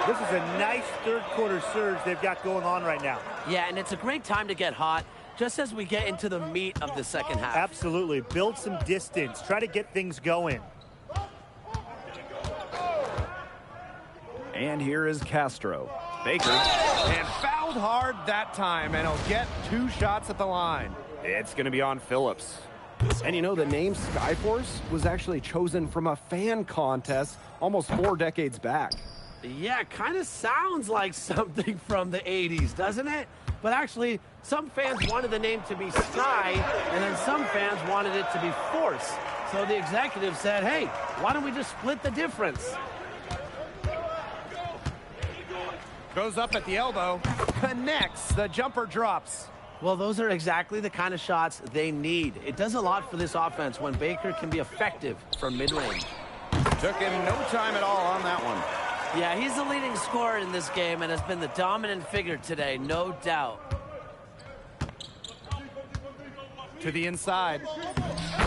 S8: This is a nice third-quarter surge they've got going on right now.
S6: Yeah, and it's a great time to get hot, just as we get into the meat of the second half.
S8: Absolutely. Build some distance. Try to get things going.
S7: And here is Castro. Baker.
S5: And fouled hard that time, and he'll get 2 shots at the line.
S7: It's going to be on Phillips. And you know, the name Skyforce was actually chosen from a fan contest almost 4 decades back.
S6: Yeah, kind of sounds like something from the 80s, doesn't it? But actually, some fans wanted the name to be Sky, and then some fans wanted it to be Force. So the executive said, hey, why don't we just split the difference?
S5: Goes up at the elbow, connects, the jumper drops.
S6: Well, those are exactly the kind of shots they need. It does a lot for this offense when Baker can be effective from mid-range.
S5: Took him no time at all on that one.
S6: Yeah, he's the leading scorer in this game and has been the dominant figure today, no doubt.
S5: To the inside.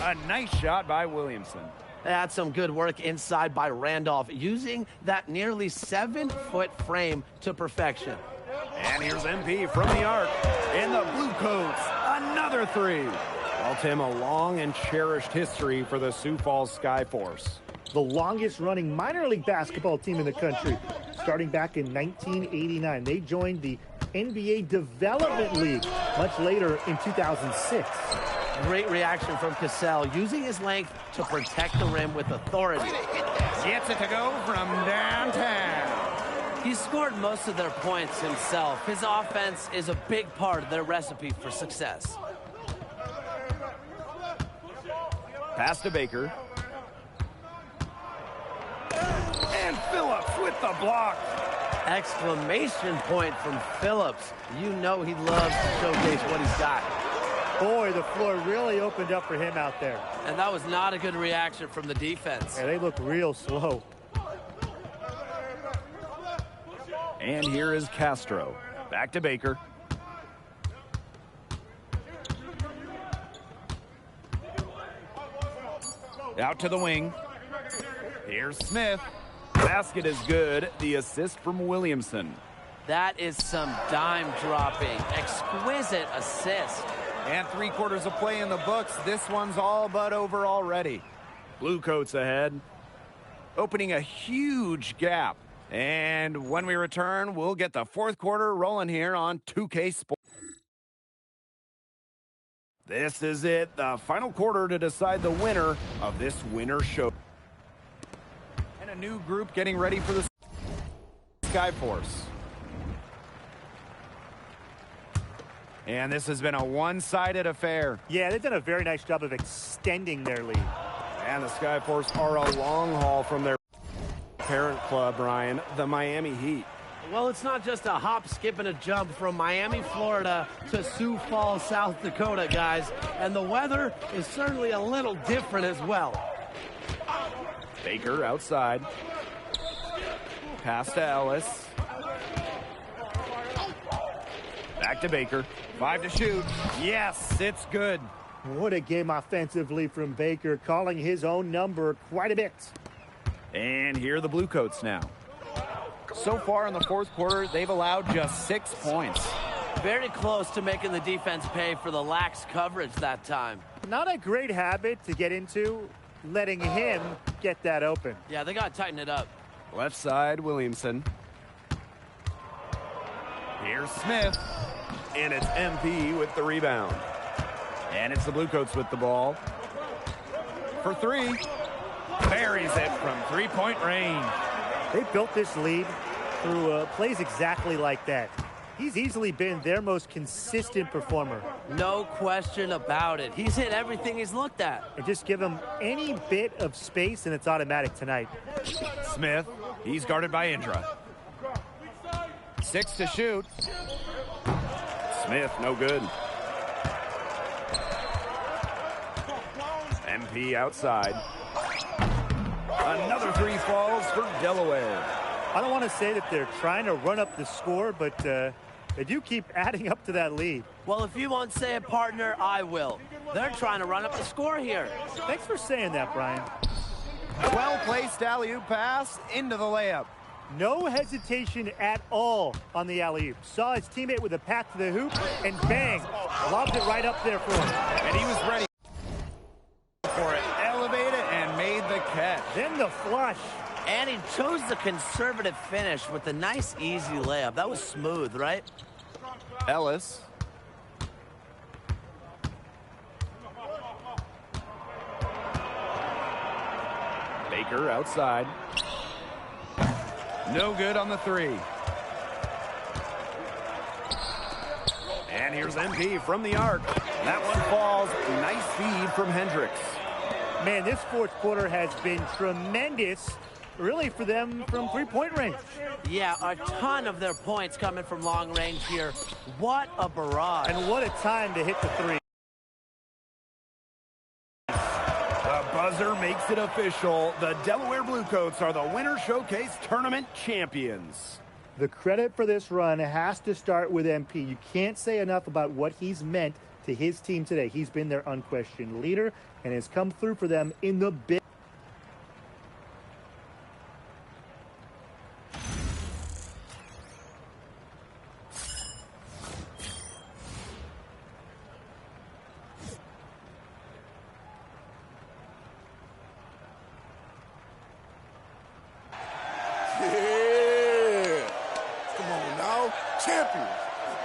S5: A nice shot by Williamson.
S6: That's some good work inside by Randolph, using that nearly 7-foot frame to perfection.
S5: And here's MP from the arc. In the blue coats, another three.
S7: Well, Tim, a long and cherished history for the Sioux Falls Skyforce.
S8: The longest-running minor league basketball team in the country, starting back in 1989. They joined the NBA Development League much later in 2006.
S6: Great reaction from Cassell, using his length to protect the rim with authority.
S5: Gets it to go from downtown.
S6: He scored most of their points himself. His offense is a big part of their recipe for success.
S7: Pass to Baker.
S5: And Phillips with the block.
S6: Exclamation point from Phillips. You know he loves to showcase what he's got.
S8: Boy, the floor really opened up for him out there.
S6: And that was not a good reaction from the defense.
S8: Yeah, they look real slow.
S7: And here is Castro. Back to Baker.
S5: Out to the wing. Here's Smith.
S7: Basket is good. The assist from Williamson.
S6: That is some dime dropping. Exquisite assist.
S5: And 3/4 of play in the books. This one's all but over already.
S7: Blue coats ahead.
S5: Opening a huge gap. And when we return, we'll get the 4th quarter rolling here on 2K Sports.
S7: This is it, the final quarter to decide the winner of this winner show.
S5: And a new group getting ready for the Skyforce. And this has been a one-sided affair.
S8: Yeah, they've done a very nice job of extending their lead.
S7: And the Skyforce are a long haul from their parent club, Ryan, the Miami Heat.
S6: Well, it's not just a hop, skip, and a jump from Miami, Florida to Sioux Falls, South Dakota, guys. And the weather is certainly a little different as well.
S7: Baker outside. Pass to Ellis. Back to Baker.
S5: 5 to shoot. Yes, it's good.
S8: What a game offensively from Baker, calling his own number quite a bit.
S5: And here are the Bluecoats now. So far in the fourth quarter, they've allowed just 6 points.
S6: Very close to making the defense pay for the lax coverage that time.
S8: Not a great habit to get into, letting him get that open.
S6: Yeah, they got to tighten it up.
S7: Left side, Williamson.
S5: Here's Smith.
S7: And it's MP with the rebound.
S5: And it's the Bluecoats with the ball. For 3. Buries it from three-point range.
S8: They built this lead through plays exactly like that. He's easily been their most consistent performer.
S6: No question about it. He's hit everything he's looked at.
S8: And just give him any bit of space and it's automatic tonight.
S5: Smith, he's guarded by Indra. 6 to shoot.
S7: Smith, no good. MP outside. Another 3 falls for Delaware.
S8: I don't want to say that they're trying to run up the score, but they do keep adding up to that lead.
S6: Well, if you won't say it, partner, I will. They're trying to run up the score here.
S8: Thanks for saying that, Brian.
S5: Well-placed alley-oop pass into the layup.
S8: No hesitation at all on the alley-oop. Saw his teammate with a path to the hoop, and bang, lobbed it right up there for him.
S5: And he was ready for it. Elevated and made the catch.
S8: Then the flush.
S6: And he chose the conservative finish with a nice, easy layup. That was smooth, right?
S7: Ellis. Baker outside.
S5: No good on the 3.
S7: And here's MP from the arc. That one falls. Nice feed from Hendricks.
S8: Man, this fourth quarter has been tremendous, really, for them from three-point range.
S6: Yeah, a ton of their points coming from long range here. What a barrage.
S8: And what a time to hit the 3.
S7: The buzzer makes it official. The Delaware Bluecoats are the Winter Showcase Tournament champions.
S8: The credit for this run has to start with MP. You can't say enough about what he's meant to his team today. He's been their unquestioned leader and has come through for them in the big.
S4: Yeah. Come on now. Champions.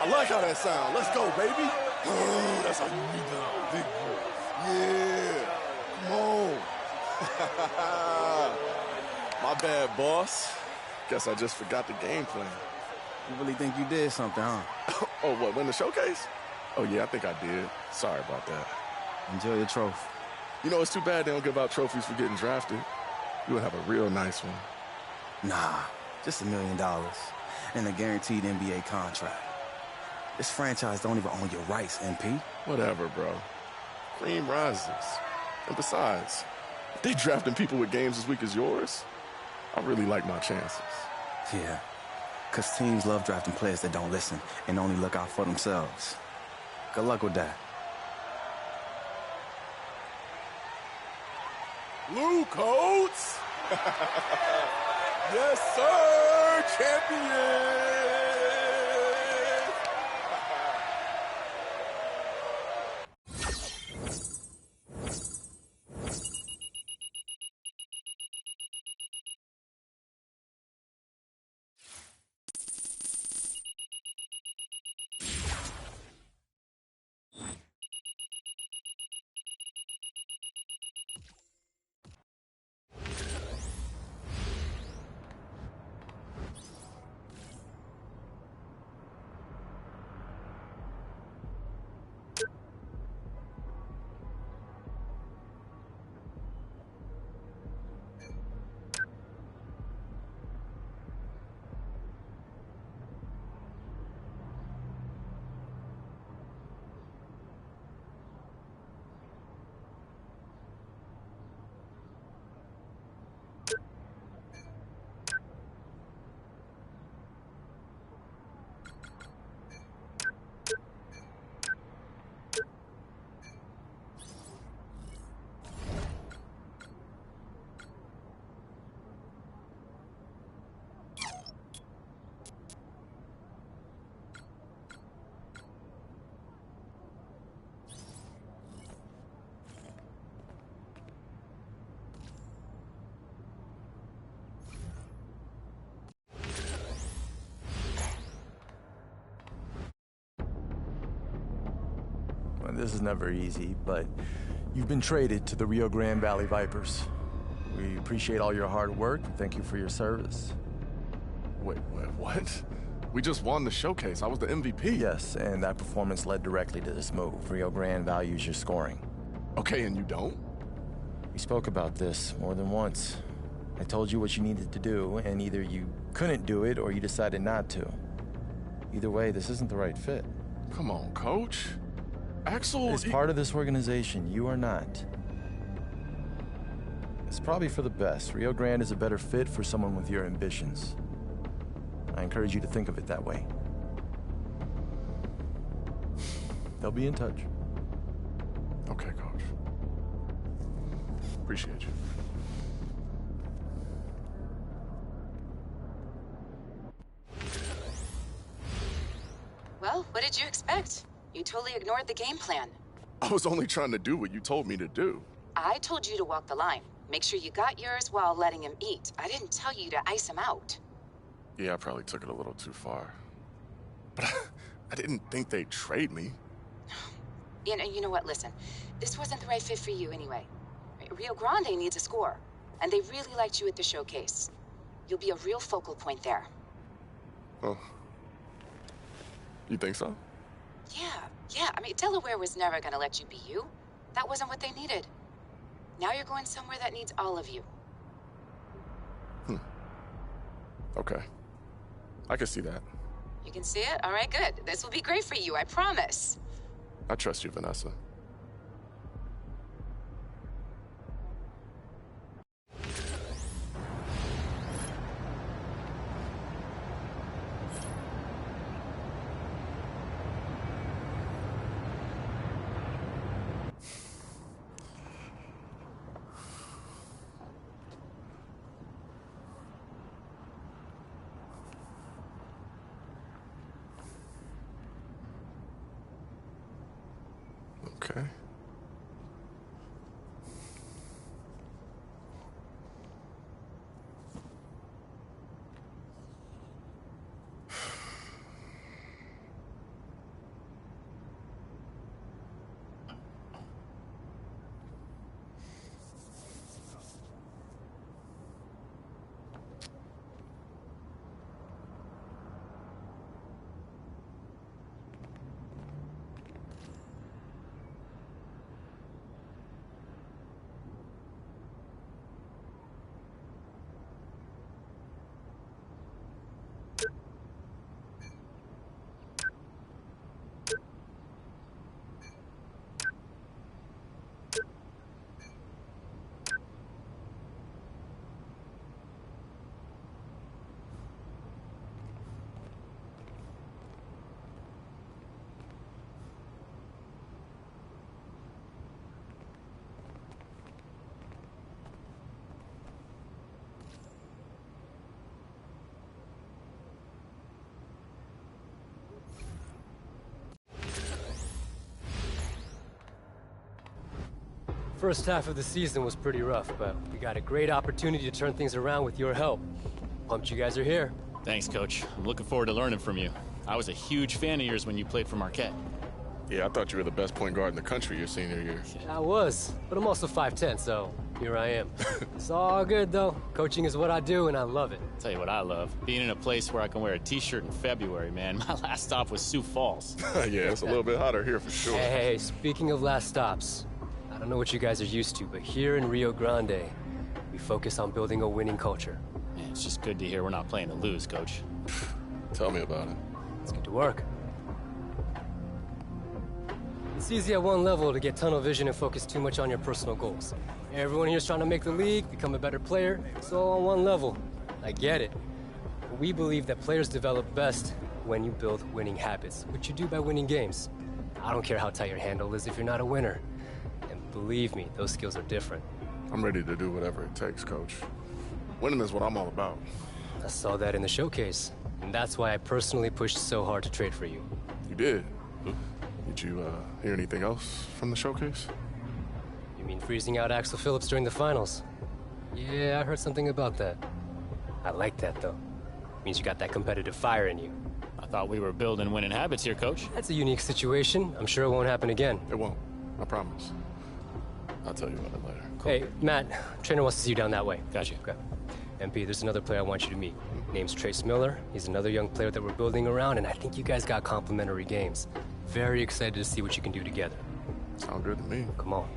S4: I like how that sounds. Let's go, baby. Oh, that's how you need that, big boy. Yeah. Come on.
S1: My bad, boss. Guess I just forgot the game plan.
S11: You really think you did something, huh?
S1: Oh, what, win the showcase? Oh, yeah, I think I did. Sorry about that.
S11: Enjoy your trophy.
S1: You know, it's too bad they don't give out trophies for getting drafted. You would have a real nice one.
S11: Nah, just $1 million and a guaranteed NBA contract. This franchise don't even own your rights, MP.
S1: Whatever, bro. Cream rises. And besides, if they drafting people with games as weak as yours, I really like my chances.
S11: Yeah, because teams love drafting players that don't listen and only look out for themselves. Good luck with that.
S4: Blue Coats. Yes, sir. Champion.
S10: this is never easy, but you've been traded to the Rio Grande Valley Vipers. We appreciate all your hard work. Thank you for your service.
S1: Wait, what? We just won the showcase. I was the MVP.
S10: Yes, and that performance led directly to this move. Rio Grande values your scoring.
S1: Okay, and you don't?
S10: We spoke about this more than once. I told you what you needed to do, and either you couldn't do it or you decided not to. Either way, this isn't the right fit.
S1: Come on, Coach. Axel
S10: is part of this organization. You are not. It's probably for the best. Rio Grande is a better fit for someone with your ambitions. I encourage you to think of it that way. They'll be in touch.
S1: Okay, Coach. Appreciate you.
S14: Well, what did you expect? You totally ignored the game plan.
S1: I was only trying to do what you told me to do.
S14: I told you to walk the line. Make sure you got yours while letting him eat. I didn't tell you to ice him out.
S1: Yeah, I probably took it a little too far. But I didn't think they'd trade me.
S14: You know what? Listen, this wasn't the right fit for you anyway. Rio Grande needs a score, and they really liked you at the showcase. You'll be a real focal point there.
S1: Oh. You think so?
S14: Yeah. I mean, Delaware was never gonna let you be you. That wasn't what they needed. Now you're going somewhere that needs all of you.
S1: Okay. I can see that.
S14: You can see it? All right, good. This will be great for you, I promise.
S1: I trust you, Vanessa. Okay.
S16: First half of the season was pretty rough, but we got a great opportunity to turn things around with your help. Pumped you guys are here.
S17: Thanks, Coach. I'm looking forward to learning from you. I was a huge fan of yours when you played for Marquette.
S1: Yeah, I thought you were the best point guard in the country your senior year.
S16: I was, but I'm also 5'10", so here I am. It's all good, though. Coaching is what I do, and I love it.
S17: Tell you what I love. Being in a place where I can wear a t-shirt in February, man. My last stop was Sioux Falls.
S1: Yeah, it's a little bit hotter here for sure.
S16: Hey, speaking of last stops, I don't know what you guys are used to, but here in Rio Grande, we focus on building a winning culture.
S17: Man, it's just good to hear we're not playing to lose, Coach.
S1: Tell me about it.
S16: Let's get to work. It's easy at one level to get tunnel vision and focus too much on your personal goals. Everyone here's trying to make the league, become a better player. It's all on one level. I get it. But we believe that players develop best when you build winning habits, which you do by winning games. I don't care how tight your handle is if you're not a winner. And believe me, those skills are different.
S1: I'm ready to do whatever it takes, Coach. Winning is what I'm all about.
S16: I saw that in the showcase, and that's why I personally pushed so hard to trade for you.
S1: You did? Did you hear anything else from the showcase?
S16: You mean freezing out Axel Phillips during the finals? Yeah, I heard something about that. I like that, though. Means you got that competitive fire in you.
S17: I thought we were building winning habits here, Coach.
S16: That's a unique situation. I'm sure it won't happen again.
S1: It won't. I promise. I'll tell you about it later. Cool.
S16: Hey, Matt, trainer wants to see you down that way.
S17: Gotcha.
S16: Okay. MP, there's another player I want you to meet. Name's Trace Miller. He's another young player that we're building around, and I think you guys got complementary games. Very excited to see what you can do together.
S1: Sound good to me.
S16: Come on.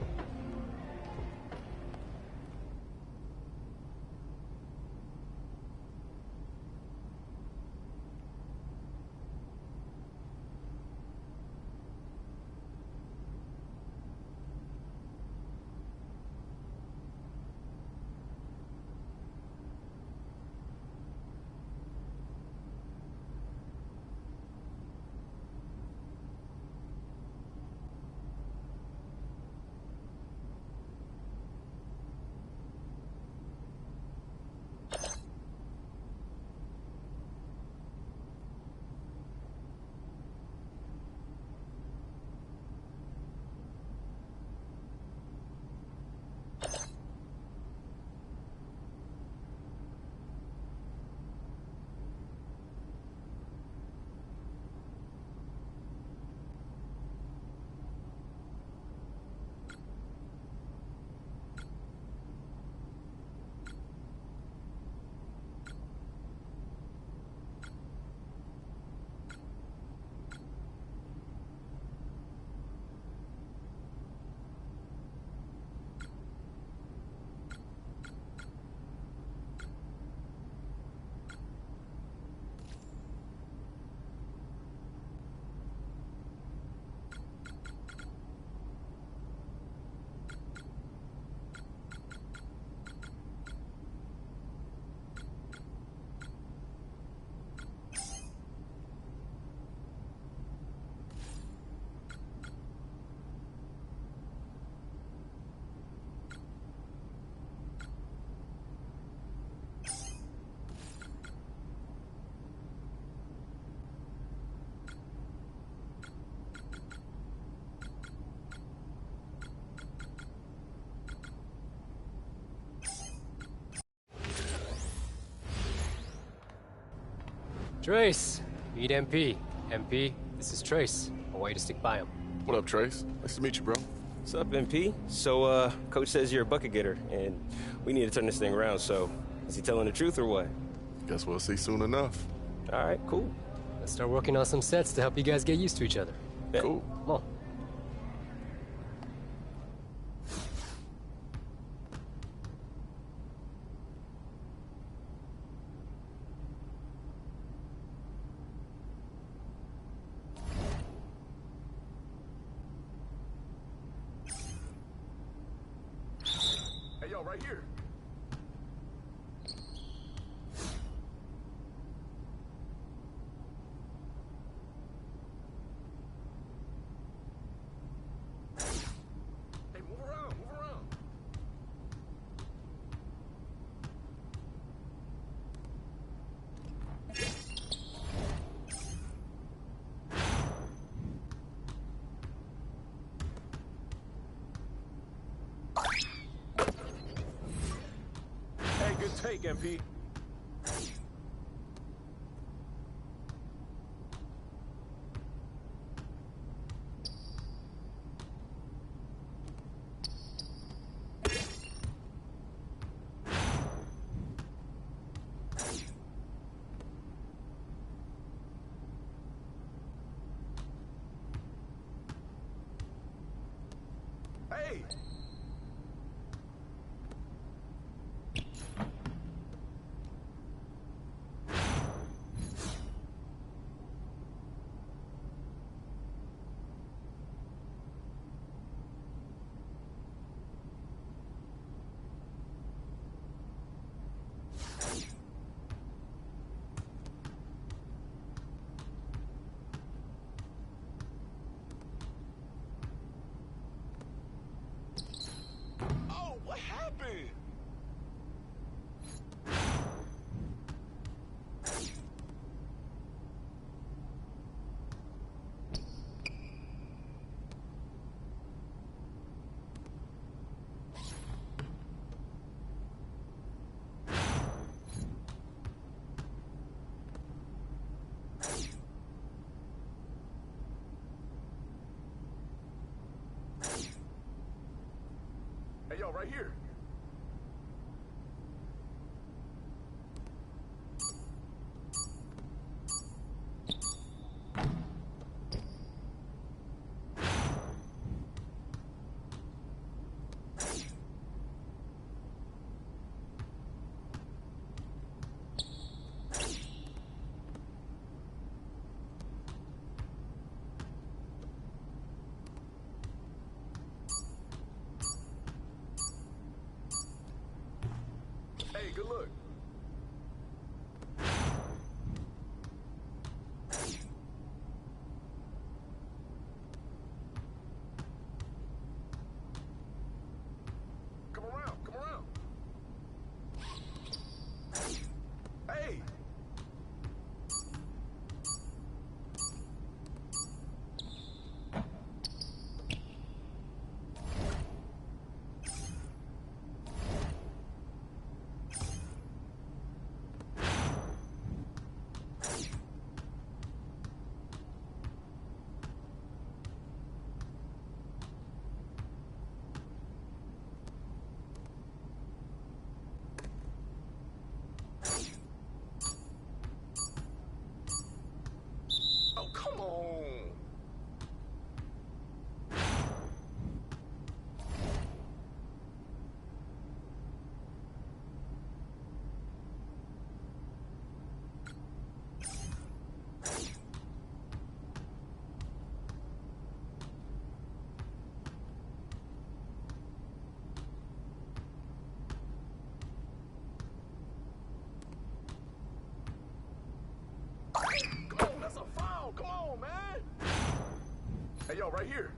S16: Trace, meet MP. MP, this is Trace. I want you to stick by him.
S1: What up, Trace? Nice to meet you, bro.
S18: What's up, MP? So, Coach says you're a bucket getter, and we need to turn this thing around, so is he telling the truth or what?
S1: Guess we'll see soon enough.
S18: All right, cool.
S16: Let's start working on some sets to help you guys get used to each other.
S18: Yeah.
S1: Cool.
S16: Come on.
S4: Hey, yo, right here. Hey, move around, move around. Hey, good take, MP. Hey! yo, right here. Hey, good look. Come around, come around. Hey. Oh, come on. Come on, that's a foul. Come on, man. Hey, yo, right here.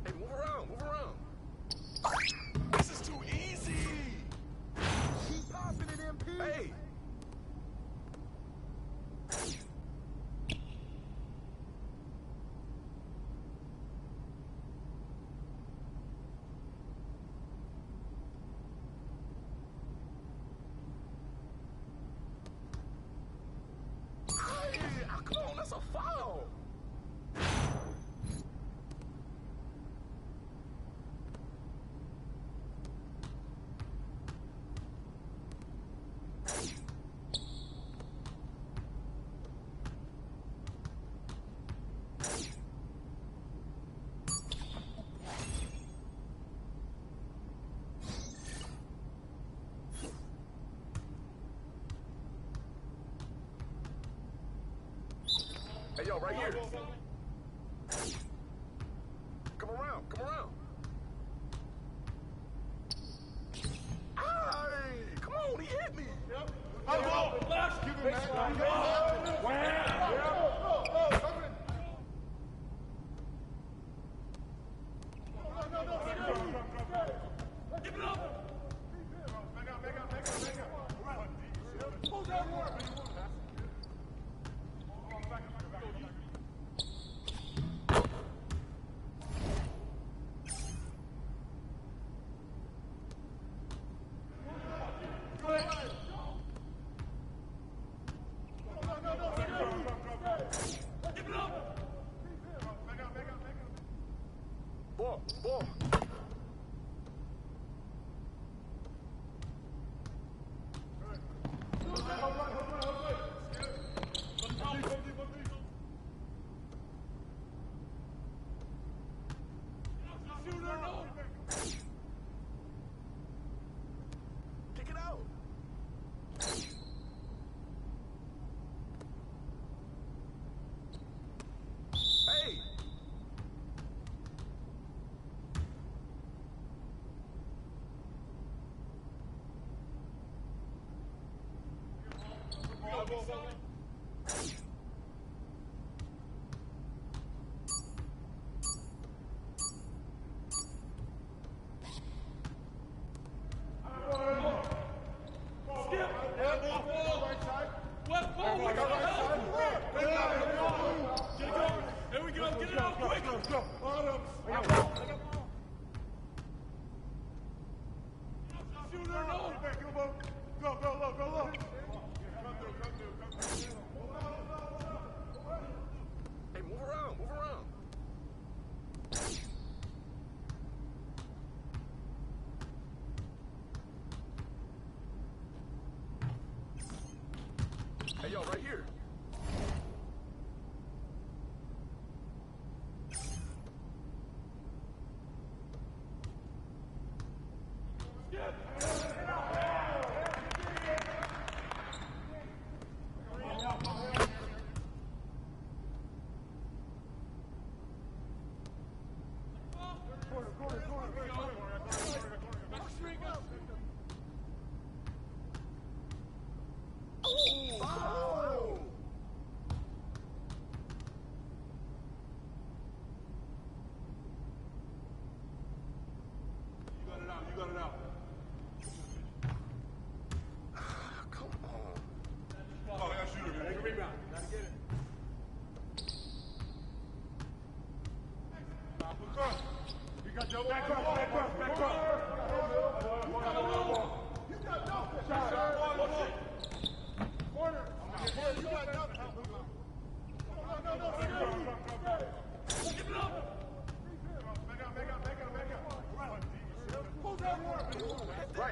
S4: Hey, move around, move around. This is too easy. Keep popping it, MP. Hey. Hey, come on, that's a foul. Hey, yo, right here. Come around, come around. Ay, come on, he hit me. I'm going. Let's give him that. Give it up. Ball. Hey, yo, right here.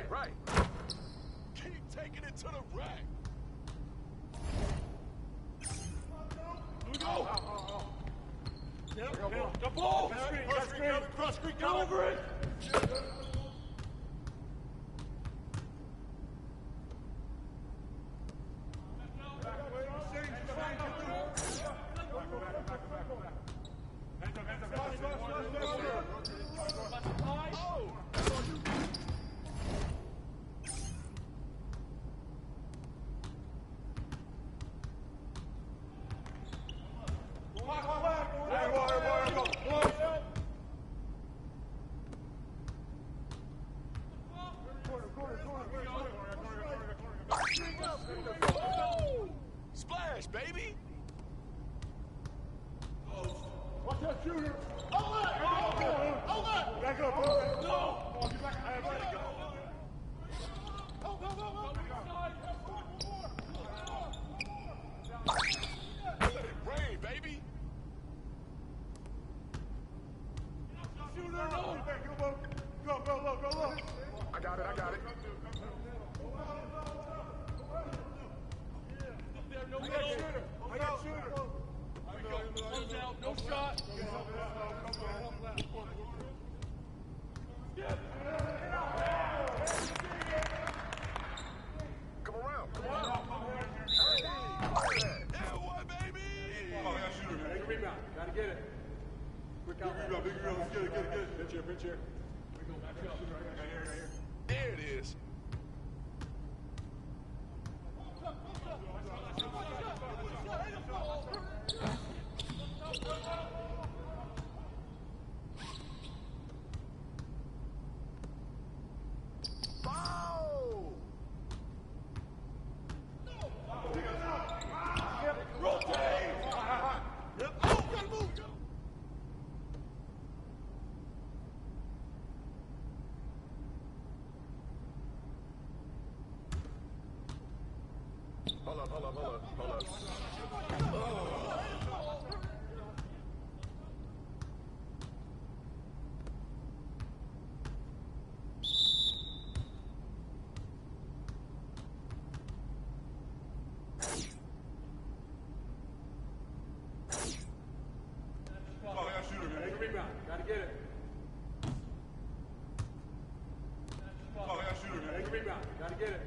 S4: Right. Keep taking it to the rack. Go. The ball. Cross screen. Get over it. Splash, baby! Watch that shooter! Outlet! Back up! No! Let it rain, baby! Shooter! Go! I got it. I got shooter. No shot. Come around. Yeah, what, baby? Oh, I got shooter. Take a rebound. Gotta get it. Quick out. Big rebound. Let's get it. Pinch here. Right here. There it is. Hold up. Oh, I got shooter, man. Take a rebound. Gotta get it. Oh, I got shooter, man. Take a rebound. Gotta get it.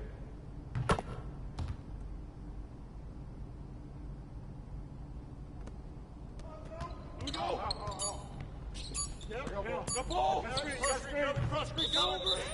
S4: The ball! Cross screen, go over it!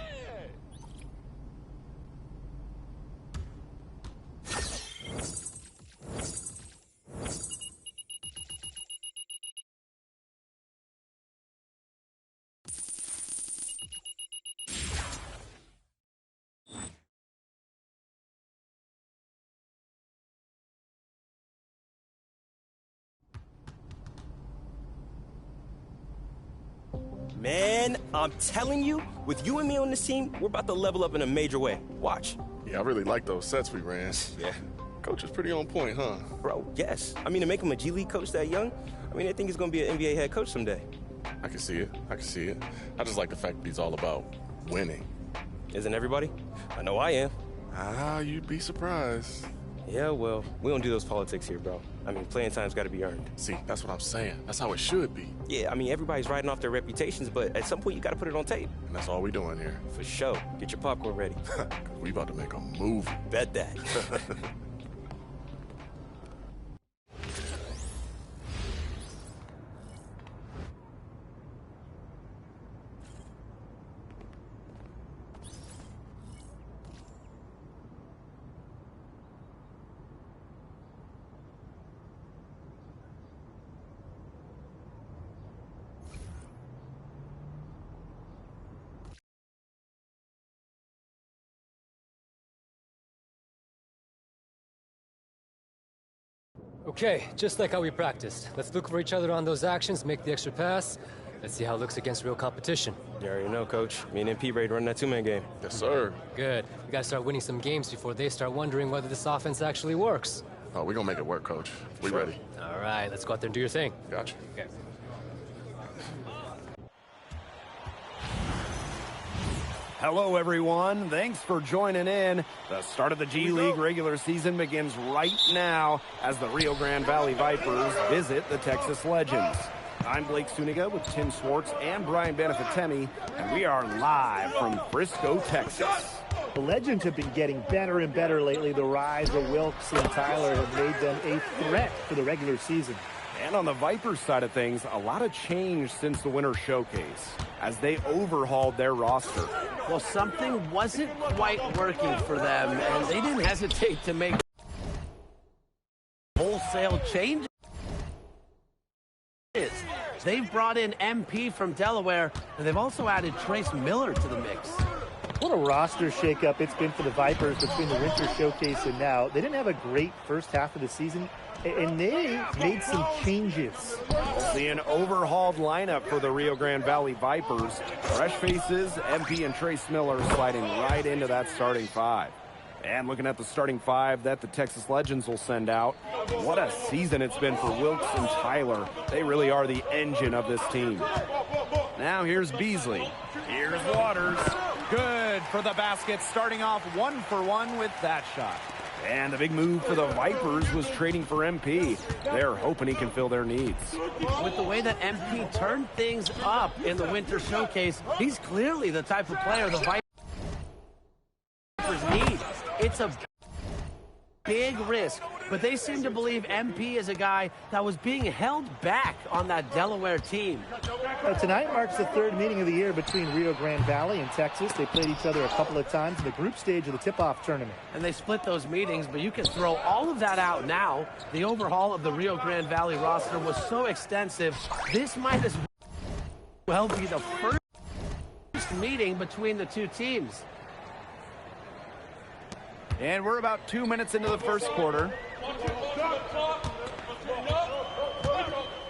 S18: Man, I'm telling you, with you and me on this team, we're about to level up in a major way. Watch.
S1: Yeah, I really like those sets we ran.
S18: Yeah.
S1: Coach is pretty on point, huh?
S18: Bro, yes. I mean, to make him a G League coach that young, I mean, I think he's going to be an NBA head coach someday.
S1: I can see it. I can see it. I just like the fact that he's all about winning.
S18: Isn't everybody? I know I am.
S1: Ah, you'd be surprised.
S18: Yeah, well, we don't do those politics here, bro. I mean, playing time's got to be earned.
S1: See, that's what I'm saying. That's how it should be.
S18: Yeah, I mean, everybody's riding off their reputations, but at some point you got to put it on tape.
S1: And that's all we doing here.
S18: For sure. Get your popcorn ready.
S1: We about to make a movie.
S18: Bet that.
S16: Okay, just like how we practiced. Let's look for each other on those actions, make the extra pass. Let's see how it looks against real competition.
S18: You already know, Coach. Me and MP ready to run that two-man game.
S1: Yes, sir.
S16: Good. We gotta start winning some games before they start wondering whether this offense actually works.
S1: Oh, we're gonna make it work, Coach. We ready.
S16: All right, let's go out there and do your thing.
S1: Gotcha.
S16: Okay.
S7: Hello, everyone. Thanks for joining in. The start of the G League regular season begins right now as the Rio Grande Valley Vipers visit the Texas Legends. I'm Blake Suniga with Tim Swartz and Brian Benefitemi, and we are live from Frisco, Texas.
S8: The Legends have been getting better and better lately. The rise of Wilkes and Tyler have made them a threat for the regular season.
S7: And on the Vipers side of things, a lot of change since the Winter Showcase as they overhauled their roster.
S6: Well, something wasn't quite working for them, and they didn't hesitate to make wholesale changes. They've brought in MP from Delaware, and they've also added Trace Miller to the mix.
S8: What a roster shakeup it's been for the Vipers between the Winter Showcase and now. They didn't have a great first half of the season, and they made some changes.
S7: We'll see an overhauled lineup for the Rio Grande Valley Vipers. Fresh faces, MP and Trace Miller sliding right into that starting five. And looking at the starting five that the Texas Legends will send out, what a season it's been for Wilkes and Tyler. They really are the engine of this team. Now here's Beasley.
S5: Here's Waters. Good for the basket, starting off 1 for 1 with that shot.
S7: And the big move for the Vipers was trading for MP. They're hoping he can fill their needs.
S6: With the way that MP turned things up in the Winter Showcase, he's clearly the type of player the Vipers need. It's a big risk, but they seem to believe MP is a guy that was being held back on that Delaware team.
S8: Tonight marks the third meeting of the year between Rio Grande Valley and Texas. They played each other a couple of times in the group stage of the tip-off tournament.
S6: And they split those meetings, but you can throw all of that out now. The overhaul of the Rio Grande Valley roster was so extensive, this might as well be the first meeting between the two teams.
S5: And we're about 2 minutes into the first quarter.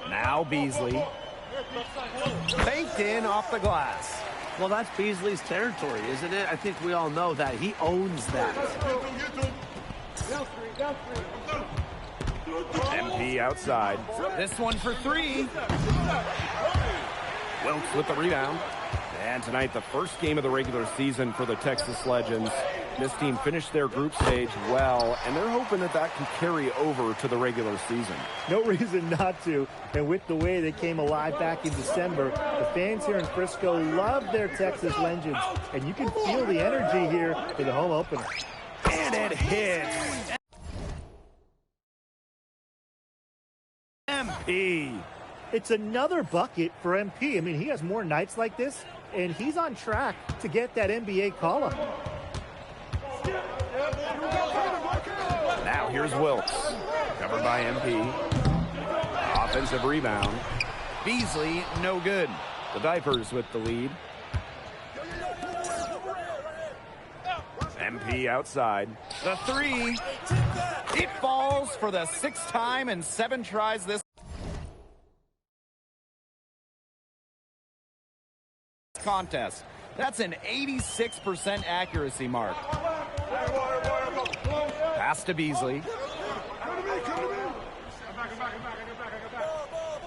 S5: Now Beasley. Baked in off the glass.
S6: Well, that's Beasley's territory, isn't it? I think we all know that. He owns that.
S7: MP outside.
S5: This one for three.
S7: Wilkes with the rebound. And tonight, the first game of the regular season for the Texas Legends. This team finished their group stage well, and they're hoping that that can carry over to the regular season.
S8: No reason not to. And with the way they came alive back in December, the fans here in Frisco love their Texas Legends. And you can feel the energy here for the home opener.
S7: And it hits. MP.
S8: It's another bucket for MP. I mean, he has more nights like this, and he's on track to get that NBA call-up.
S7: Now here's Wilkes, covered by MP. Offensive rebound.
S5: Beasley, no good.
S7: The Vipers with the lead. MP outside.
S5: The three. It falls for the 6th time in 7 tries this contest. That's an 86% accuracy mark. Pass to Beasley.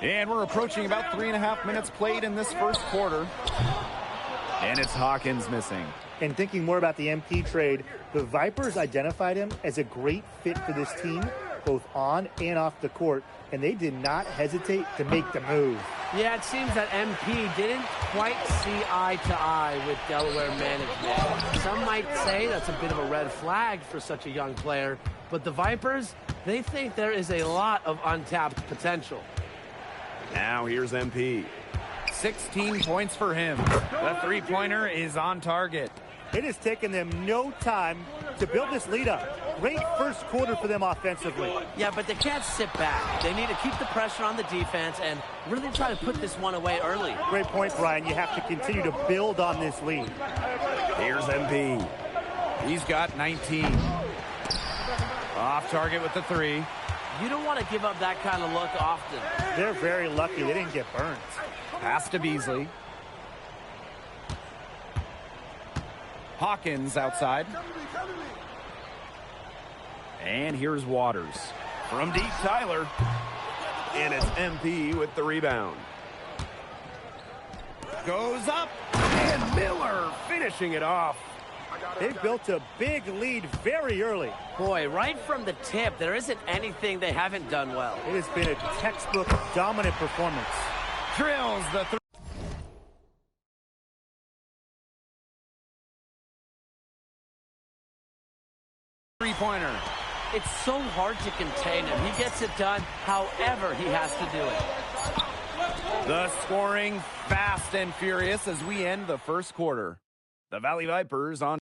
S5: And we're approaching about 3.5 minutes played in this first quarter. And it's Hawkins missing.
S8: And thinking more about the MP trade, the Vipers identified him as a great fit for this team, both on and off the court, and they did not hesitate to make the move.
S6: Yeah, it seems that MP didn't quite see eye to eye with Delaware management. Some might say that's a bit of a red flag for such a young player, but the Vipers, they think there is a lot of untapped potential.
S5: Now here's MP. 16 points for him. The three-pointer is on target.
S8: It has taken them no time to build this lead up. Great first quarter for them offensively.
S6: Yeah, but they can't sit back. They need to keep the pressure on the defense and really try to put this one away early.
S8: Great point, Brian. You have to continue to build on this lead.
S5: Here's MP. He's got 19. Off target with the three.
S6: You don't want to give up that kind of look often.
S8: They're very lucky they didn't get burned.
S5: Pass to Beasley. Hawkins outside. And here's Waters. From deep, Tyler. And it's MP with the rebound. Goes up. And Miller finishing it off.
S8: They built a big lead very early.
S6: Boy, right from the tip, there isn't anything they haven't done well.
S8: It has been a textbook dominant performance.
S5: Drills the three-pointer.
S6: It's so hard to contain him. He gets it done however he has to do it.
S5: The scoring fast and furious as we end the first quarter. The Valley Vipers on.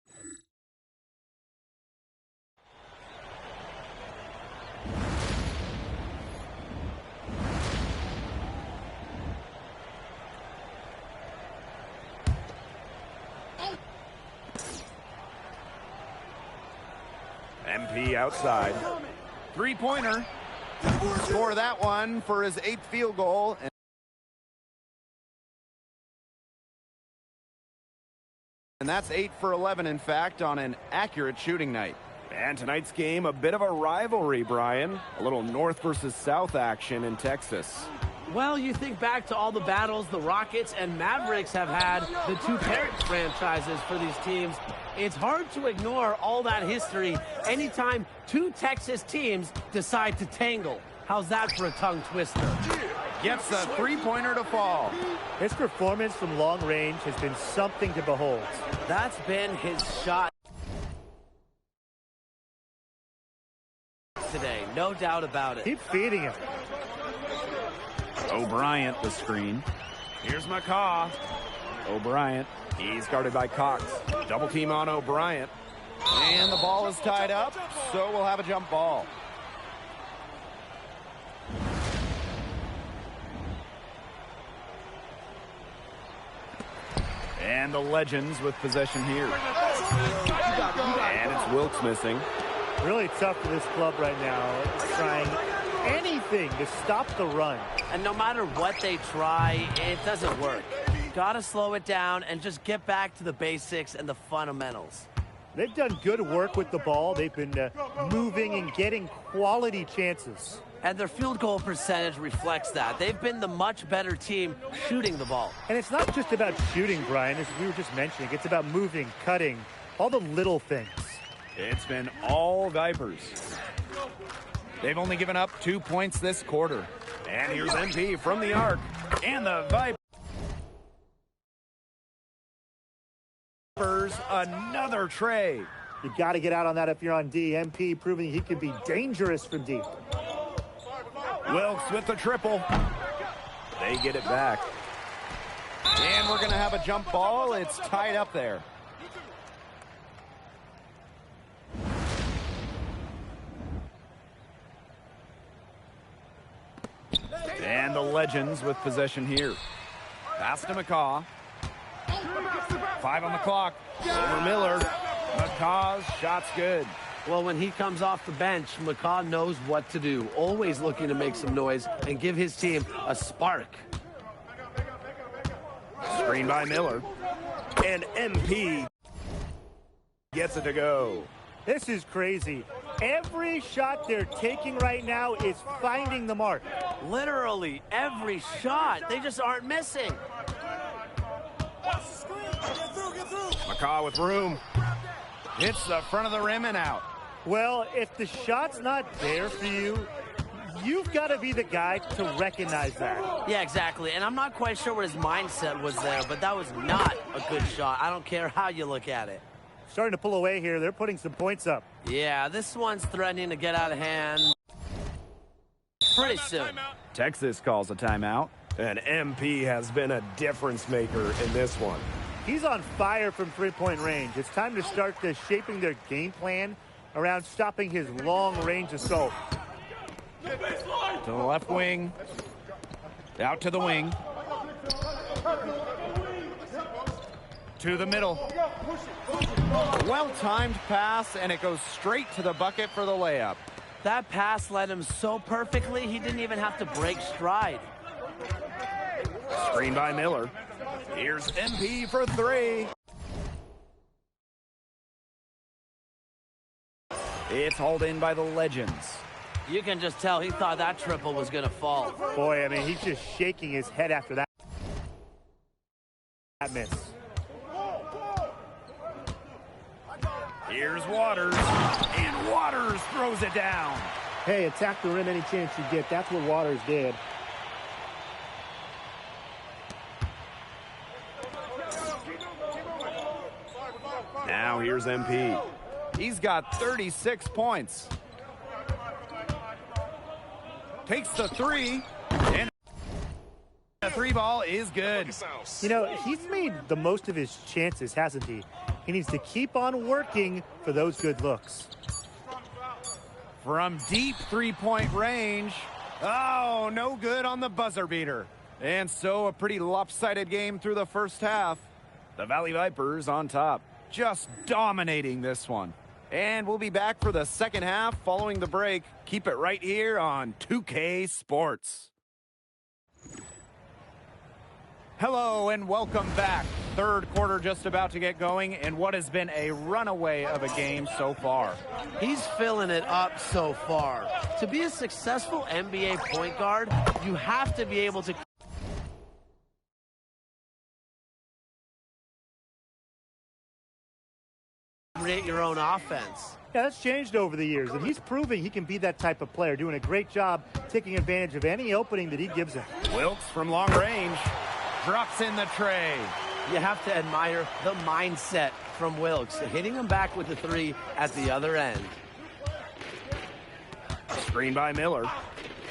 S5: MP outside. Three-pointer. Score that one for his 8th field goal. And that's 8 for 11, in fact, on an accurate shooting night. And tonight's game, a bit of a rivalry, Brian. A little North versus South action in Texas.
S6: Well, you think back to all the battles the Rockets and Mavericks have had, the two parent franchises for these teams. It's hard to ignore all that history anytime two Texas teams decide to tangle. How's that for a tongue twister?
S5: Gets a three-pointer to fall.
S8: His performance from long range has been something to behold.
S6: That's been his shot today, no doubt about it.
S8: Keep feeding him.
S5: O'Brien, the screen. Here's McCaw. O'Brien. He's guarded by Cox. Double team on O'Brien. And the ball is tied up, so we'll have a jump ball. And the Legends with possession here. And it's Wilkes missing.
S8: Really tough for this club right now. It's trying anything to stop the run.
S6: And no matter what they try, it doesn't work. Gotta slow it down and just get back to the basics and the fundamentals.
S8: They've done good work with the ball. They've been moving and getting quality chances.
S6: And their field goal percentage reflects that. They've been the much better team shooting the ball.
S8: And it's not just about shooting, Brian, as we were just mentioning. It's about moving, cutting, all the little things.
S5: It's been all Vipers. They've only given up 2 points this quarter. And here's MP from the arc. And the Vipers, another tray.
S8: You got to get out on that if you're on D. MP proving he can be dangerous from deep.
S5: Wilkes with the triple. They get it back. And we're going to have a jump ball. It's tied up there. And the Legends with possession here. Pass to McCaw. 5 on the clock. Over Miller. McCaw's shot's good.
S6: Well, when he comes off the bench, McCaw knows what to do. Always looking to make some noise and give his team a spark.
S5: Screen by Miller.
S7: And MP gets it to go.
S8: This is crazy. Every shot they're taking right now is finding the mark.
S6: Literally every shot. They just aren't missing.
S5: McCaw with room. Hits the front of the rim and out.
S8: Well, if the shot's not there for you, you've got to be the guy to recognize that.
S6: Yeah, exactly. And I'm not quite sure what his mindset was there, but that was not a good shot. I don't care how you look at it.
S8: Starting to pull away here. They're putting some points up.
S6: Yeah, this one's threatening to get out of hand pretty soon.
S5: Texas calls a timeout.
S7: And MP has been a difference maker in this one.
S8: He's on fire from three-point range. It's time to start shaping their game plan around stopping his long-range assault.
S5: To the left wing. Out to the wing. To the middle. Well-timed pass, and it goes straight to the bucket for the layup.
S6: That pass led him so perfectly, he didn't even have to break stride.
S5: Screen by Miller. Here's MP for three. It's hauled in by the Legends.
S6: You can just tell he thought that triple was going to fall.
S8: Boy, I mean, he's just shaking his head after that miss.
S5: Here's Waters, and Waters throws it down.
S8: Hey, attack the rim any chance you get. That's what Waters did.
S7: Now here's MP.
S5: He's got 36 points. Takes the three, and the three ball is good.
S8: You know, he's made the most of his chances, hasn't he? He needs to keep on working for those good looks.
S5: From deep three-point range. Oh, no good on the buzzer beater. And so a pretty lopsided game through the first half. The Valley Vipers on top, just dominating this one. And we'll be back for the second half following the break. Keep it right here on 2K Sports. Hello and welcome back. Third quarter just about to get going, and what has been a runaway of a game so far.
S6: He's filling it up so far. To be a successful NBA point guard, you have to be able to create your own offense.
S8: Yeah, that's changed over the years, and he's proving he can be that type of player, doing a great job taking advantage of any opening that he gives him.
S5: Wilkes from long range drops in the tray.
S6: You have to admire the mindset from Wilkes, hitting him back with the three at the other end.
S5: Screen by Miller.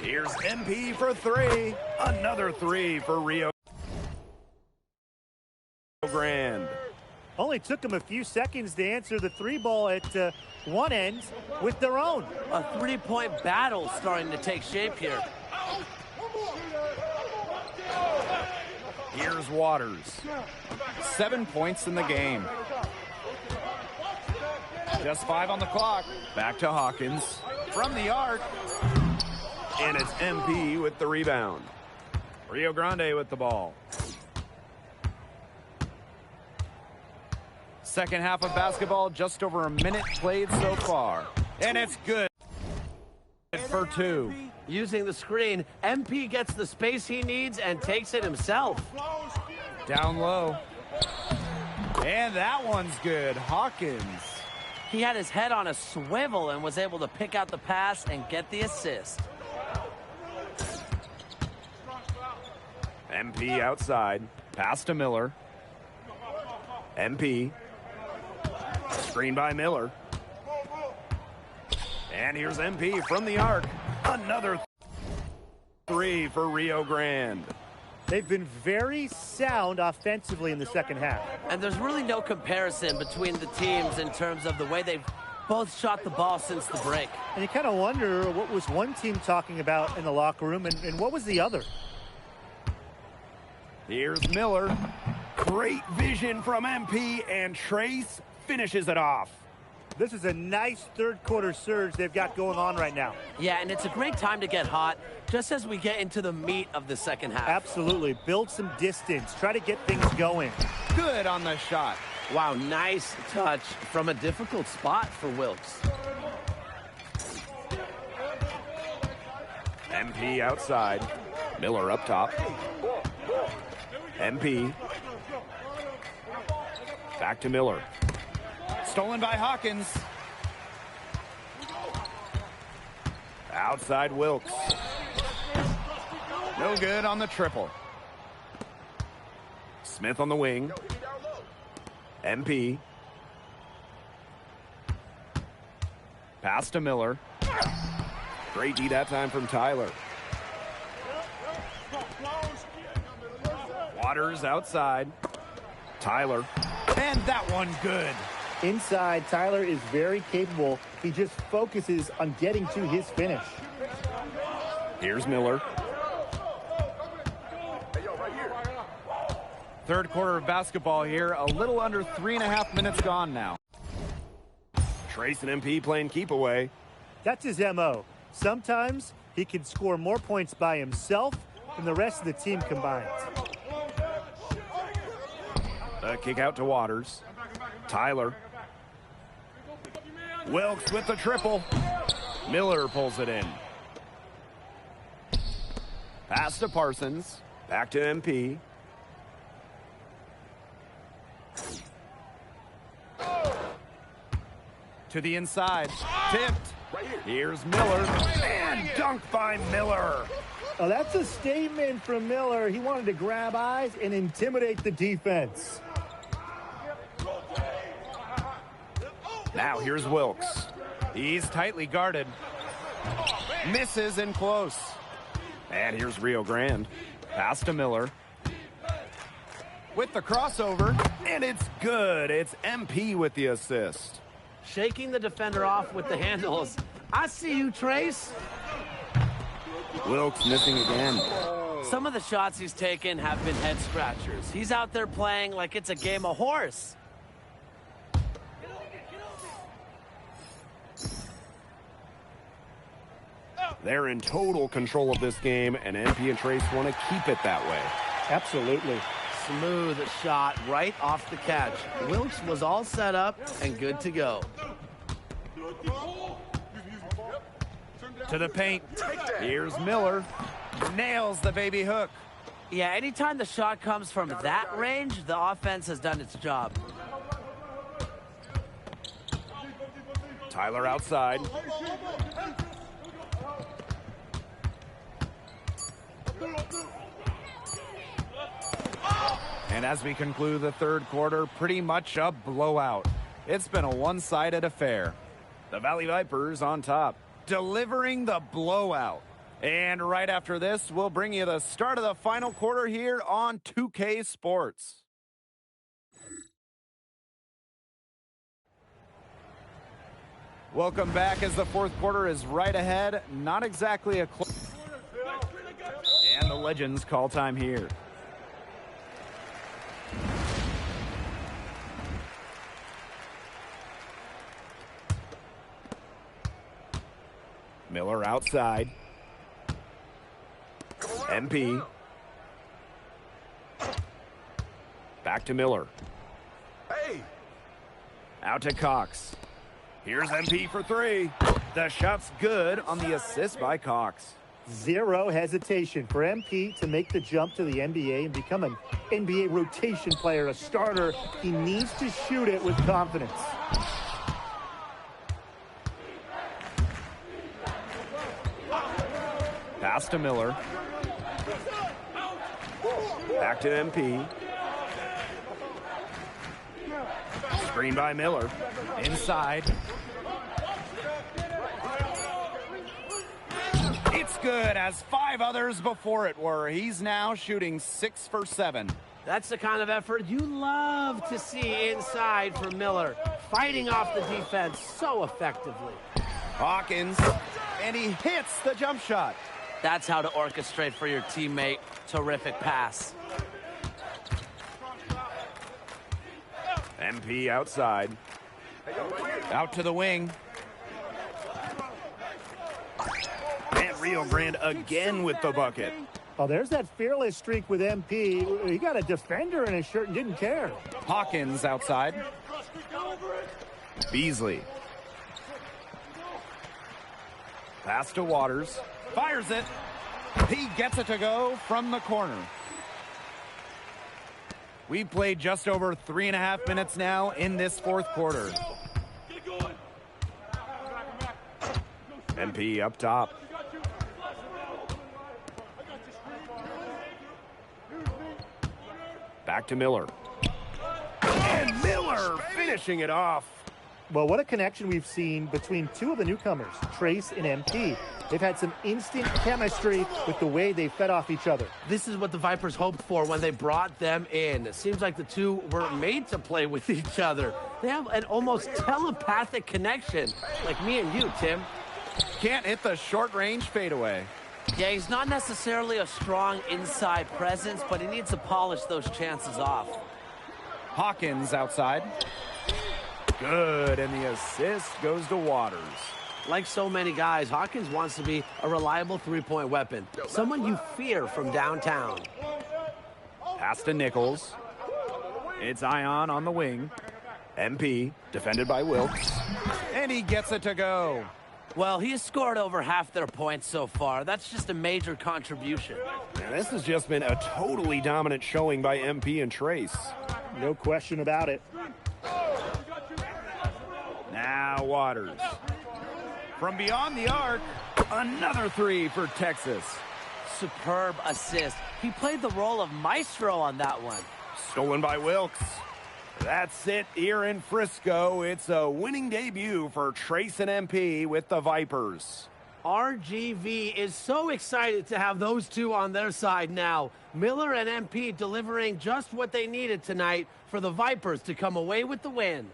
S5: Here's MP for three. Another three for Rio Grande.
S8: Only took them a few seconds to answer the three ball at one end with their own.
S6: A three-point battle starting to take shape here.
S5: Here's Waters. 7 points in the game. Just 5 on the clock. Back to Hawkins. From the arc.
S7: And it's MP with the rebound.
S5: Rio Grande with the ball. Second half of basketball, just over a minute played so far. And it's good for two.
S6: Using the screen, MP gets the space he needs and takes it himself.
S5: Down low. And that one's good. Hawkins.
S6: He had his head on a swivel and was able to pick out the pass and get the assist.
S7: MP outside.
S5: Pass to Miller.
S7: MP.
S5: Screen by Miller. And here's MP from the arc. Another three for Rio Grande.
S8: They've been very sound offensively in the second half.
S6: And there's really no comparison between the teams in terms of the way they've both shot the ball since the break.
S8: And you kind of wonder what was one team talking about in the locker room and what was the other?
S5: Here's Miller. Great vision from MP, and Trace finishes it off.
S8: This is a nice third-quarter surge they've got going on right now.
S6: Yeah, and it's a great time to get hot, just as we get into the meat of the second half.
S8: Absolutely. Build some distance. Try to get things going.
S5: Good on the shot.
S6: Wow, nice touch from a difficult spot for Wilkes.
S7: MP outside. Miller up top. MP. Back to Miller.
S5: Stolen by Hawkins.
S7: Outside Wilkes.
S5: No good on the triple.
S7: Smith on the wing. MP. Pass to Miller. Great D that time from Tyler. Waters outside. Tyler.
S5: And that one good.
S8: Inside, Tyler is very capable. He just focuses on getting to his finish.
S7: Here's Miller.
S5: Third quarter of basketball here. A little under 3.5 minutes gone now.
S7: Trace and MP playing keep away.
S8: That's his MO. Sometimes he can score more points by himself than the rest of the team combined.
S7: A kick out to Waters. Tyler. Wilkes with the triple. Miller pulls it in. Pass to Parsons. Back to MP.
S5: To the inside. Tipped.
S7: Here's Miller. And dunk by Miller.
S8: Oh, that's a statement from Miller. He wanted to grab eyes and intimidate the defense.
S7: Now here's Wilkes.
S5: He's tightly guarded. Misses in close.
S7: And here's Rio Grande. Pass to Miller.
S5: With the crossover.
S7: And it's good. It's MP with the assist.
S6: Shaking the defender off with the handles. I see you, Trace.
S7: Wilkes missing again.
S6: Some of the shots he's taken have been head scratchers. He's out there playing like it's a game of horse.
S7: They're in total control of this game, and MP and Trace want to keep it that way.
S8: Absolutely.
S6: Smooth shot right off the catch. Wilkes was all set up and good to go.
S5: To the paint. Here's Miller. Nails the baby hook.
S6: Yeah, anytime the shot comes from that range, the offense has done its job.
S7: Tyler outside.
S5: And as we conclude the third quarter, pretty much a blowout. It's been a one-sided affair.
S7: The Valley Vipers on top.
S5: Delivering the blowout. And right after this, we'll bring you the start of the final quarter here on 2K Sports. Welcome back as the fourth quarter is right ahead. Not exactly a close. And the Legends call time here.
S7: Miller outside. MP. Back to Miller.
S4: Hey!
S7: Out to Cox. Here's MP for three. The shot's good on the assist by Cox.
S8: Zero hesitation for MP to make the jump to the NBA and become an NBA rotation player, a starter. He needs to shoot it with confidence.
S7: Pass to Miller. Back to MP. Screen by Miller.
S5: Inside. It's good, as 5 others before it were. He's now shooting 6 for 7.
S6: That's the kind of effort you love to see inside from Miller. Fighting off the defense so effectively.
S5: Hawkins, and he hits the jump shot.
S6: That's how to orchestrate for your teammate. Terrific pass.
S7: MP outside.
S5: Out to the wing. And Rio Grande again with the bucket.
S8: Oh, there's that fearless streak with MP. He got a defender in his shirt and didn't care.
S5: Hawkins outside. Beasley. Pass to Waters. Fires it. He gets it to go from the corner. We played just over 3.5 minutes now in this fourth quarter. MP up top. Back to Miller. And Miller finishing it off.
S8: Well, what a connection we've seen between two of the newcomers, Trace and MP. They've had some instant chemistry with the way they fed off each other.
S6: This is what the Vipers hoped for when they brought them in. It seems like the two were made to play with each other. They have an almost telepathic connection, like me and you, Tim.
S5: Can't hit the short-range fadeaway.
S6: Yeah, he's not necessarily a strong inside presence, but he needs to polish those chances off.
S5: Hawkins outside. Good, and the assist goes to Waters.
S6: Like so many guys, Hawkins wants to be a reliable three-point weapon, someone you fear from downtown.
S5: Pass to Nichols. It's Ion on the wing. MP, defended by Wilkes. And he gets it to go.
S6: Well, he has scored over half their points so far. That's just a major contribution.
S5: And this has just been a totally dominant showing by MP and Trace.
S8: No question about it.
S5: Now Waters. From beyond the arc, another three for Texas.
S6: Superb assist. He played the role of maestro on that one.
S5: Stolen by Wilkes. That's it here in Frisco. It's a winning debut for Trace and MP with the Vipers.
S6: RGV is so excited to have those two on their side now. Miller and MP delivering just what they needed tonight for the Vipers to come away with the win.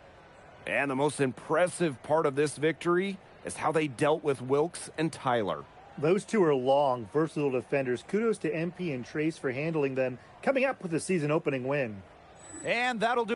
S5: And the most impressive part of this victory is how they dealt with Wilkes and Tyler.
S8: Those two are long, versatile defenders. Kudos to MP and Trace for handling them, coming up with a season-opening win.
S5: And that'll do.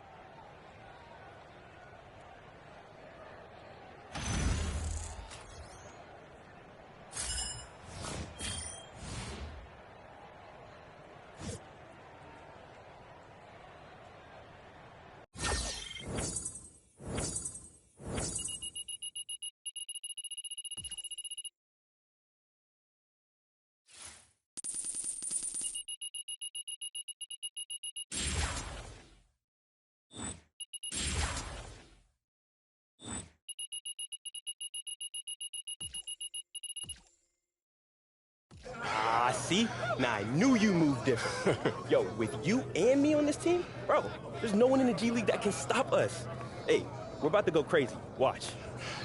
S18: See? Now, I knew you moved different. Yo, with you and me on this team, bro, there's no one in the G League that can stop us. Hey, we're about to go crazy. Watch.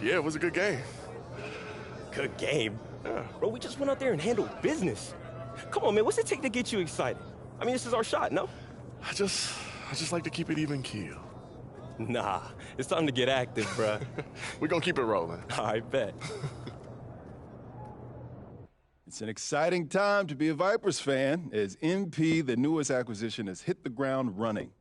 S1: Yeah, it was a good game.
S18: Good game? Bro, we just went out there and handled business. Come on, man, what's it take to get you excited? I mean, this is our shot, no?
S1: I just like to keep it even keel.
S18: Nah, it's time to get active, bruh.
S1: We're gonna keep it rolling.
S18: I bet.
S12: It's an exciting time to be a Vipers fan as MP, the newest acquisition, has hit the ground running.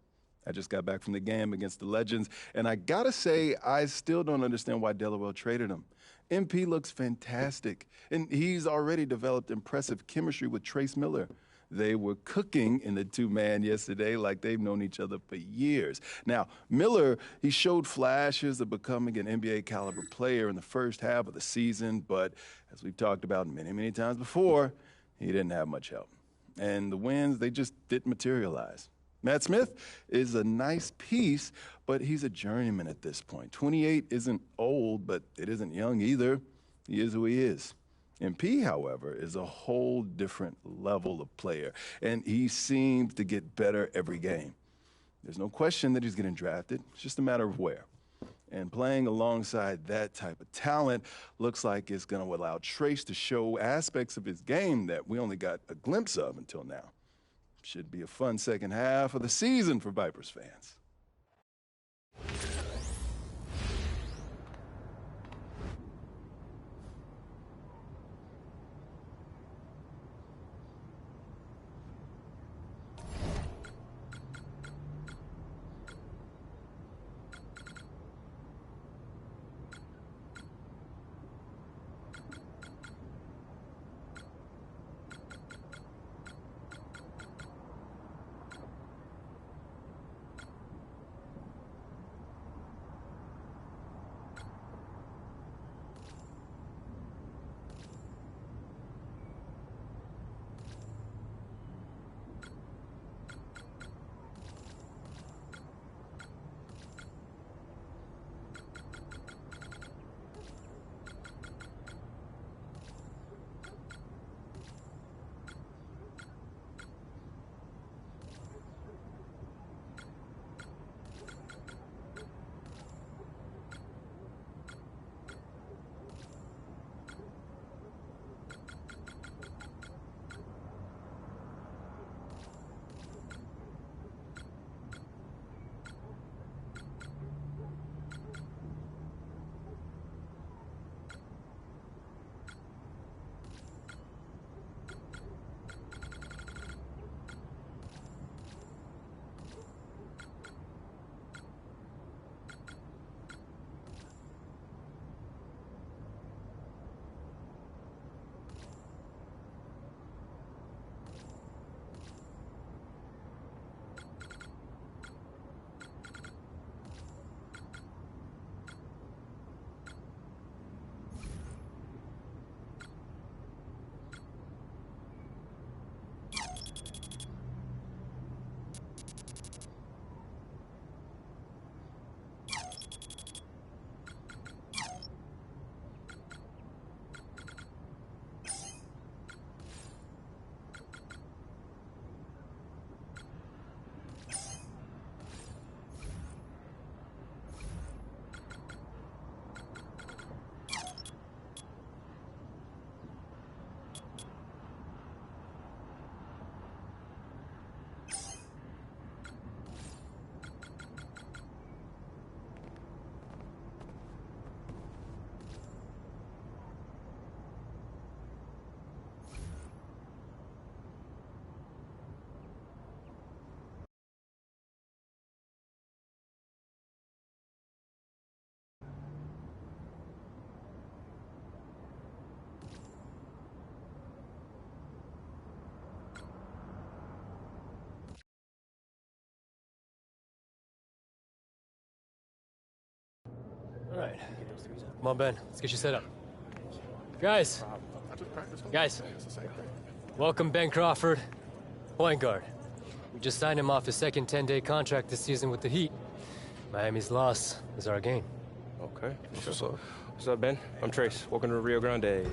S12: I just got back from the game against the Legends, and I gotta say, I still don't understand why Delaware traded him. MP looks fantastic, and he's already developed impressive chemistry with Trace Miller. They were cooking in the two-man yesterday like they've known each other for years. Now, Miller, he showed flashes of becoming an NBA-caliber player in the first half of the season, but as we've talked about many, many times before, he didn't have much help. And the wins, they just didn't materialize. Matt Smith is a nice piece, but he's a journeyman at this point. 28 isn't old, but it isn't young either. He is who he is. MP, however, is a whole different level of player, and he seems to get better every game. There's no question that he's getting drafted. It's just a matter of where. And playing alongside that type of talent looks like it's going to allow Trace to show aspects of his game that we only got a glimpse of until now. Should be a fun second half of the season for Vipers fans.
S16: right. Come on, Ben. Let's get you set up. Guys. Welcome Ben Crawford, point guard. We just signed him off his second 10-day contract this season with the Heat. Miami's loss is our gain.
S18: Okay. What's up, Ben? I'm Trace. Welcome to Rio Grande.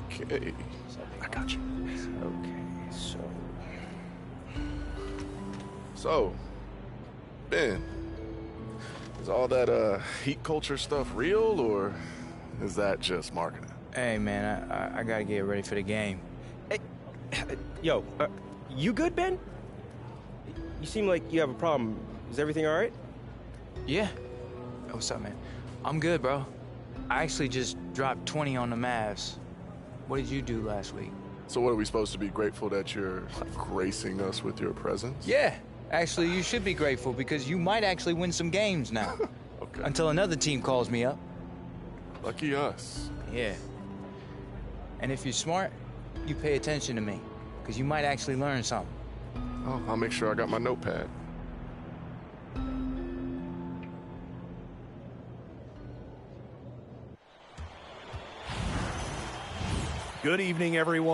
S1: Okay. I got you.
S18: Okay,
S1: So, Ben, is all that Heat culture stuff real, or is that just marketing?
S11: Hey, man, I gotta get ready for the game.
S18: Hey, yo, you good, Ben? You seem like you have a problem. Is everything all right?
S11: Yeah. What's up, man? I'm good, bro. I actually just dropped 20 on the Mavs. What did you do last week?
S1: So what, are we supposed to be grateful that you're gracing us with your presence?
S11: Yeah. Actually, you should be grateful because you might actually win some games now.
S1: Okay.
S11: Until another team calls me up.
S1: Lucky us.
S11: Yeah. And if you're smart, you pay attention to me, because you might actually learn something.
S1: Oh, I'll make sure I got my notepad.
S5: Good evening, everyone.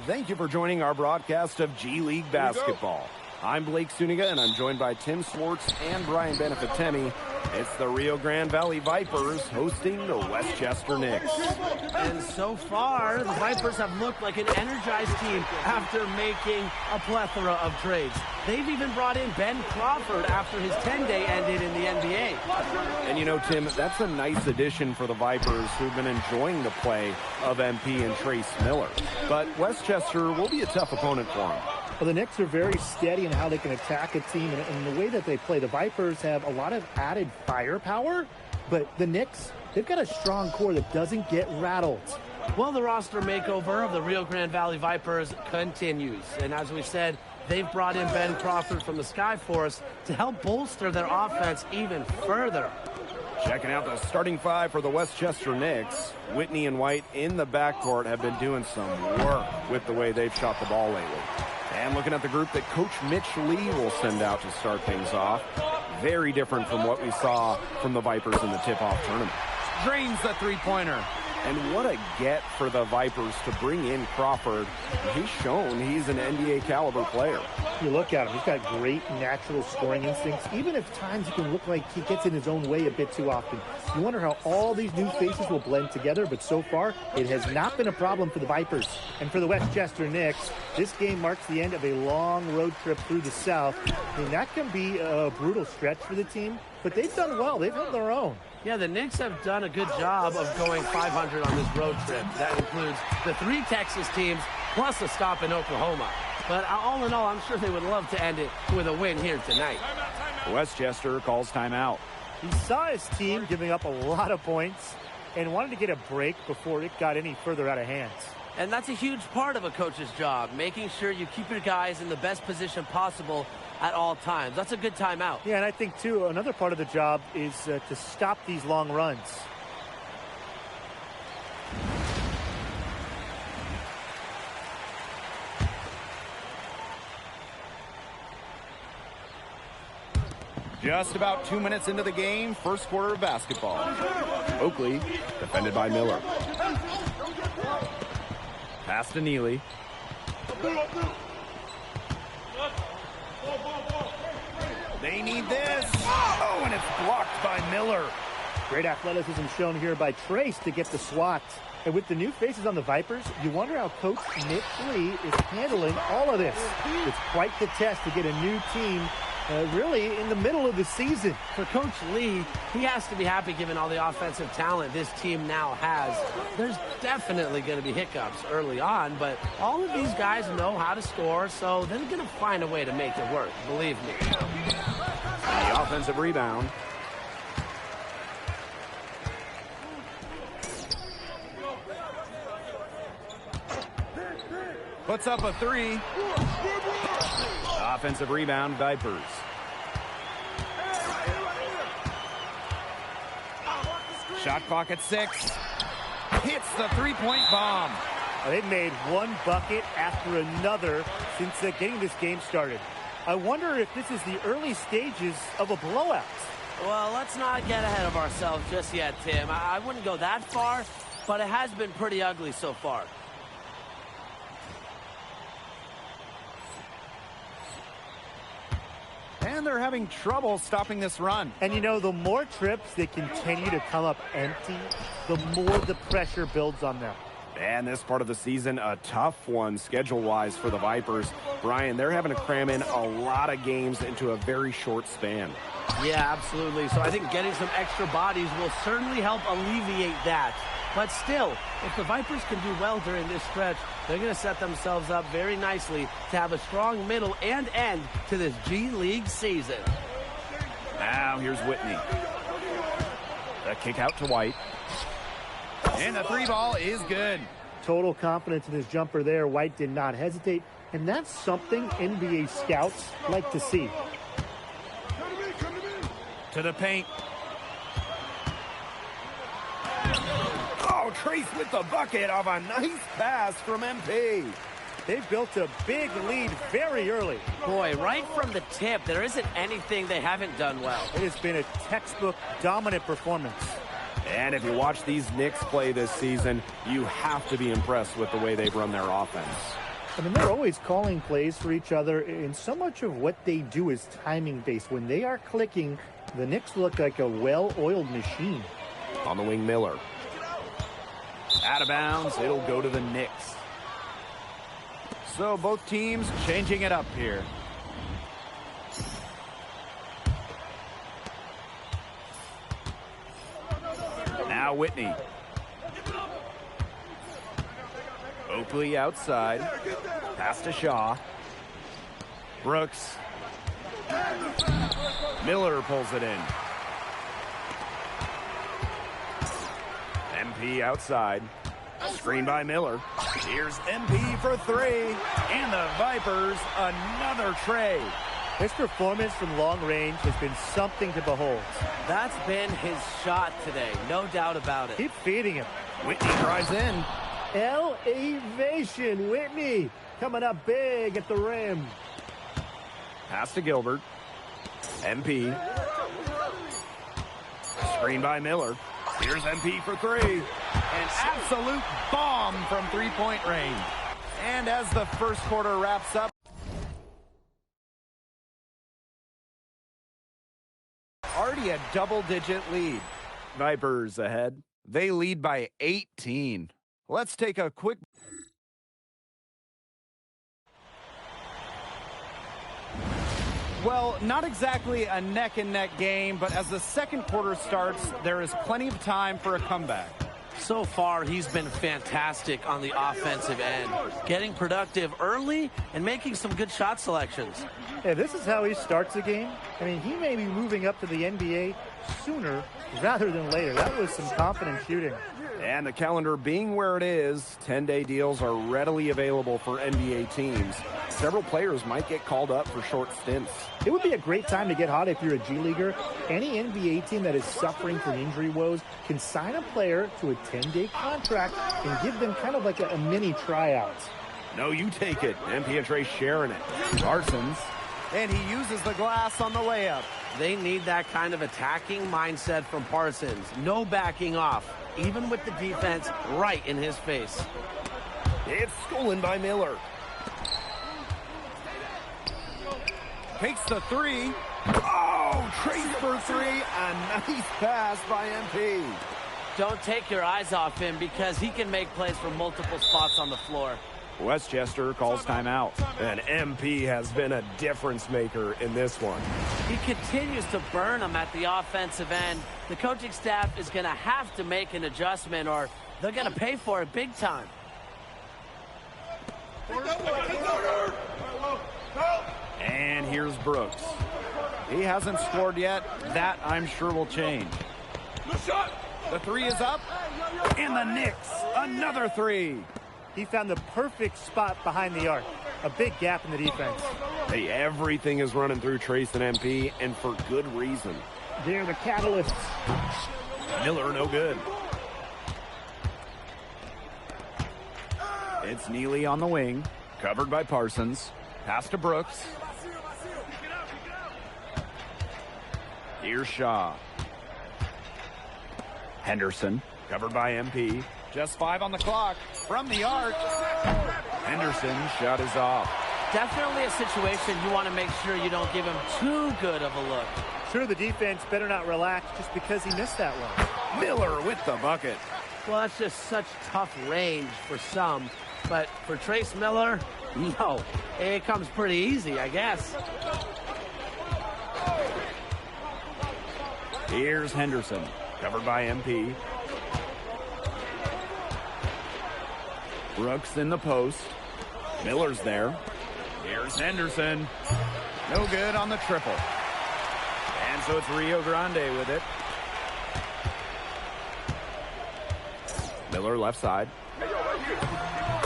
S5: Thank you for joining our broadcast of G League basketball. I'm Blake Suniga, and I'm joined by Tim Swartz and Brian Benefitemi. It's the Rio Grande Valley Vipers hosting the Westchester Knicks.
S6: And so far, the Vipers have looked like an energized team after making a plethora of trades. They've even brought in Ben Crawford after his 10-day ended in the NBA.
S7: And you know, Tim, that's a nice addition for the Vipers, who've been enjoying the play of MP and Trace Miller. But Westchester will be a tough opponent for them.
S8: Well, the Knicks are very steady in how they can attack a team and the way that they play. The Vipers have a lot of added firepower, but the Knicks, they've got a strong core that doesn't get rattled.
S6: Well, the roster makeover of the Rio Grande Valley Vipers continues. And as we said, they've brought in Ben Crawford from the Skyforce to help bolster their offense even further.
S7: Checking out the starting five for the Westchester Knicks. Whitney and White in the backcourt have been doing some work with the way they've shot the ball lately. And looking at the group that Coach Mitch Lee will send out to start things off. Very different from what we saw from the Vipers in the tip-off tournament.
S5: Drains the three-pointer.
S7: And what a get for the Vipers to bring in Crawford. He's shown he's an NBA caliber player.
S8: You look at him, he's got great natural scoring instincts, even if times he can look like he gets in his own way a bit too often. You wonder how all these new faces will blend together, but so far, it has not been a problem for the Vipers. And for the Westchester Knicks, this game marks the end of a long road trip through the South. I mean, that can be a brutal stretch for the team, but they've done well. They've held their own.
S6: Yeah, the Knicks have done a good job of going 500 on this road trip. That includes the 3 Texas teams plus a stop in Oklahoma. But all in all, I'm sure they would love to end it with a win here tonight.
S7: Westchester calls timeout.
S8: He saw his team giving up a lot of points and wanted to get a break before it got any further out of hands.
S6: And that's a huge part of a coach's job, making sure you keep your guys in the best position possible at all times. That's a good timeout.
S8: Yeah, and I think, too, another part of the job is to stop these long runs.
S5: Just about 2 minutes into the game, first quarter of basketball.
S7: Oakley, defended by Miller. Pass to Neely.
S5: They need this. Oh, and it's blocked by Miller.
S8: Great athleticism shown here by Trace to get the swat. And with the new faces on the Vipers, you wonder how Coach Nick Lee is handling all of this. It's quite the test to get a new team really in the middle of the season.
S6: For Coach Lee, he has to be happy given all the offensive talent this team now has. There's definitely going to be hiccups early on, but all of these guys know how to score, so they're going to find a way to make it work, believe me.
S7: And the offensive rebound.
S5: Puts up a three.
S7: Offensive rebound, Vipers.
S5: Shot clock at 6. Hits the three-point bomb.
S8: They've made one bucket after another since getting this game started. I wonder if this is the early stages of a blowout.
S6: Well, let's not get ahead of ourselves just yet, Tim. I wouldn't go that far, but it has been pretty ugly so far.
S5: And they're having trouble stopping this run.
S8: And you know, the more trips they continue to come up empty, the more the pressure builds on them.
S7: And this part of the season, a tough one schedule-wise for the Vipers. Brian, they're having to cram in a lot of games into a very short span.
S6: Yeah, absolutely. So I think getting some extra bodies will certainly help alleviate that. But still, if the Vipers can do well during this stretch, they're going to set themselves up very nicely to have a strong middle and end to this G League season.
S7: Now here's Whitney. A kick out to White.
S5: And the three ball is good.
S8: Total confidence in his jumper there. White did not hesitate. And that's something NBA scouts like to see.
S5: To the paint.
S7: Oh, Trace with the bucket of a nice pass from MP.
S8: They've built a big lead very early.
S6: Boy, right from the tip, there isn't anything they haven't done well.
S8: It has been a textbook dominant performance.
S7: And if you watch these Knicks play this season, you have to be impressed with the way they've run their offense.
S8: I mean, they're always calling plays for each other, and so much of what they do is timing-based. When they are clicking, the Knicks look like a well-oiled machine.
S7: On the wing, Miller. Out of bounds, it'll go to the Knicks.
S5: So both teams changing it up here.
S7: Now Whitney. Oakley outside. Pass to Shaw. Brooks. Miller pulls it in. MP outside. Screen by Miller.
S5: Here's MP for three. And the Vipers, another tray.
S8: His performance from long range has been something to behold.
S6: That's been his shot today, no doubt about it.
S8: Keep feeding him.
S5: Whitney drives in.
S8: Elevation, Whitney. Coming up big at the rim.
S7: Pass to Gilbert. MP. Screen by Miller. Here's MP for three.
S5: An absolute bomb from three-point range. And as the first quarter wraps up, already a double-digit lead.
S7: Vipers ahead.
S5: They lead by 18. Let's take a quick... Well, not exactly a neck-and-neck game, but as the second quarter starts, there is plenty of time for a comeback.
S6: So far, he's been fantastic on the offensive end, getting productive early and making some good shot selections.
S8: Yeah, this is how he starts a game. I mean, he may be moving up to the NBA sooner rather than later. That was some confident shooting.
S7: And the calendar being where it is, 10-day deals are readily available for NBA teams. Several players might get called up for short stints.
S8: It would be a great time to get hot if you're a G Leaguer. Any NBA team that is suffering from injury woes can sign a player to a 10-day contract and give them kind of like a mini tryout.
S7: No, you take it. MP and Trey sharing it. Parsons.
S5: And he uses the glass on the layup.
S6: They need that kind of attacking mindset from Parsons. No backing off, even with the defense right in his face.
S7: It's stolen by Miller.
S5: Takes the three. Oh, Trace for three. A nice pass by MP.
S6: Don't take your eyes off him because he can make plays from multiple spots on the floor.
S7: Westchester calls timeout. And MP has been a difference maker in this one.
S6: He continues to burn them at the offensive end. The coaching staff is going to have to make an adjustment or they're going to pay for it big time.
S5: And here's Brooks. He hasn't scored yet. That, I'm sure, will change. The three is up. And the Knicks, another three.
S8: He found the perfect spot behind the arc. A big gap in the defense.
S7: Hey, everything is running through Trace and MP, and for good reason.
S8: They're the catalysts.
S7: Miller, no good. It's Neely on the wing, covered by Parsons. Pass to Brooks. Here's Shaw. Henderson, covered by MP.
S5: Just 5 on the clock. From the arc.
S7: Henderson shot is off.
S6: Definitely a situation you want to make sure you don't give him too good of a look.
S8: Sure, the defense better not relax just because he missed that one.
S7: Miller with the bucket.
S6: Well, that's just such tough range for some. But for Trace Miller, no. It comes pretty easy, I guess.
S7: Here's Henderson, covered by MP. Brooks in the post. Miller's there. Here's Henderson.
S5: No good on the triple.
S7: And so it's Rio Grande with it. Miller left side.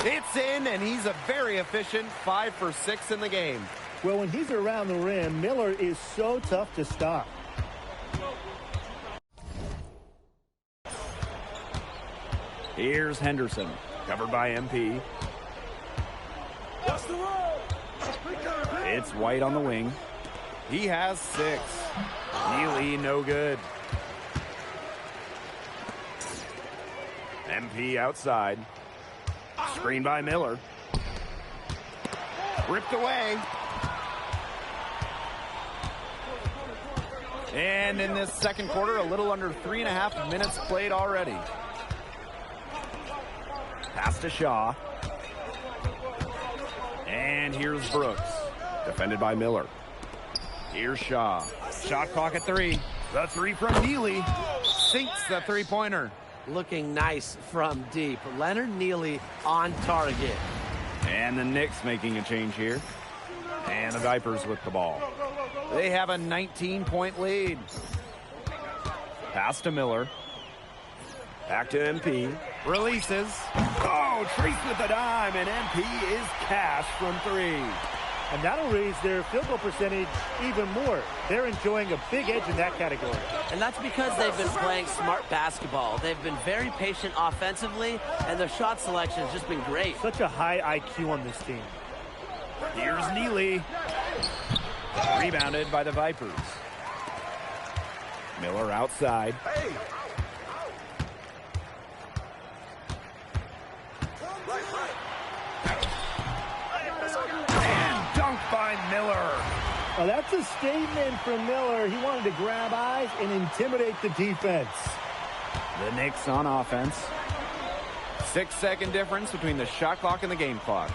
S5: It's in, and he's a very efficient 5 for 6 in the game.
S8: Well, when he's around the rim, Miller is so tough to stop.
S7: Here's Henderson, covered by MP. It's White on the wing.
S5: He has 6.
S7: Neely, no good. MP outside. Screen by Miller.
S5: Ripped away. And in this second quarter, a little under 3.5 minutes played already.
S7: Pass to Shaw. And here's Brooks. Defended by Miller. Here's Shaw.
S5: Shot clock at 3. The 3 from Neely. Sinks the three-pointer.
S6: Looking nice from deep. Leonard Neely on target.
S7: And the Knicks making a change here. And the Vipers with the ball.
S5: They have a 19-point lead.
S7: Pass to Miller. Back to MP.
S5: Releases.
S7: Oh, Trace with the dime, and MP is cash from 3.
S8: And that'll raise their field goal percentage even more. They're enjoying a big edge in that category.
S6: And that's because they've been playing smart basketball. They've been very patient offensively, and their shot selection has just been great.
S8: Such a high IQ on this team.
S7: Here's Neely. Rebounded by the Vipers. Miller outside. Hey. And dunked by Miller.
S8: Well, that's a statement from Miller. He wanted to grab eyes and intimidate the defense.
S7: The Knicks on offense.
S5: 6-second difference between the shot clock and the game clock.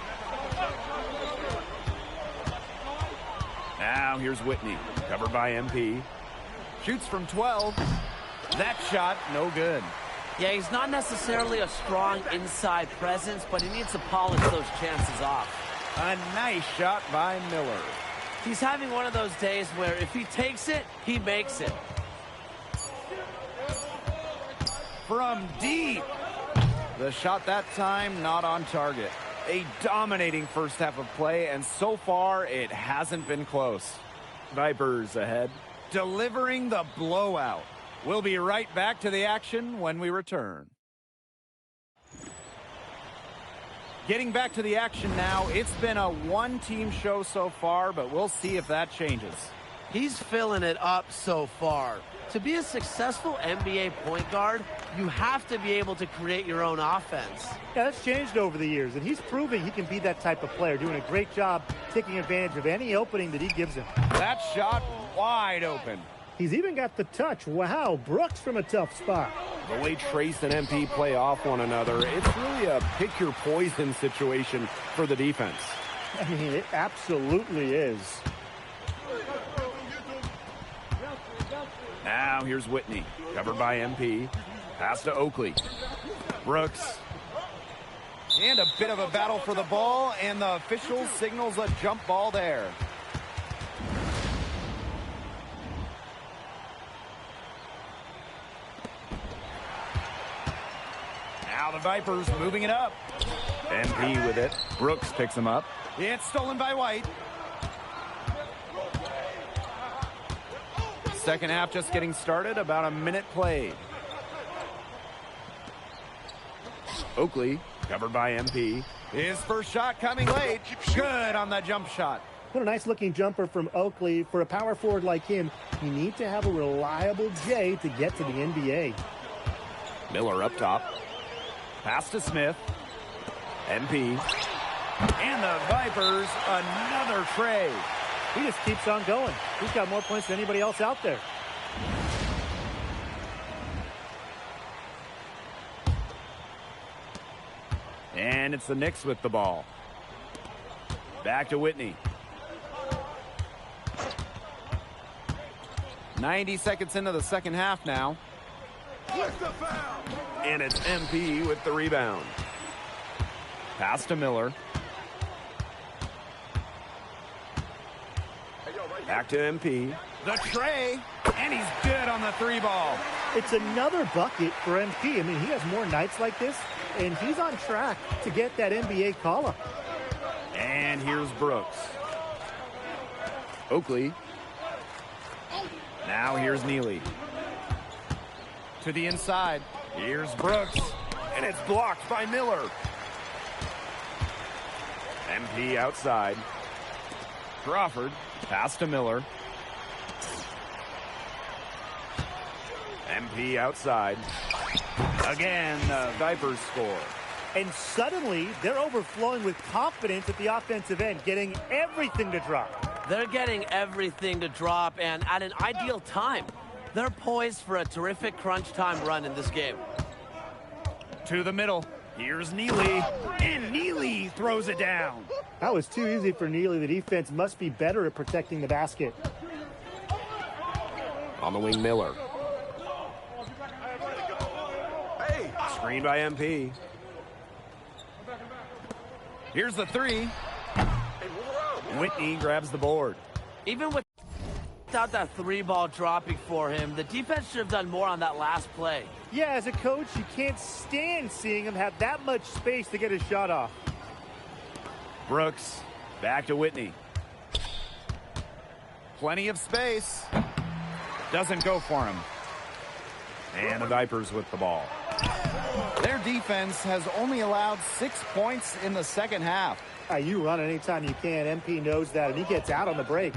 S7: Now here's Whitney, covered by MP.
S5: Shoots from 12. That shot, no good.
S6: Yeah, he's not necessarily a strong inside presence, but he needs to polish those chances off.
S5: A nice shot by Miller.
S6: He's having one of those days where if he takes it, he makes it.
S5: From deep. The shot that time not on target. A dominating first half of play, and so far it hasn't been close.
S7: Vipers ahead.
S5: Delivering the blowout. We'll be right back to the action when we return. Getting back to the action now. It's been a one-team show so far, but we'll see if that changes.
S6: He's filling it up so far. To be a successful NBA point guard, you have to be able to create your own offense.
S8: Yeah, that's changed over the years, and he's proving he can be that type of player, doing a great job taking advantage of any opening that he gives him.
S5: That shot wide open.
S8: He's even got the touch. Wow, Brooks from a tough spot.
S7: The way Trace and MP play off one another, it's really a pick-your-poison situation for the defense.
S8: I mean, it absolutely is.
S5: Now here's Whitney, covered by MP. Pass to Oakley. Brooks. And a bit of a battle for the ball, and the official signals a jump ball there. Now the Vipers moving it up. MP with it. Brooks picks him up. It's stolen by White. Second half just getting started, about a minute played. Oakley, covered by MP. His first shot coming late. Good on the jump shot.
S8: What a nice-looking jumper from Oakley. For a power forward like him, you need to have a reliable J to get to the NBA.
S5: Miller up top. Pass to Smith. MP. And the Vipers, another tray.
S8: He just keeps on going. He's got more points than anybody else out there.
S5: And it's the Knicks with the ball. Back to Whitney. 90 seconds into the second half now. And it's MP with the rebound. Pass to Miller. Back to MP. The tray. And he's good on the three ball.
S8: It's another bucket for MP. I mean, he has more nights like this, and he's on track to get that NBA call-up.
S5: And here's Brooks. Oakley. Now here's Neely. To the inside. Here's Brooks. And it's blocked by Miller. MP outside. Crawford. Pass to Miller. MP outside. Again, the Vipers score.
S8: And suddenly, they're overflowing with confidence at the offensive end, getting everything to drop.
S6: They're getting everything to drop, and at an ideal time. They're poised for a terrific crunch time run in this game.
S5: To the middle. Here's Neely. And Neely throws it down.
S8: That was too easy for Neely. The defense must be better at protecting the basket.
S7: On the wing, Miller. Screen by MP.
S5: Here's the three. Whitney grabs the board.
S6: Even without that three ball dropping for him, the defense should have done more on that last play.
S8: Yeah, as a coach, you can't stand seeing him have that much space to get his shot off.
S5: Brooks, back to Whitney. Plenty of space. Doesn't go for him. And the Vipers with the ball. Their defense has only allowed 6 points in the second half.
S8: You run anytime you can. MP knows that, and he gets out on the break.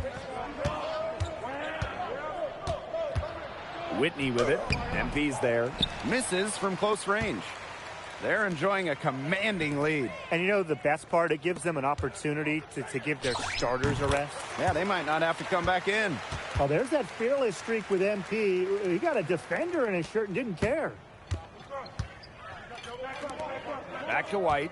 S5: Whitney with it. MP's there. Misses from close range. They're enjoying a commanding lead.
S8: And you know the best part? It gives them an opportunity to give their starters a rest.
S5: Yeah, they might not have to come back in.
S8: Oh, there's that fearless streak with MP. He got a defender in his shirt and didn't care.
S5: Back to White.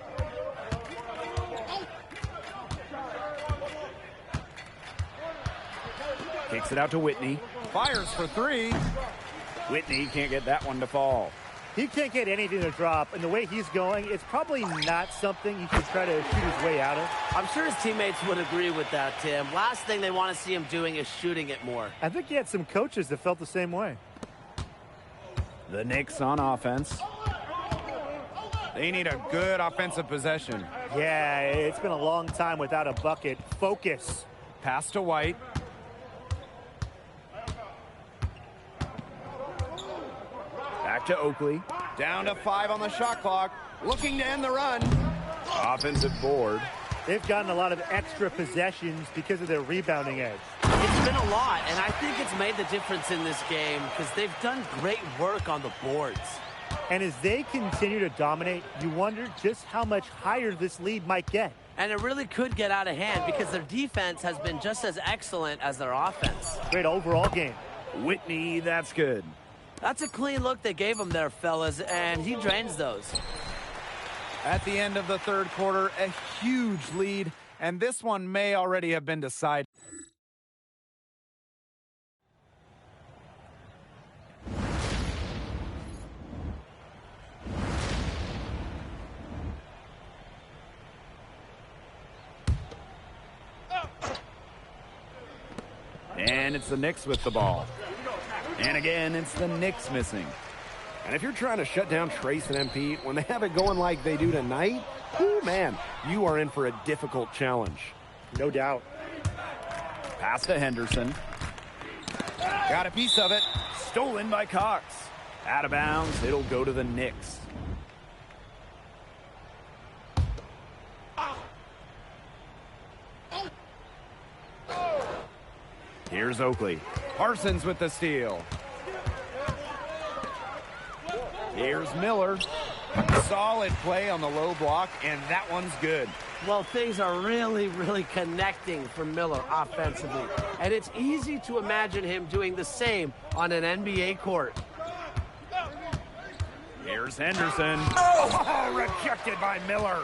S5: Kicks it out to Whitney. Fires for three. Whitney can't get that one to fall.
S8: He can't get anything to drop, and the way he's going, it's probably not something you should try to shoot his way out of.
S6: I'm sure his teammates would agree with that, Tim. Last thing they want to see him doing is shooting it more.
S8: I think he had some coaches that felt the same way.
S5: The Knicks on offense. They need a good offensive possession.
S8: Yeah, it's been a long time without a bucket. Focus.
S5: Pass to White. Back to Oakley. Down to 5 on the shot clock. Looking to end the run. Offensive board.
S8: They've gotten a lot of extra possessions because of their rebounding edge.
S6: It's been a lot, and I think it's made the difference in this game because they've done great work on the boards.
S8: And as they continue to dominate, you wonder just how much higher this lead might get.
S6: And it really could get out of hand because their defense has been just as excellent as their offense.
S8: Great overall game.
S5: Whitney, that's good.
S6: That's a clean look they gave him there, fellas, and he drains those.
S5: At the end of the third quarter, a huge lead, and this one may already have been decided. And it's the Knicks with the ball. And again, it's the Knicks missing.
S7: And if you're trying to shut down Trace and MP when they have it going like they do tonight, whoo, man, you are in for a difficult challenge.
S8: No doubt.
S5: Pass to Henderson. Got a piece of it. Stolen by Cox. Out of bounds. It'll go to the Knicks. Here's Oakley. Parsons with the steal. Here's Miller. Solid play on the low block, and that one's good.
S6: Well, things are really, really connecting for Miller offensively. And it's easy to imagine him doing the same on an NBA court.
S5: Here's Henderson. Oh, rejected by Miller.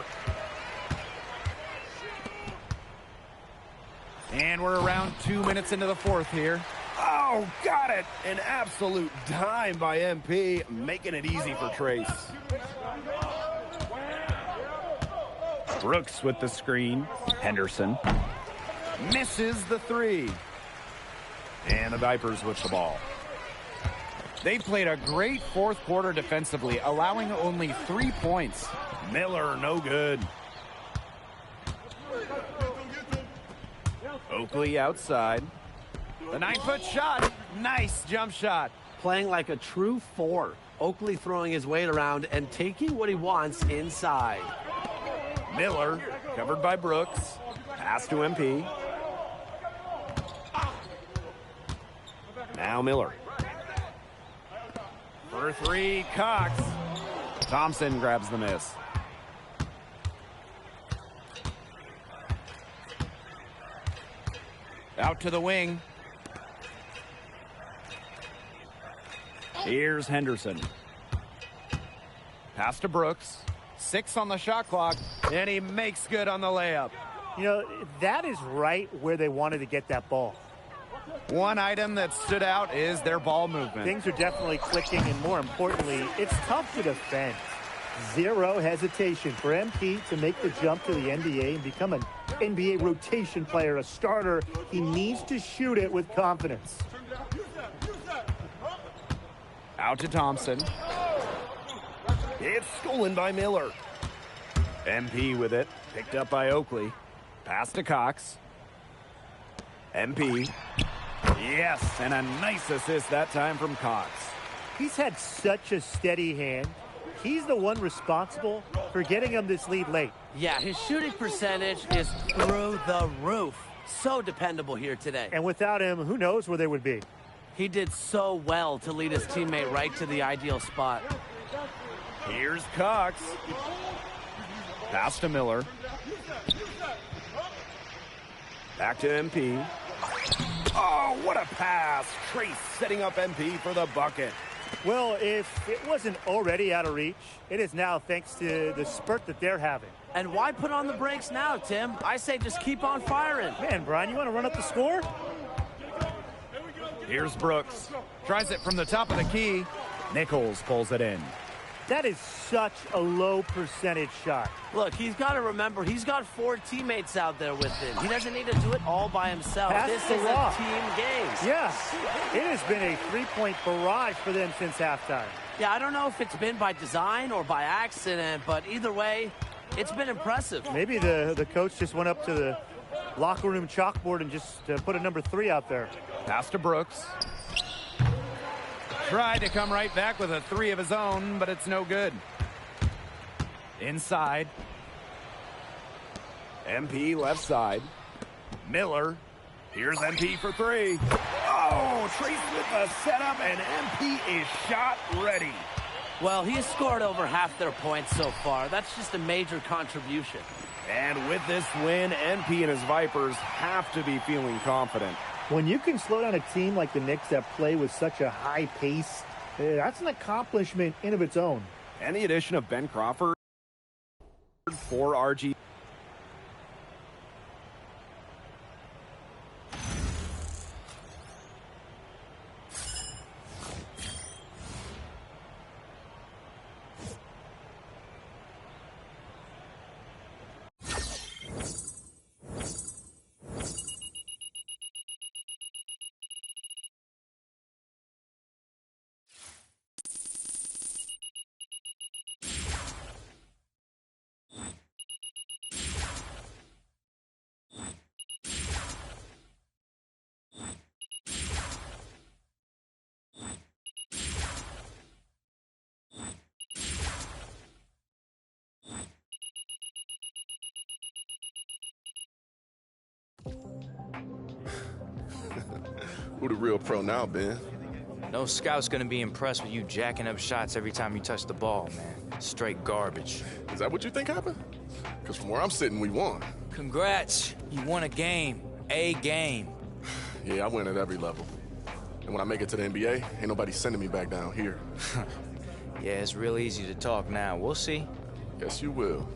S5: And we're around 2 minutes into the fourth here.
S7: Oh, got it. An absolute dime by MP, making it easy for Trace.
S5: Brooks with the screen. Henderson misses the three. And the Vipers with the ball. They played a great fourth quarter defensively, allowing only 3 points. Miller, no good. Oakley outside. The 9-foot shot. Nice jump shot.
S6: Playing like a true 4. Oakley throwing his weight around and taking what he wants inside.
S5: Miller, covered by Brooks. Pass to MP. Now Miller. For 3, Cox. Thompson grabs the miss. Out to the wing. Here's Henderson. Pass to Brooks. 6 on the shot clock, and he makes good on the layup.
S8: You know, that is right where they wanted to get that ball.
S5: One item that stood out is their ball movement.
S8: Things are definitely clicking, and more importantly, it's tough to defend. Zero hesitation for MP to make the jump to the NBA and become an NBA rotation player, a starter. He needs to shoot it with confidence.
S5: Out to Thompson.
S7: It's stolen by Miller.
S5: MP with it. Picked up by Oakley. Pass to Cox. MP. Yes, and a nice assist that time from Cox.
S8: He's had such a steady hand. He's the one responsible for getting him this lead late.
S6: Yeah, his shooting percentage is through the roof. So dependable here today.
S8: And without him, who knows where they would be.
S6: He did so well to lead his teammate right to the ideal spot.
S5: Here's Cox. Pass to Miller. Back to MP.
S7: Oh, what a pass. Trace setting up MP for the bucket.
S8: Well, if it wasn't already out of reach, it is now thanks to the spurt that they're having.
S6: And why put on the brakes now, Tim? I say just keep on firing.
S8: Man, Brian, you want to run up the score?
S5: Here's Brooks. Tries it from the top of the key. Nichols pulls it in.
S8: That is such a low percentage shot.
S6: Look, he's got to remember, he's got 4 teammates out there with him. He doesn't need to do it all by himself. This is a team game.
S8: Yeah, it has been a 3-point barrage for them since halftime.
S6: Yeah, I don't know if it's been by design or by accident, but either way, it's been impressive.
S8: Maybe the coach just went up to the locker room chalkboard and just put a number 3 out there.
S5: Pass to Brooks. Tried to come right back with a 3 of his own, but it's no good. Inside.
S7: MP left side.
S5: Miller. Here's MP for 3.
S7: Oh, Trace with a setup, and MP is shot ready.
S6: Well, he has scored over half their points so far. That's just a major contribution.
S7: And with this win, MP and his Vipers have to be feeling confident.
S8: When you can slow down a team like the Knicks that play with such a high pace, that's an accomplishment in of its own.
S7: And the addition of Ben Crawford for RG.
S1: Who the real pro now, Ben?
S15: No scout's gonna be impressed with you jacking up shots every time you touch the ball, man. Straight garbage.
S1: Is that what you think happened? Because from where I'm sitting, we won.
S15: Congrats. You won a game. A game.
S1: Yeah, I win at every level. And when I make it to the NBA, ain't nobody sending me back down here.
S15: Yeah, it's real easy to talk now. We'll see.
S1: Yes, you will.